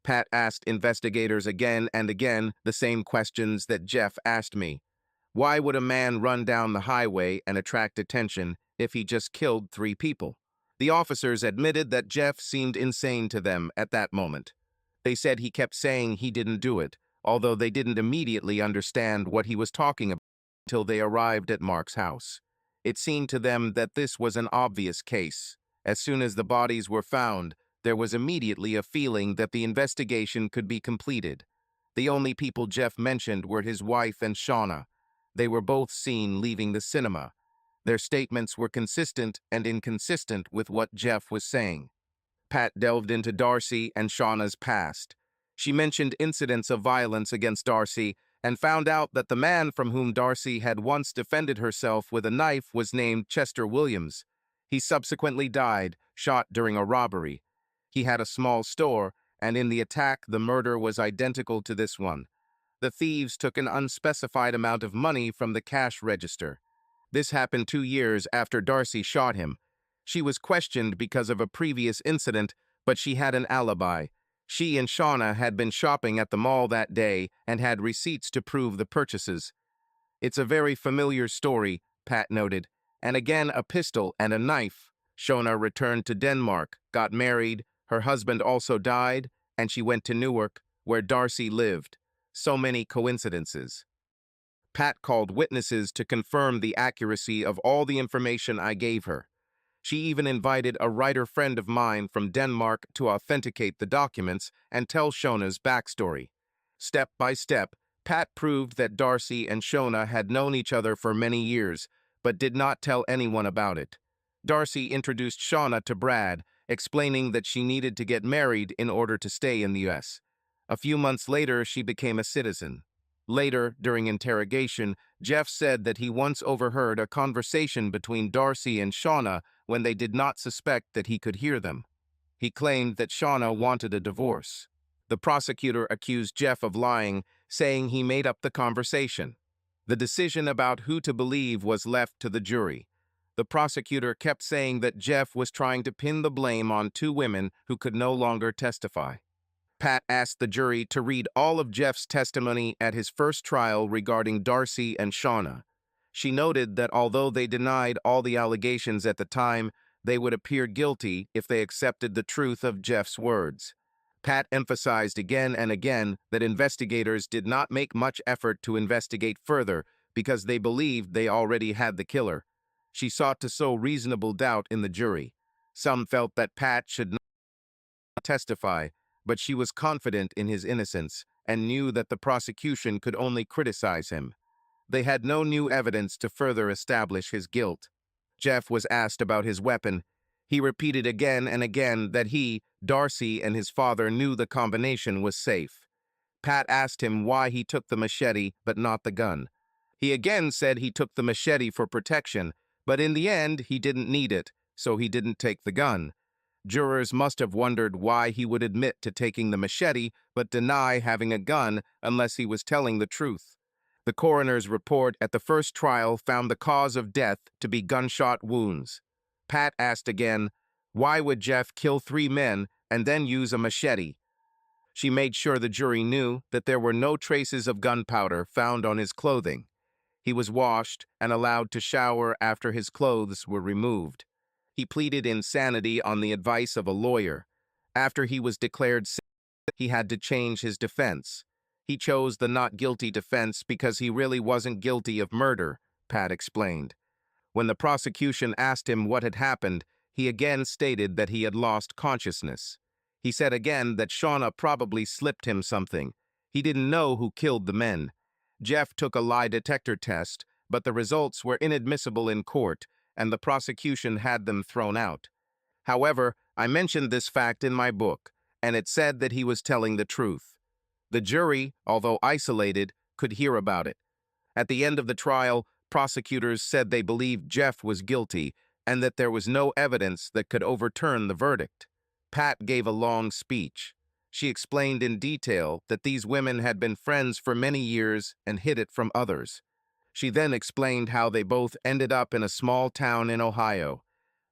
Pat asked investigators again and again the same questions that Jeff asked me. Why would a man run down the highway and attract attention if he just killed 3 people? The officers admitted that Jeff seemed insane to them at that moment. They said he kept saying he didn't do it, although they didn't immediately understand what he was talking about until they arrived at Mark's house. It seemed to them that this was an obvious case. As soon as the bodies were found, there was immediately a feeling that the investigation could be completed. The only people Jeff mentioned were his wife and Shauna. They were both seen leaving the cinema. Their statements were consistent and inconsistent with what Jeff was saying. Pat delved into Darcy and Shauna's past. She mentioned incidents of violence against Darcy and found out that the man from whom Darcy had once defended herself with a knife was named Chester Williams. He subsequently died, shot during a robbery. He had a small store, and in the attack, the murder was identical to this one. The thieves took an unspecified amount of money from the cash register. This happened 2 years after Darcy shot him. She was questioned because of a previous incident, but she had an alibi. She and Shauna had been shopping at the mall that day and had receipts to prove the purchases. It's a very familiar story, Pat noted. And again, a pistol and a knife. Shauna returned to Denmark, got married, her husband also died, and she went to Newark, where Darcy lived. So many coincidences. Pat called witnesses to confirm the accuracy of all the information I gave her. She even invited a writer friend of mine from Denmark to authenticate the documents and tell Shauna's backstory. Step by step, Pat proved that Darcy and Shauna had known each other for many years, but did not tell anyone about it. Darcy introduced Shauna to Brad, explaining that she needed to get married in order to stay in the U.S. A few months later, she became a citizen. Later, during interrogation, Jeff said that he once overheard a conversation between Darcy and Shauna when they did not suspect that he could hear them. He claimed that Shauna wanted a divorce. The prosecutor accused Jeff of lying, saying he made up the conversation. The decision about who to believe was left to the jury. The prosecutor kept saying that Jeff was trying to pin the blame on two women who could no longer testify. Pat asked the jury to read all of Jeff's testimony at his first trial regarding Darcy and Shauna. She noted that although they denied all the allegations at the time, they would appear guilty if they accepted the truth of Jeff's words. Pat emphasized again and again that investigators did not make much effort to investigate further because they believed they already had the killer. She sought to sow reasonable doubt in the jury. Some felt that Pat should not testify, but she was confident in his innocence and knew that the prosecution could only criticize him. They had no new evidence to further establish his guilt. Jeff was asked about his weapon. He repeated again and again that he, Darcy, and his father knew the combination was safe. Pat asked him why he took the machete but not the gun. He again said he took the machete for protection, but in the end he didn't need it, so he didn't take the gun. Jurors must have wondered why he would admit to taking the machete but deny having a gun unless he was telling the truth. The coroner's report at the first trial found the cause of death to be gunshot wounds. Pat asked again, why would Jeff kill 3 men and then use a machete? She made sure the jury knew that there were no traces of gunpowder found on his clothing. He was washed and allowed to shower after his clothes were removed. He pleaded insanity on the advice of a lawyer. After he was declared sick, he had to change his defense. He chose the not guilty defense because he really wasn't guilty of murder, Pat explained. When the prosecution asked him what had happened, he again stated that he had lost consciousness. He said again that Shauna probably slipped him something. He didn't know who killed the men. Jeff took a lie detector test, but the results were inadmissible in court, and the prosecution had them thrown out. However, I mentioned this fact in my book, and it said that he was telling the truth. The jury, although isolated, could hear about it. At the end of the trial, prosecutors said they believed Jeff was guilty and that there was no evidence that could overturn the verdict. Pat gave a long speech. She explained in detail that these women had been friends for many years and hid it from others. She then explained how they both ended up in a small town in Ohio.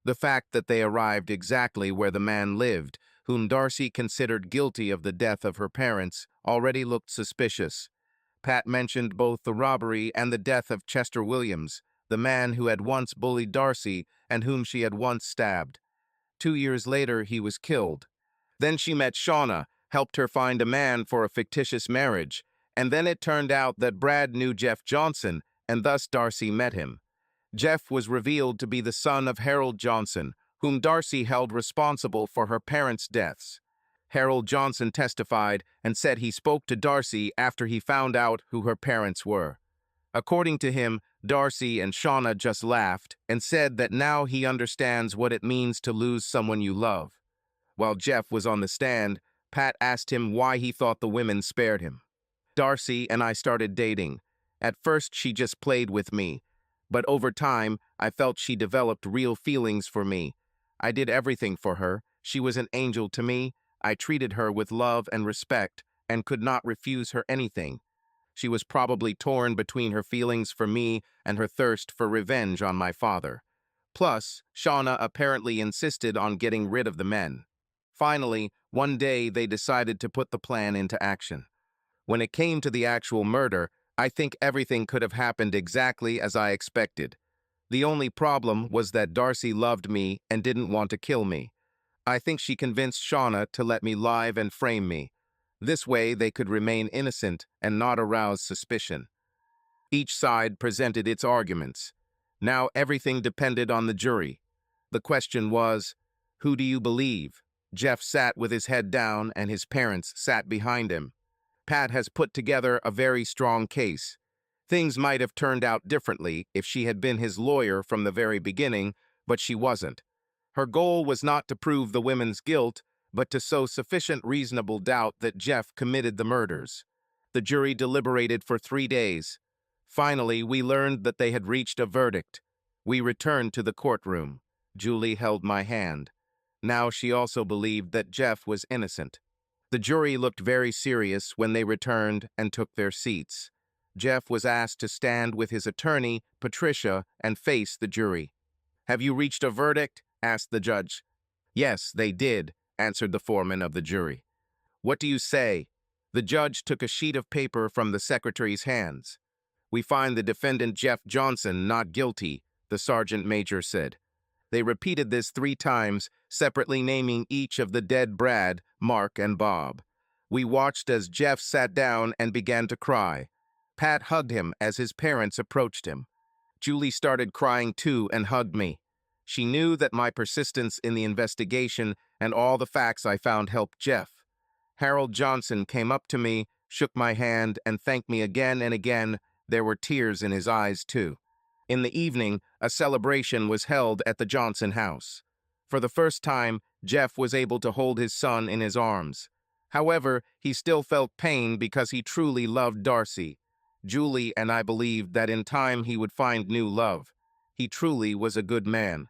The fact that they arrived exactly where the man lived, whom Darcy considered guilty of the death of her parents, already looked suspicious. Pat mentioned both the robbery and the death of Chester Williams, the man who had once bullied Darcy and whom she had once stabbed. 2 years later, he was killed. Then she met Shauna, helped her find a man for a fictitious marriage, and then it turned out that Brad knew Jeff Johnson, and thus Darcy met him. Jeff was revealed to be the son of Harold Johnson, whom Darcy held responsible for her parents' deaths. Harold Johnson testified and said he spoke to Darcy after he found out who her parents were. According to him, Darcy and Shauna just laughed and said that now he understands what it means to lose someone you love. While Jeff was on the stand, Pat asked him why he thought the women spared him. Darcy and I started dating. At first, she just played with me. But over time, I felt she developed real feelings for me. I did everything for her. She was an angel to me. I treated her with love and respect and could not refuse her anything. She was probably torn between her feelings for me and her thirst for revenge on my father. Plus, Shauna apparently insisted on getting rid of the men. Finally, one day they decided to put the plan into action. When it came to the actual murder, I think everything could have happened exactly as I expected. The only problem was that Darcy loved me and didn't want to kill me. I think she convinced Shauna to let me live and frame me. This way they could remain innocent and not arouse suspicion. Each side presented its arguments. Now everything depended on the jury. The question was, who do you believe? Jeff sat with his head down and his parents sat behind him. Pat has put together a very strong case. Things might have turned out differently if she had been his lawyer from the very beginning, but she wasn't. Her goal was not to prove the women's guilt, but to sow sufficient reasonable doubt that Jeff committed the murders. The jury deliberated for 3 days. Finally, we learned that they had reached a verdict. We returned to the courtroom. Julie held my hand. Now she also believed that Jeff was innocent. The jury looked very serious when they returned and took their seats. Jeff was asked to stand with his attorney, Patricia, and face the jury. "Have you reached a verdict?" asked the judge. "Yes, they did," answered the foreman of the jury. "What do you say?" The judge took a sheet of paper from the secretary's hands. "We find the defendant Jeff Johnson not guilty," the sergeant major said. They repeated this 3 times, separately naming each of the dead Brad, Mark, and Bob. We watched as Jeff sat down and began to cry. Pat hugged him as his parents approached him. Julie started crying too and hugged me. She knew that my persistence in the investigation and all the facts I found helped Jeff. Harold Johnson came up to me, shook my hand, and thanked me again and again. There were tears in his eyes too. In the evening, a celebration was held at the Johnson house. For the first time, Jeff was able to hold his son in his arms. However, he still felt pain because he truly loved Darcy. Julie and I believed that in time he would find new love. He truly was a good man.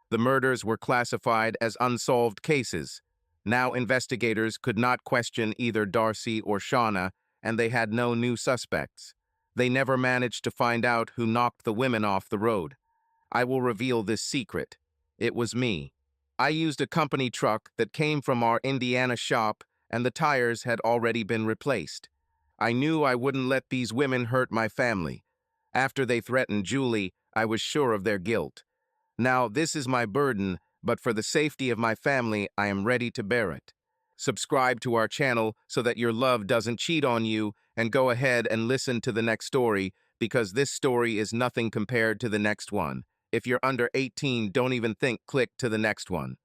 The murders were classified as unsolved cases. Now investigators could not question either Darcy or Shauna, and they had no new suspects. They never managed to find out who knocked the women off the road. I will reveal this secret. It was me. I used a company truck that came from our Indiana shop, and the tires had already been replaced. I knew I wouldn't let these women hurt my family. After they threatened Julie, I was sure of their guilt. Now, this is my burden, but for the safety of my family, I am ready to bear it. Subscribe to our channel so that your love doesn't cheat on you, and go ahead and listen to the next story, because this story is nothing compared to the next one. If you're under 18, don't even think click to the next one.